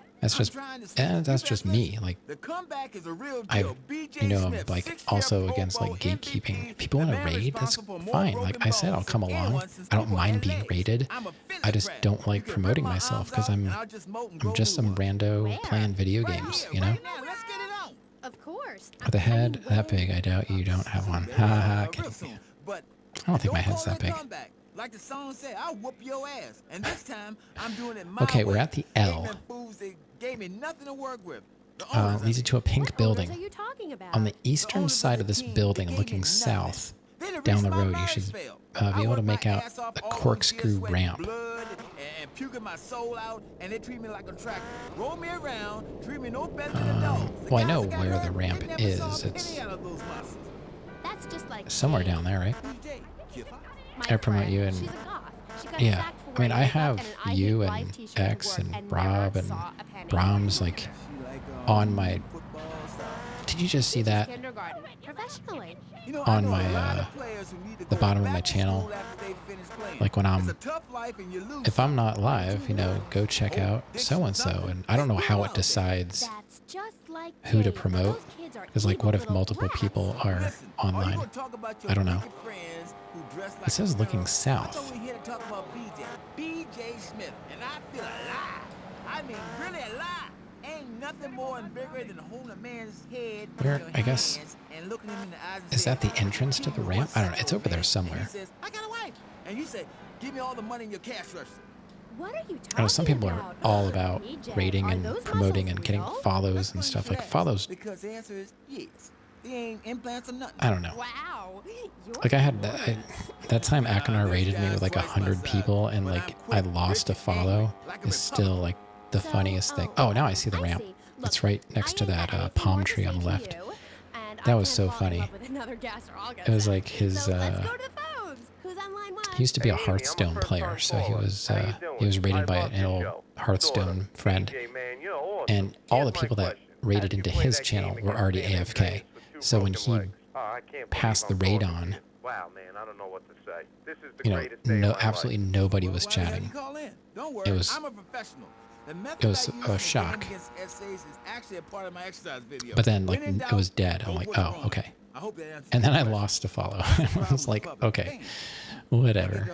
that's just me. Like, The comeback is a real I, deal. BJ you know, I'm Smith, like six-year also Pro against like Bowl gatekeeping. MVP, If people want the to man raid, that's responsible for more fine. broken Like I said, I'll bones come than along. anyone since I don't people mind had being legs. raided. I'm a I just fitness don't like You can promoting rip my myself arms because out, and I'll just mold and grow I'm just new some ones. rando playing video games, you know. Right now, let's get it on. Of course. With a head that big, I doubt you don't have one. Ha ha ha. Real soon. But I don't think my head's call that it a big. comeback. Like the song said, I'll whoop your ass. And this time, I'm doing it my Okay, way. we're at the L. Ignorant fools, they gave me nothing to work with. The owners, Leads you to a pink building. What are you talking about? On the eastern side of this building, looking south, down the road, you should be able to make out a corkscrew ramp. blood and puking my soul out, and they treat me like a tractor. Roll me around, treat me no better than a dog. The Well, I guys know that got where hurt, the ramp they never is. saw a It's penny out of those muscles. That's just like somewhere down there, right? my I promote friend. you and She's a goth. She got yeah. sacked for I mean, wearing I makeup have and an I Hate you Life and t-shirt at X work and never Rob and saw a penny. Brahms like on my. Did you just see that Kindergarten. Professionally. on my the bottom of my channel? Like when I'm, if I'm not live, you know, go check out so and so, and I don't know how it decides That's just like who to Dave. promote. Those kids are Because like, what if evil multiple little people are online? I don't know. It says looking south. We're here to talk about BJ Smith, and I feel alive. I mean, really alive. Ain't nothing more invigorating than holding a man's head Where, in your I guess, hands and looking him in the eyes and is saying, that the entrance to the ramp? I don't know. It's over there somewhere. He says, I got a wife. And you say, give me all the money in your cash register. What are you talking I know some people are about? all about BJ, rating are and those promoting muscles and getting real? follows and stuff. Like follows, Because the answer is yes. They ain't implants or nothing. I don't know. Wow. Like I had that time Akinar rated me with like 100 people and like I lost a follow is still like the funniest thing. Oh, now I see the ramp. It's right next to that palm tree on the left. That was so funny. It was like his he used to be a Hearthstone player, so he was rated by an old Hearthstone friend, and all the people that raided into his channel were already AFK. So when he passed the raid on, Wow, man, I don't know what to say. This is the you know, greatest day of my absolutely life. nobody was chatting. Don't worry, It was I'm a professional. The method it was I use a in shock. game against essays is actually a part of my exercise video. But then like When in it was doubt, dead. I'm go like, for the oh, wrong. okay. I hope that answers And then your I question. lost a follow. I was like, okay, whatever.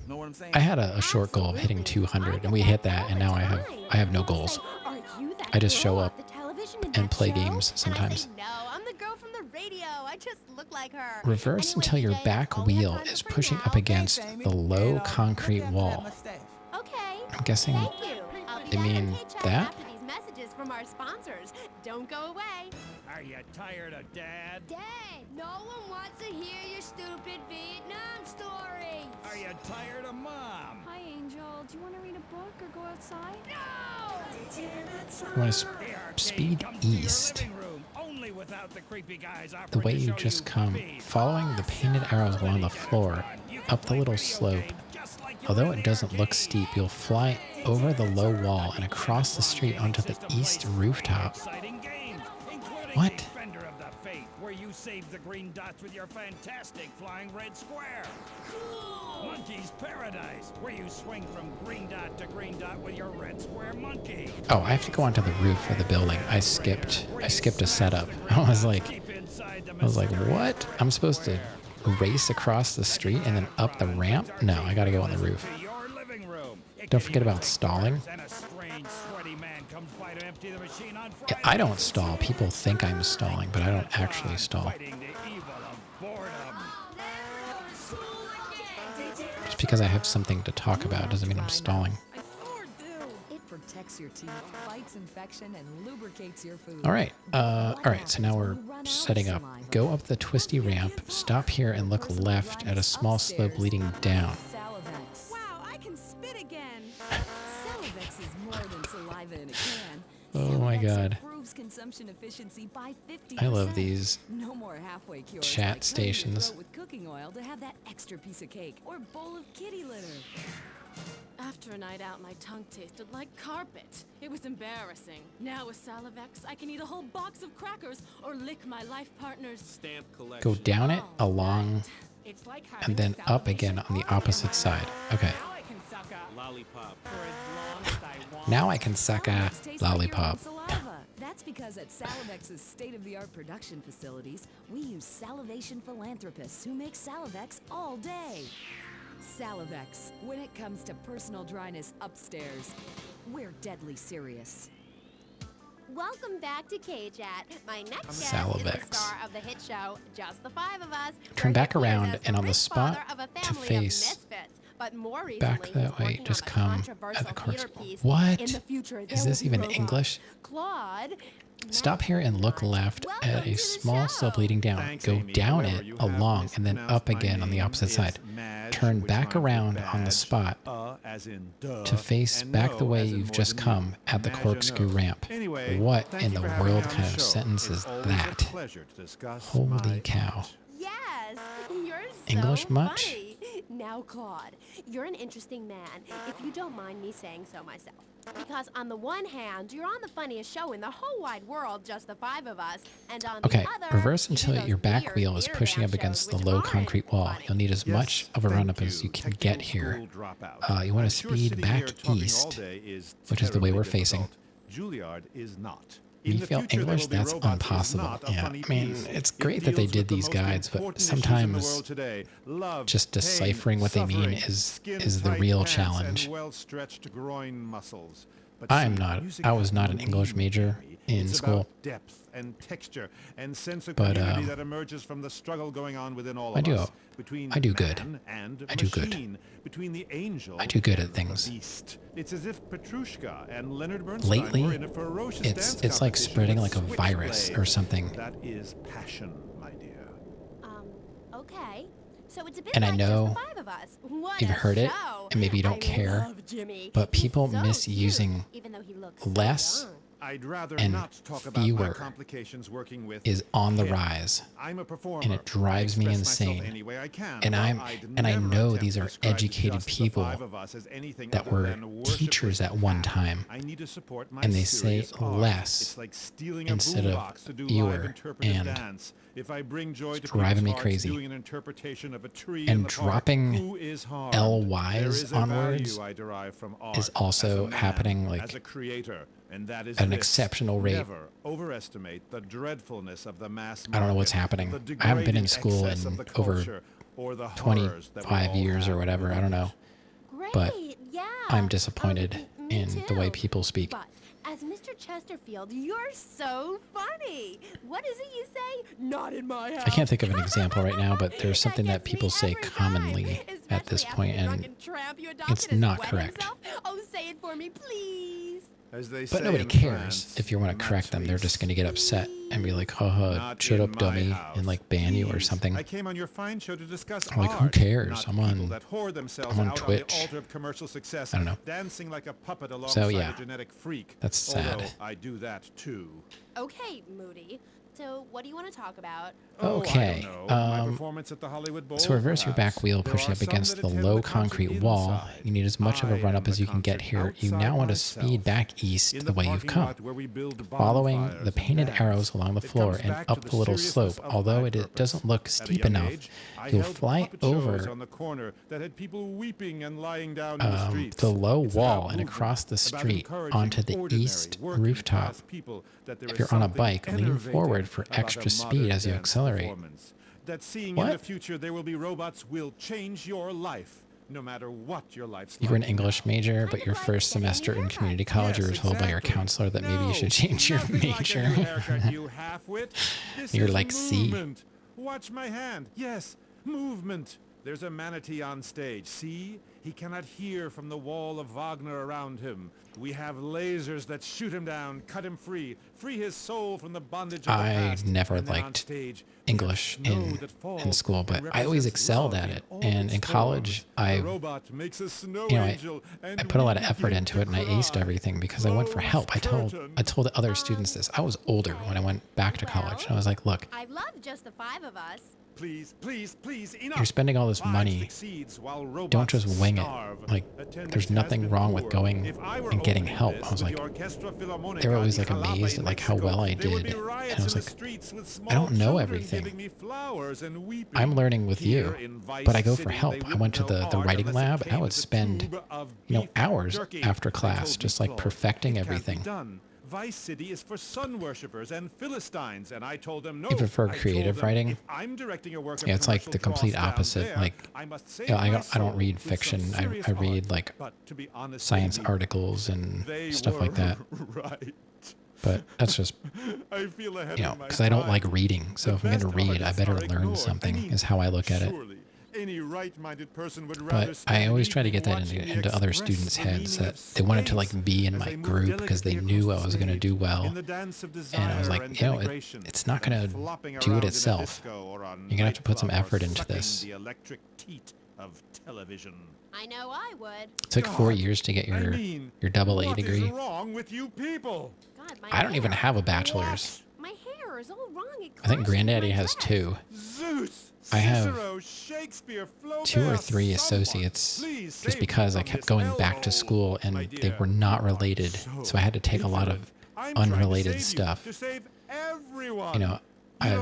Know what I'm saying? I had a short goal of hitting 200, and we hit that, and now I have no goals. I just show up and play games sometimes. No, I'm the girl from the radio. I just look like her. Reverse until your back wheel is pushing up against the low concrete wall. Okay. I'm guessing Thank you. I'll be they down in mean the paycheck that? after these messages from our sponsors. Don't go away. Are you tired of Dad? Dad, no one wants to hear your stupid Vietnam stories. Are you tired of Mom? Hi, Angel. Do you want to read a book or go outside? I want to speed east. The way you just come, following the painted arrows along the floor, up the little slope. Although it doesn't look steep, you'll fly over the low wall and across the street onto the east rooftop. What? Defender of the faith, where you saved the green dots with your fantastic flying red square. Monkey's Paradise, where you swing from green dot to green dot with your red square monkey. Oh, I have to go onto the roof of the building. I skipped a setup. I was like, what? I'm supposed to race across the street and then up the ramp? No, I gotta go on the roof. Don't forget about stalling. Yeah, I don't stall. People think I'm stalling, but I don't actually stall. Just because I have something to talk about doesn't mean I'm stalling. It protects your teeth, fights infection, and lubricates your food. All right. So now we're setting up. Go up the twisty ramp, stop here, and look left at a small slope leading down. Wow, I can spit again. Salivex is more than saliva in a can. Oh my God. Improves consumption efficiency by 50%. I love these No more halfway cures chat like cleaning your stations. throat with cooking oil to have that extra piece of cake or bowl of kitty litter. After a night out, my tongue tasted like carpet. It was embarrassing. Now with Salivex, I can eat a whole box of crackers or lick my life partner's Go down it along It's like and having then a up again on the opposite side. Okay. Now I can suck a Lollipop. for as long as I want. Now I can suck a Salivex tastes like your own lollipop. saliva. That's because at Salivex's state-of-the-art production facilities, we use salivation philanthropists who make Salivex all day. Salivex, when it comes to personal dryness upstairs, we're deadly serious. Welcome back to K-Chat. My next guest is Salivex. the star of the hit show, Just the Five of Us. Turn where back he plays around as and on the rich spot father of a to family of face misfits. But more recently, back he's that way. working Just on a come at controversial the theater corkscrew. piece. What? In the future, there Is this will be even robots. English? Claude, Stop here and look left at a small slope leading down. Go down it, along, and then up again on the opposite side. Turn back around on the spot as in duh, to face and back the no way as in you've more just than come you. at the Imagine corkscrew no. ramp. Anyway, What thank in you the for having world me on kind the of show. sentence It's is always that? a pleasure to discuss Holy my cow. yes, you're so English much? funny. Now, Claude, you're an interesting man, if you don't mind me saying so myself. Because on the one hand, you're on the funniest show in the whole wide world, Just the Five of Us, and on Okay, the other, reverse you do until those your back weird wheel is theater pushing dance up against shows the which low aren't concrete wall. funny. You'll need as much of a run up as you can get here. You want to speed back east, which is the way we're facing. Juilliard is not. Me feel English? That's impossible. Yeah, I mean, it's great that they did these guides, but sometimes just deciphering what they mean is the real challenge. I was not an English major in school. Depth and texture and sense of But, community that emerges from the struggle going on within all I of do- us. Between I do good. man and I do good. machine, between the angel I do good at and things. the beast. It's as if Petrushka and Leonard Bernstein were Lately, in a ferocious it's dance like competition spreading with like a virus or switchblades. something. That is passion, my dear. Okay. So it's a bit And I like know Just the Five of Us. What You've a heard it, show. and maybe you don't I care, love Jimmy. but He's people so misusing cute, even though he looks so less young. I'd rather and not talk about my fewer complications working with is on the him. rise, I'm a performer. and it drives me express myself insane. any way I can, And but I I'd know never these are attempt to describe educated Just the people Five of Us as anything that other were than worship teachers with at one passion. time, I need to support my and they say serious art. less It's like stealing a instead of boombox to do live fewer, interpretive and dance. If I bring joy it's to driving me people's hearts crazy. doing an interpretation of a tree And in the park, dropping who is harmed? LYs There is a on value words I derive from art is as also a man, happening as like a creator, and that is at an this. exceptional rate. Never overestimate the dreadfulness of the mass I don't know what's market, happening. the I haven't been in degrading school excess in of the over culture, or the horrors that we 25 all years have or whatever. I don't know. Great, But yeah. I'm disappointed Me in the way too. people speak. But as Mr. Chesterfield, you're so funny. What is it you say? Not in my house. I can't think of an example right now, but there's something that people say commonly at this point, and it's not correct. Oh, say it for me, please. As they But say nobody in cares France, if you want to correct them. They're just going to get upset and be like, haha, Not shut in up, my dummy, house. and like ban you or Please, something. I came on your fine show to discuss I'm like, who art, cares? not I'm people on- that whore themselves I'm on out Twitch. on the altar of commercial success, I don't know. dancing like a puppet alongside So, yeah. a genetic freak. That's sad. Although I do that too. Okay, Moody. So, what do you want to talk about? Okay. Oh, I don't know. My performance at the Hollywood Bowl, So reverse your perhaps. back wheel, There pushing are up some against that the attend low the concert concrete wall. inside. You need as much of a I run am up as the you can get concert here. You now outside want to myself. speed back east In the way you've parking come, lot where we build following bonfires the and painted dance. arrows along the It floor comes and back to up the the little seriousness slope. of Although my it purpose. doesn't look At a steep young enough, age, I you'll held fly puppet shows over on the corner that had people weeping and lying down in the streets. the low It's wall about and movement, across the about street encouraging onto the ordinary, east working rooftop. class people that there If is you're on a something bike, lean enervating forward for about extra a speed modern as you dance accelerate. performance. That seeing in What? the future there will be robots will change your life, no matter what your life's You were an like. English major, but your first semester in community college, you were told by your counselor that maybe you should change your Nothing like a new major. haircut, you half-wit. This You're is like, "See?" movement. Watch my hand. Yes, movement. There's a manatee on stage. See? He cannot hear from the wall of Wagner around him. We have lasers that shoot him down, cut him free his soul from the bondage of the I past. never And then on liked stage, English snow in that falls school, but and I always represents excelled love at in it. all And its in college, forms. The I robot makes a snow you know, angel, I and put a lot of we effort begin into to it, and I aced cry. everything because I went for help. I told other students this. I was older when I went back to college, and I was like, look, I love Just the Five of Us. Please, enough. you're spending all this Lives money. succeeds while robots Don't just wing starve. it. Like, A there's nothing wrong with going and getting help. I was like, they were always like amazed at like how well I did. And I was like, I don't know everything. I'm learning with you, but I go for help. I went to the writing lab and I would spend, hours after class just like perfecting everything. Vice City is for sun worshippers and Philistines, and I told them no. Even for creative writing, if I'm directing a work of it's like the complete down opposite. there, Like, I must save I my don't soul read with fiction. some I serious read art. like But to be honest, science lady, articles and they stuff like that. Right. But that's just, I feel ahead of my because I don't time. like reading. So if I'm going to read, I better learn something, is how I look at it. Any right-minded person would rather But I always try to get that into other students' heads, that they wanted to like be in my group because they knew I was going to do well. And I was like, it's not going to do it itself. You're going to have to put some effort into this. The electric teat of television. I know I would. It took 4 years to get your double A degree. What is wrong with you people? God, my I don't hair. even have a bachelor's. My hair is all wrong. It I think clashes Granddaddy my has dress. 2. Zeus, I have Cicero, Shakespeare, Flaubert, 2 or 3 associates just because I kept going back to school and they were not related. So I had to take a lot of unrelated stuff. To save everyone. I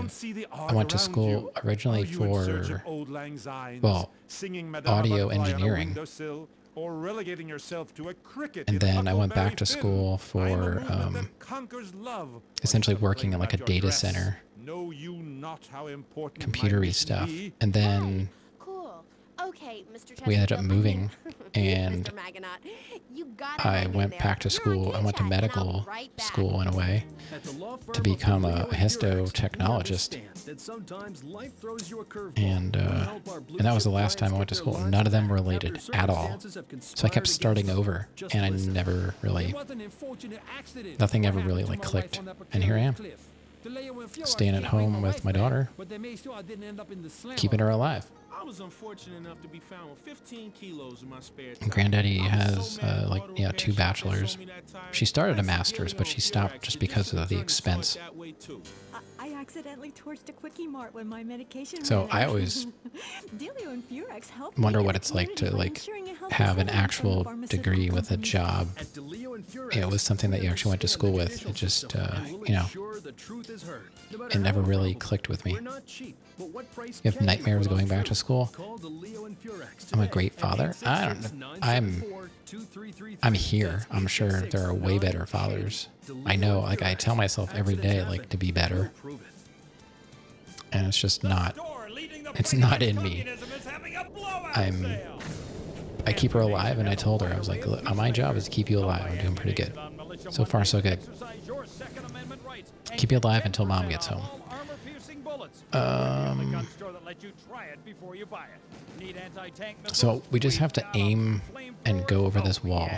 went to school originally for, well, audio engineering. Or relegating yourself to a cricket And then I went back to school for essentially working in like a data center, computery stuff. And then Cool. Okay, Mr. we ended up Chesterfield, moving, and Mr. Maginot, you gotta I hang in went there. back to You're on school. I went to K-Check, and I'll medical be right back. school in a way to become a histotechnologist. And that was the last time I went to school. None of them related at all. So I kept starting over, and I never really, nothing ever really like clicked. And here I am, staying at home with my daughter, keeping her alive. I was unfortunate enough to be found with 15 kilos in my spare And Granddaddy has 2 bachelors. She started a master's, but she stopped just because of the expense. I accidentally torched a Quickie Mart when my medication So ran I out. always Delio and Furex helped wonder me what get it's like to community by like ensuring a healthy have an settlement actual from degree pharmaceutical with a companies. job. It was something that you actually went to school with. It just, it never really clicked with me. You have nightmares going back to school? I'm a great father? I don't know. I'm here. I'm sure there are way better fathers. I know, like I tell myself every day, like to be better. And it's just not, it's not in me. I keep her alive, and I told her, I was like, my job is to keep you alive. I'm doing pretty good. So far, so good. Keep you alive until mom gets home. So we just have to aim and go over this wall.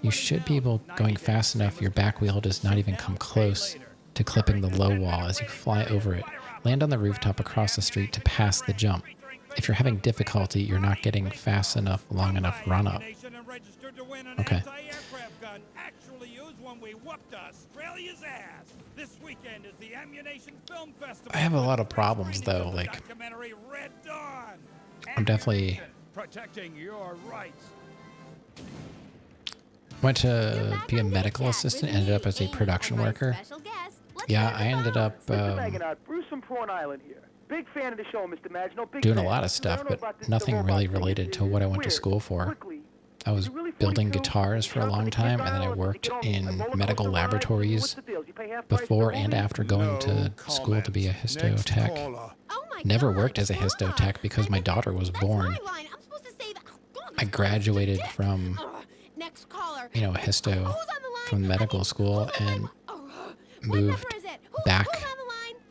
You should be able, going fast enough, your back wheel does not even come close to clipping the low wall as you fly over it. Land on the rooftop across the street to pass the jump. If you're having difficulty, you're not getting fast enough, long enough run up. Okay. I have a lot of problems though, like I'm definitely protecting your rights. went to be a medical assistant, ended up as a production worker. Yeah, I ended up Bruce from Prawn Island here. Big fan of the show, Mr. Maginot. Big doing a fan. lot of stuff, but nothing really related to what I went to school for. I was building guitars for a long time, and then I worked in medical laboratories before and after going to school to be a histotech. Never worked as a histotech because my daughter was born. I graduated from, histo from medical school and moved back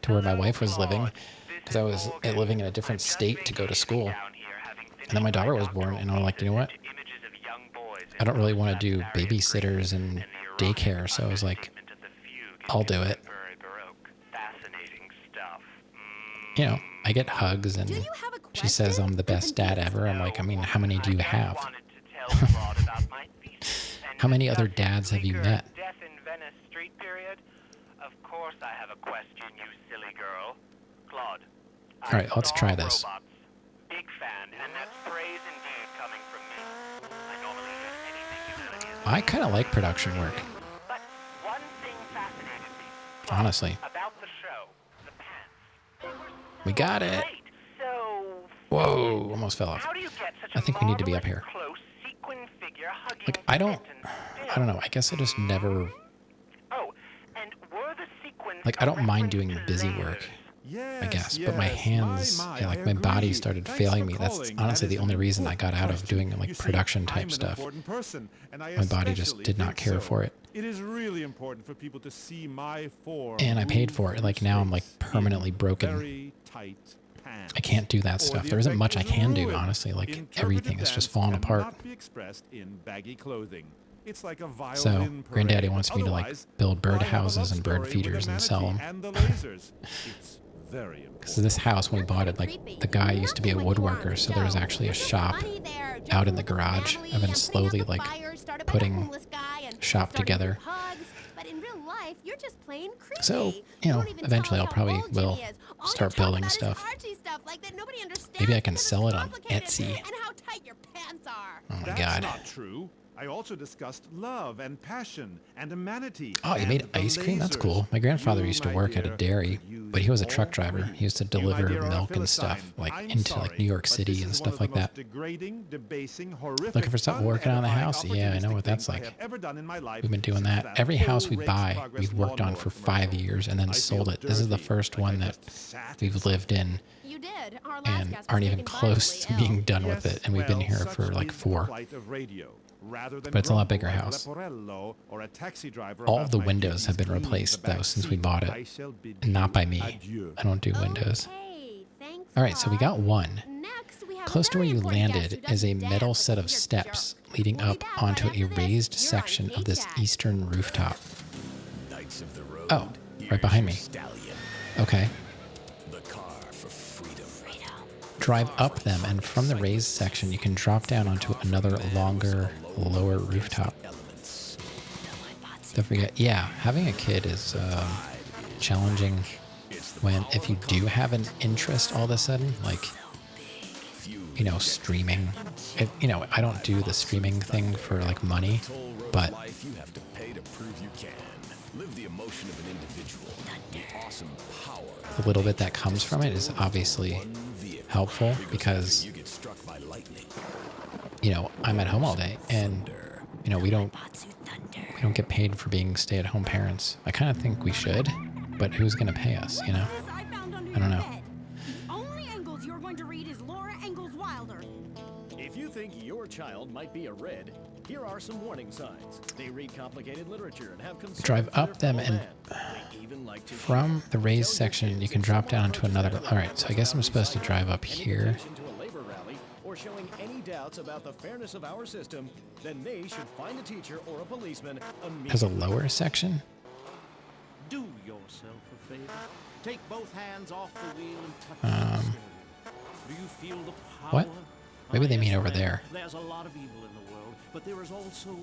to where my wife was living because I was living in a different state to go to school. And then my daughter was born, and I'm like, you know what? I don't really want to do babysitters and daycare, so I was like, I'll do it. I get hugs, and she says I'm the best dad ever. I'm like, I mean, how many do you have? How many other dads have you met? Death in Venice Street period? Of course I have a question, you silly girl. Claude. All right, let's try this. Big fan, and that's praise indeed coming from me. I normally hate anything humanity is I kind of like production work. But one thing fascinated me. Honestly. About the show, the pants. We got it. So, Whoa, almost fell off. how do you get such I think we need to be up here. close sequin figure hugging Like, I don't know. I guess I just never, Oh, and were the sequins like, I don't mind doing the busy work, I guess. But my hands, yeah, like, my body started failing me. That's honestly the only reason I got out of doing, like, production type stuff. My body just did not care for it. It is really important for people to see my form. And I paid for it. Like, now I'm, like, permanently broken. Very tight pants. I can't do that stuff. There isn't much I can do, honestly. Like, everything is just falling apart. Cannot be expressed in baggy clothing. It's like a violin So, parade. Granddaddy wants me to, like, Otherwise, build bird I have a houses love and bird story feeders with a and sell them. manatee and the lasers. It's very important. Because this house, when we bought it, like, the guy used to be a woodworker, so there was actually a shop out in the garage. I've been slowly, like, putting shop together. But in real life, you're just plain creepy. So, you know, eventually I'll probably will start building stuff. Maybe I can sell it on Etsy. And how tight your pants are. Oh my That's god. not true. I also discussed love and passion and a manatee. Oh, you made and the ice cream? That's lasers. cool. My grandfather used to my work at a dear, dairy, but he was a truck driver. He used to deliver dear, are a milk and stuff, Philistine. like, I'm into, like, sorry, New York but City this and is stuff one of the like that. most degrading, debasing, horrific, Looking for something working on the unedifying, house? Yeah, I know what that's opportunistic like. things I have ever done in my life We've been doing since that. Every house we whole buy, Rake's Progress we've worked on lawnmower for commercial. 5 years and then I sold feel it. This is the dirty, first like one I that just sat we've and lived in You did. Our last and guest was aren't even taken close to violently being ill. done with it. And we've been Well, here such for like is the 4. plight of radio. Rather than But it's a lot grumble bigger like a house. leporello or a taxi driver All about of the my windows have been duties cleaning replaced, the back though, since we seat, bought I it. shall bid Not you by me. adieu. I don't do windows. Hey, thanks, All right, so we got one. Next, we have Close a to where very you important guest landed who is a doesn't metal dance set like of a steps jerk. leading We'll be up back onto right a after this. raised You're on section of this K-Chat. eastern rooftop. Knights of the road. Oh, right behind me. Stallion. Okay. The car for freedom. Drive up them, and from the raised section, you can drop down onto another longer, lower rooftop. Don't forget, yeah, having a kid is challenging when, if you do have an interest all of a sudden, like, you know, streaming. You know, I don't do the streaming thing for, like, money, but You have to pay to prove you can. Live the emotion of an individual. The awesome power. the little bit that comes from it is obviously helpful because, You get struck by lightning. you know, I'm at home all day and, you know, we don't get paid for being stay-at-home parents. I kind of think we should, but who's going to pay us, you know? I don't know. The only Engels you're going to read is Laura Ingalls Wilder. If you think your child might be a red, here are some warning signs. They read complicated literature and have concerns Drive for up their them, fellow and man. They even like to from the raised section, you can drop down to another. All right, so I guess I'm supposed to drive up here. invitation to a labor rally or showing any doubts about the fairness of our system, then they should find a teacher or a policeman There's a immediately. lower section. Do yourself a favor. Take both hands off the wheel and touch the steering wheel. Do you feel the power? What? Maybe they Ah, mean yes, over friend, there. There's a lot of evil in the world, but there is also light.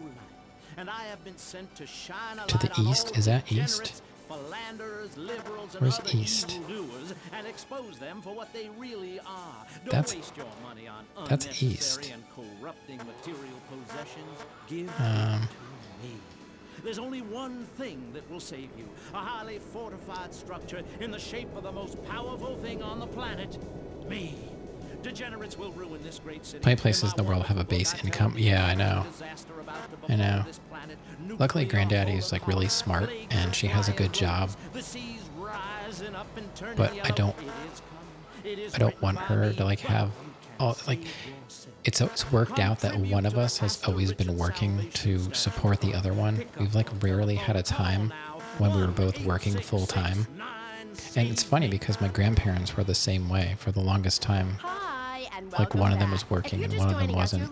And I have been sent to shine a To the light on east? all Is that degenerates, east? philanderers, liberals, and Where's other east? evildoers, and expose them for what they really are. Don't That's- waste your money on that's unnecessary east. and corrupting material possessions. Give Um, them to me. There's only one thing that will save you. A highly fortified structure in the shape of the most powerful thing on the planet. Me. Degenerates will ruin this great city. Plenty of places in the world have a base income. Yeah, I know. I know. Luckily, Granddaddy is like really smart, and she has a good job. But I don't want her to like have all like. It's worked out that one of us has always been working to support the other one. We've like rarely had a time when we were both working full time. And it's funny because my grandparents were the same way for the longest time. Hi, and Like one of them was working and one of them wasn't.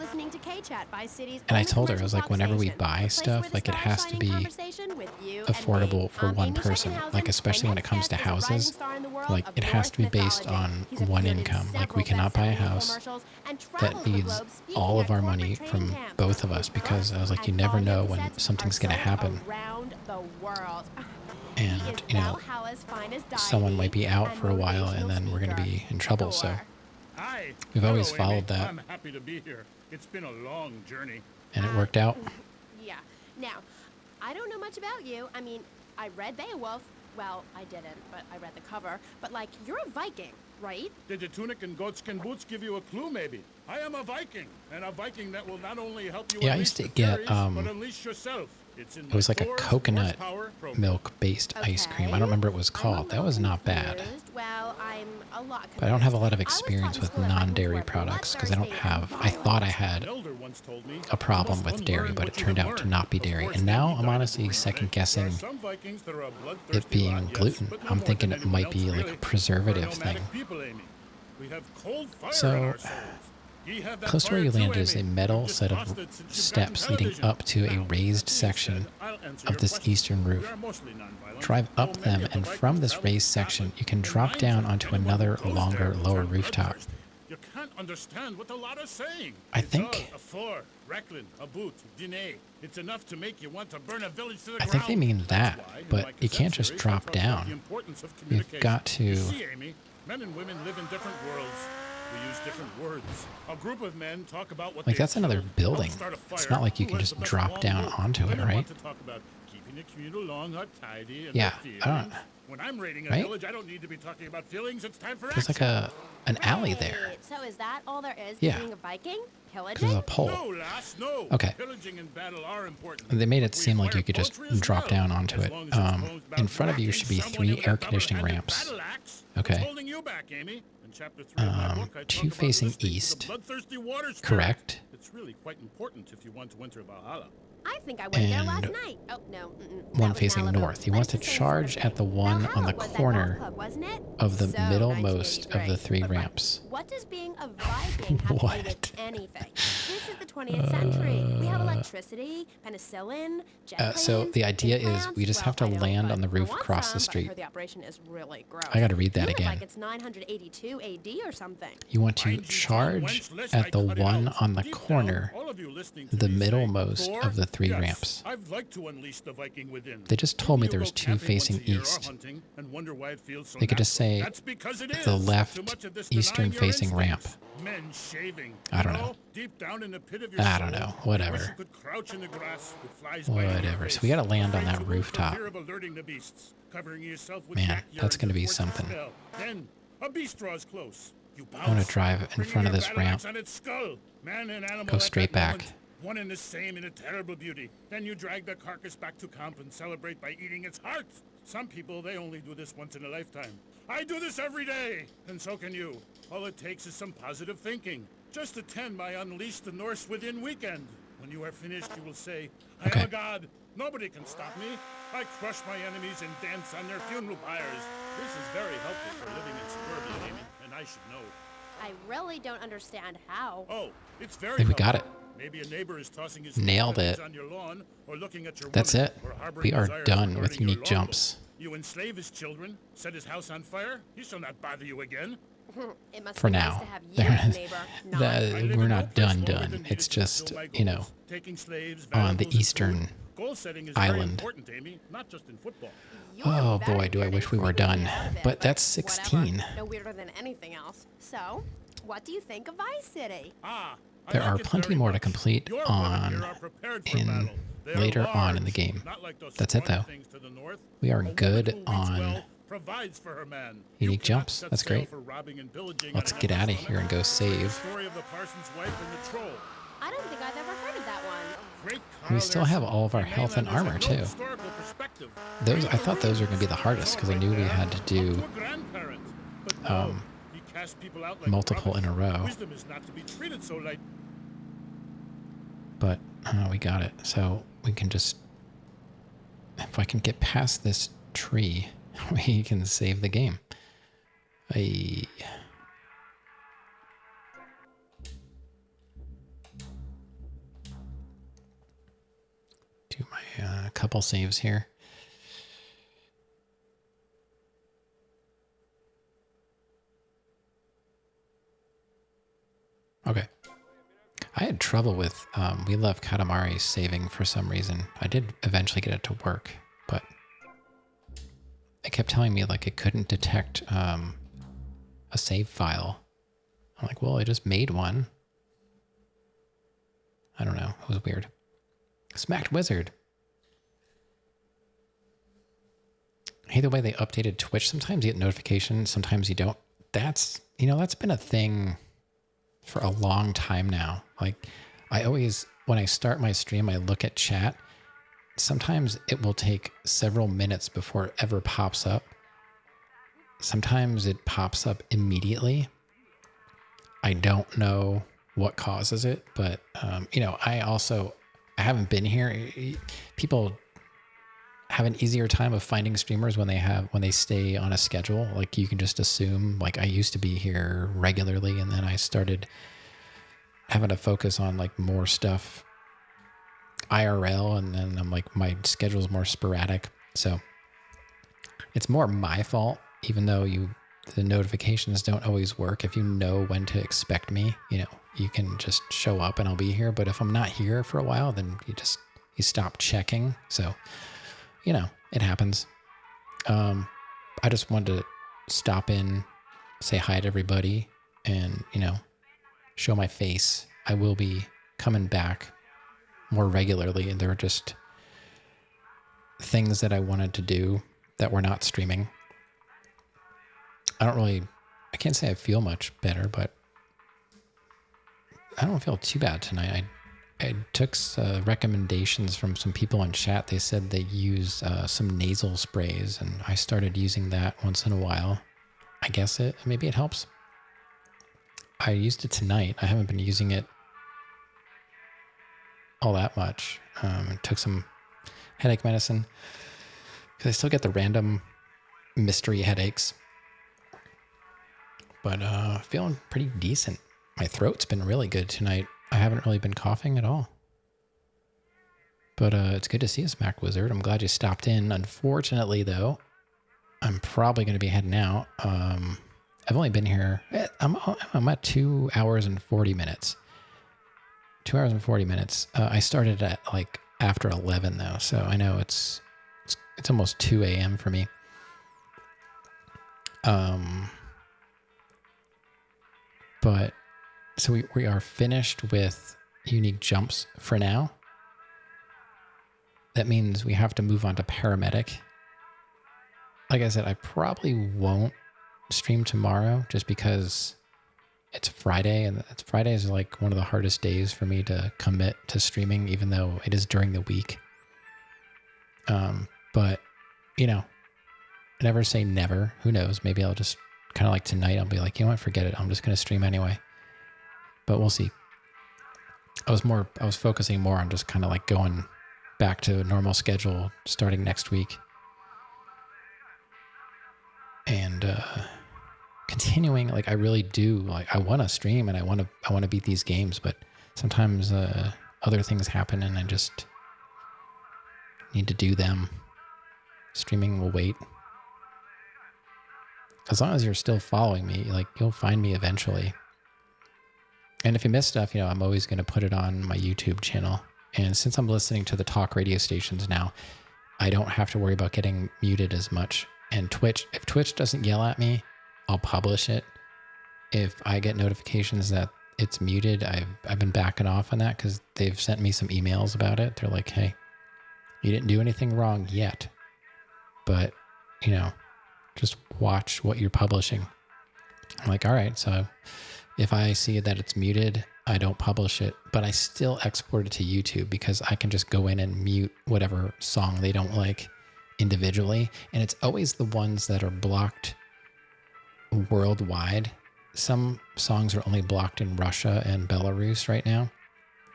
And I told her, I was like, whenever we buy stuff, like it has to be affordable for one person. Like especially when it comes to houses, like it has to be based on one income. Like we cannot buy a house that needs all of our money from both of us because I was like, you never know when something's going to happen. And, you know, someone might be out for a while and then we're going to be in trouble. So Hi. We've always Hello, Amy. followed that. I'm happy to be here. It's been a long journey. And it worked out. Yeah. Now, I don't know much about you. I mean, I read Beowulf. Well, I didn't, but I read the cover. But, like, you're a Viking, right? Did the tunic and goatskin boots give you a clue, maybe? I am a Viking, and a Viking that will not only help you Yeah, I unleash used to the get, fairies, but unleash yourself. It's in It was like a Thor's coconut horsepower program. milk-based ice cream. I don't remember what it was called. That was not bad. Well, I'm a lot confused. But I don't have a lot of experience with non-dairy products because I don't have... I thought I had a problem with dairy, but it turned out to not be dairy. And now I'm honestly second-guessing it being gluten. I'm thinking it might be like a preservative thing. So, close to where you land is a metal set of steps leading up to a raised section of this eastern roof. Drive up them, and from this raised section, you can drop down onto another longer, lower rooftop. You can't understand what the lot are saying. I It's think... all a four, Racklin, a boot, dîner. It's enough to make you want to burn a village to the I ground. think they mean that, but you can't just drop down. You've got to... You see, Amy, men and women live in different worlds. We use different words. A group of men talk about what Like, they that's another killed, building. help start a It's fire, not like you who can has just the best drop wall down move. onto it, Women right? want to talk about keeping the communal long or tidy and Yeah, the I don't... feelings. When I'm raiding a Right? village, I don't need to be talking about feelings. It's time for There's like an alley there. Wait, so is that all there is Yeah. to being a Viking? Pillaging? There's a pole. No, lass, no. Okay. Pillaging and battle are important. They made it seem like you could just drop down onto it. In front of you should be 3 air conditioning ramps. Okay. Holding you back, Amy. In chapter 3 of my book, I 2 talk about facing listening to east. the bloodthirsty water spirit. Correct. It's really quite important if you want to enter Valhalla. I think I went there last And night. Oh, no. One facing north. You want to charge at the one on the corner of the middlemost of the 3 ramps. What does being a Viking have to do with anything? This is the 20th century. We have electricity, penicillin, jet So planes, the idea is implants. we just have to Well, I know, land but on the I roof want across the some, but I street. heard the operation is really gross. I gotta read that You look again. like it's 982 AD or something. You want to charge at the one on the corner, the middlemost of the 3 ramps. I'd like to unleash the Viking within. They just told me there was 2 facing east. They could just say the left eastern facing ramp. Men shaving. I don't know. Deep down in the pit of your I don't soul, know. you Whatever. wish you could crouch in the grass with flies biting your Whatever. face. So we gotta land on Afraid that to move for rooftop. fear of alerting the beasts, covering yourself with Man, yak that's urine gonna be to thwart its something. spell. Then a beast draws close. You I want bounce, to drive in bringing front of your this battle ramp. axe on its skull. Man and animal Go at straight that back. moment, one and the same in a terrible beauty. Then you drag the carcass back to camp and celebrate by eating its heart. Some people, they only do this once in a lifetime. I do this every day, and so can you. All it takes is some positive thinking. Just attend my Unleash the Norse Within weekend. When you are finished, you will say, I am a god. Nobody can stop me. I crush my enemies and dance on their funeral pyres. This is very helpful for living in suburbia, Amy, and I should know. I really don't understand how. Oh, it's very Hey, we got helpful. Maybe a neighbor is tossing his Nailed feathers it. on your lawn, or looking at your That's woman, it. or harboring We are desires done regarding with your unique longbow. jumps. You enslave his children, set his house on fire. He shall not bother you again. It must For be now. nice to have you as a neighbor. We're not done. It's just, you know, on the eastern Goal setting is very island. important, Amy, not just in football. Oh boy, do I wish we were done. But that's 16. No weirder than anything else. So, what do you think of Vice City? There are plenty more to complete on later on in the game. That's it though. We are good on Provides for her man. unique jumps. That's Sail great. for robbing and pillaging Let's on get another out of here and go save. Story of the parson's wife and the troll. I don't think I've ever heard of that one. We still have all of our health and armor too. Those I thought those were going to be the hardest because I knew we had to do multiple in a row. Wisdom is not to be treated so light. But we got it. So we can just, if I can get past this tree, we can save the game. I do my couple saves here. Okay. I had trouble with We Love Katamari saving for some reason. I did eventually get it to work, but it kept telling me like it couldn't detect a save file I'm like, well, I just made one. I don't know. It was weird. Smacked Wizard. I hate the way they updated Twitch. Sometimes you get notifications, sometimes you don't. That's been a thing for a long time now. Like, I always, when I start my stream, I look at chat. Sometimes it will take several minutes before it ever pops up. Sometimes it pops up immediately. I don't know what causes it, but I haven't been here. People have an easier time of finding streamers when they stay on a schedule. Like, you can just assume, like, I used to be here regularly, and then I started having to focus on like more stuff IRL, and then I'm like, my schedule's more sporadic. So it's more my fault, even though the notifications don't always work. If you know when to expect me, you can just show up and I'll be here. But if I'm not here for a while, then you stop checking. So, it happens. I just wanted to stop in, say hi to everybody, and, show my face. I will be coming back more regularly, and there are just things that I wanted to do that were not streaming. I can't say I feel much better, but I don't feel too bad tonight. I took recommendations from some people in chat. They said they use some nasal sprays, and I started using that once in a while. I guess maybe it helps. I used it tonight. I haven't been using it all that much. Took some headache medicine because I still get the random mystery headaches. But feeling pretty decent. My throat's been really good tonight. I haven't really been coughing at all. But it's good to see you, Smack Wizard. I'm glad you stopped in. Unfortunately, though, I'm probably going to be heading out. I've only been here. I'm at 2 hours and 40 minutes. 2 hours and 40 minutes. I started at like after 11 though, so I know it's almost 2 a.m. for me. But so we are finished with unique jumps for now. That means we have to move on to paramedic. Like I said, I probably won't stream tomorrow just because it's Friday, and Friday is like one of the hardest days for me to commit to streaming, even though it is during the week. But never say never. Who knows? Maybe I'll just kind of like tonight, I'll be like, you know what, forget it. I'm just going to stream anyway. But we'll see. I was focusing more on just kind of like going back to a normal schedule starting next week. And continuing, like, I really do, like, I want to stream and I want to beat these games, but sometimes other things happen and I just need to do them. Streaming will wait. As long as you're still following me, like, you'll find me eventually. And if you miss stuff, I'm always going to put it on my YouTube channel. And since I'm listening to the talk radio stations now, I don't have to worry about getting muted as much. And Twitch, if Twitch doesn't yell at me, I'll publish it. If I get notifications that it's muted, I've been backing off on that because they've sent me some emails about it. They're like, hey, you didn't do anything wrong yet, but, just watch what you're publishing. I'm like, all right, so if I see that it's muted, I don't publish it, but I still export it to YouTube because I can just go in and mute whatever song they don't like individually. And it's always the ones that are blocked worldwide. Some songs are only blocked in Russia and Belarus right now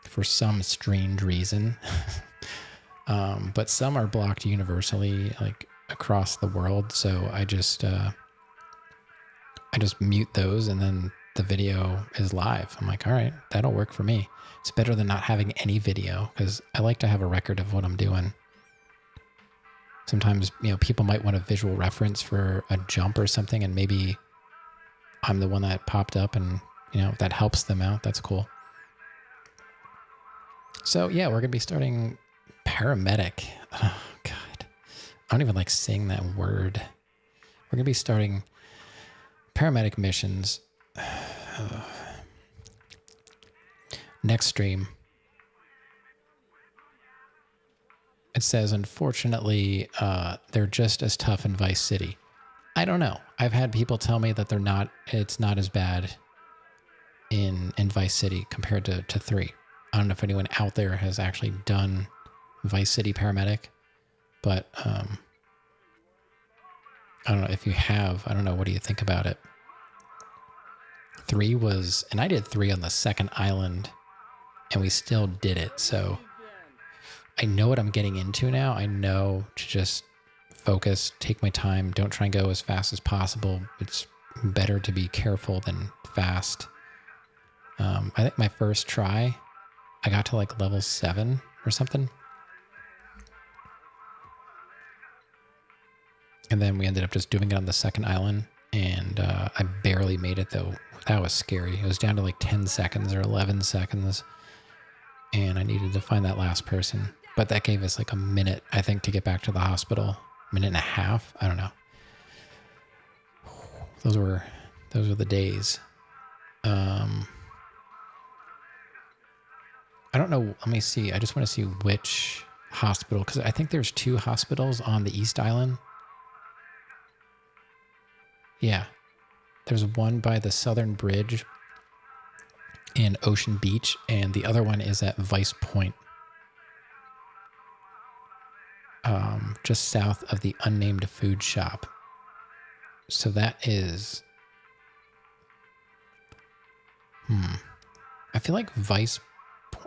for some strange reason. But some are blocked universally, like across the world. So I just mute those and then the video is live. I'm like, all right, that'll work for me. It's better than not having any video because I like to have a record of what I'm doing. Sometimes, people might want a visual reference for a jump or something, and maybe I'm the one that popped up and, if that helps them out, that's cool. So, yeah, we're going to be starting paramedic. Oh, God. I don't even like saying that word. We're going to be starting paramedic missions. next stream, it says, unfortunately, they're just as tough in Vice City. I don't know. I've had people tell me that it's not as bad in Vice City compared to 3. I don't know if anyone out there has actually done Vice City Paramedic, but I don't know if you have. I don't know. What do you think about it? 3 was, and I did 3 on the second island, and we still did it. So I know what I'm getting into now. I know to just focus, take my time, don't try and go as fast as possible. It's better to be careful than fast. I think my first try, I got to like level 7 or something. And then we ended up just doing it on the second island. And I barely made it, though. That was scary. It was down to like 10 seconds or 11 seconds. And I needed to find that last person. But that gave us like a minute, I think, to get back to the hospital. Minute and a half. I don't know. Those were the days. I don't know. Let me see. I just want to see which hospital, because I think there's 2 hospitals on the East Island. Yeah. There's one by the Southern Bridge in Ocean Beach, and the other one is at Vice Point. Just south of the unnamed food shop. So that is... I feel like Vice...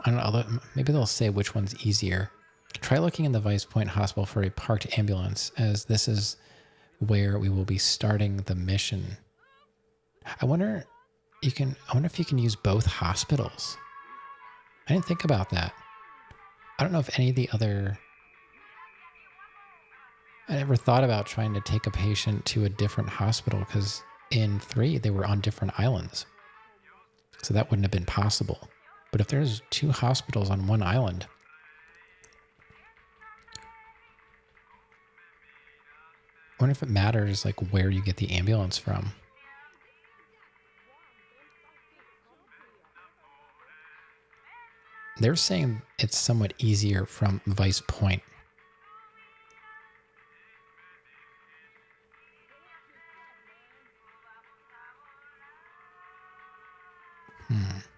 I don't know, maybe they'll say which one's easier. Try looking in the Vice Point Hospital for a parked ambulance, as this is where we will be starting the mission. I wonder if you can use both hospitals. I didn't think about that. I don't know if any of the other... I never thought about trying to take a patient to a different hospital, because in 3, they were on different islands. So that wouldn't have been possible. But if there's 2 hospitals on one island, I wonder if it matters like where you get the ambulance from. They're saying it's somewhat easier from Vice Point.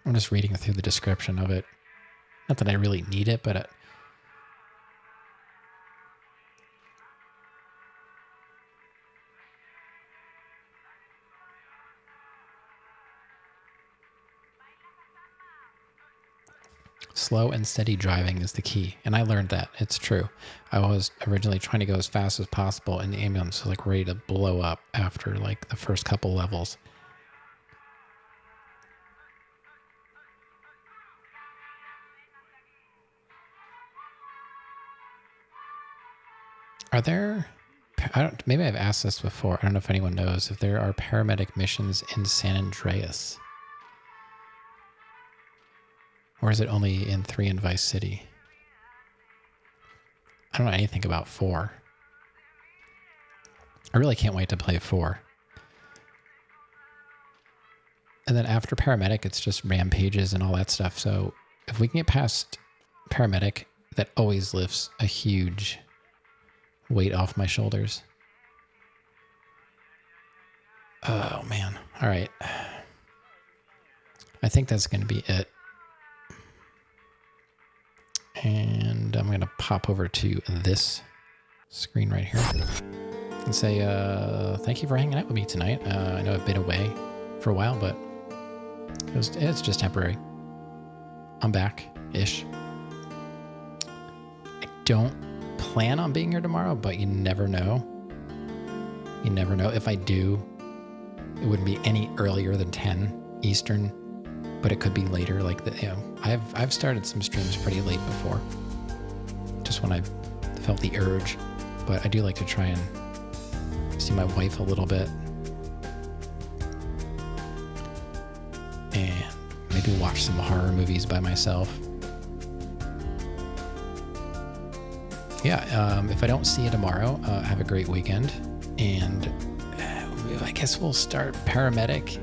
I'm just reading through the description of it. Not that I really need it, but... slow and steady driving is the key. And I learned that. It's true. I was originally trying to go as fast as possible, and the ambulance was like ready to blow up after like the first couple levels. Are there... maybe I've asked this before. I don't know if anyone knows if there are paramedic missions in San Andreas. Or is it only in 3 and Vice City? I don't know anything about 4. I really can't wait to play 4. And then after paramedic, it's just rampages and all that stuff. So if we can get past paramedic, that always lifts a huge weight off my shoulders. Oh, man. All right. I think that's going to be it. And I'm going to pop over to this screen right here and say thank you for hanging out with me tonight. I know I've been away for a while, but it's just temporary. I'm back-ish. I don't plan on being here tomorrow, but you never know. You never know. If I do, it wouldn't be any earlier than 10 Eastern, but it could be later. Like I've started some streams pretty late before, just when I've felt the urge. But I do like to try and see my wife a little bit, and maybe watch some horror movies by myself. Yeah, if I don't see you tomorrow, have a great weekend. And I guess we'll start paramedic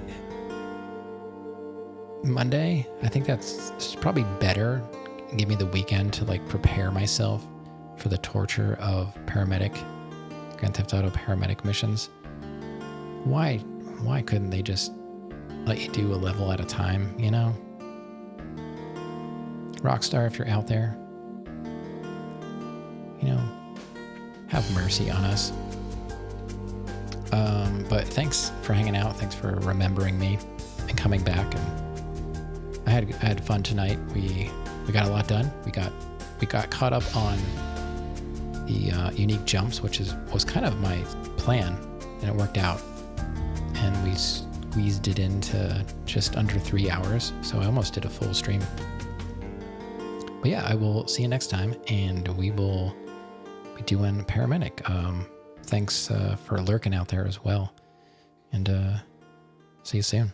Monday. I think that's probably better. Give me the weekend to like prepare myself for the torture of Grand Theft Auto paramedic missions. Why couldn't they just let you do a level at a time, you know? Rockstar, if you're out there, you know, have mercy on us. But thanks for hanging out. Thanks for remembering me and coming back. And I had fun tonight. We got a lot done. We got caught up on the unique jumps, which was kind of my plan, and it worked out. And we squeezed it into just under 3 hours, so I almost did a full stream. But yeah, I will see you next time, and we will be doing paramedic. Thanks for lurking out there as well, and see you soon.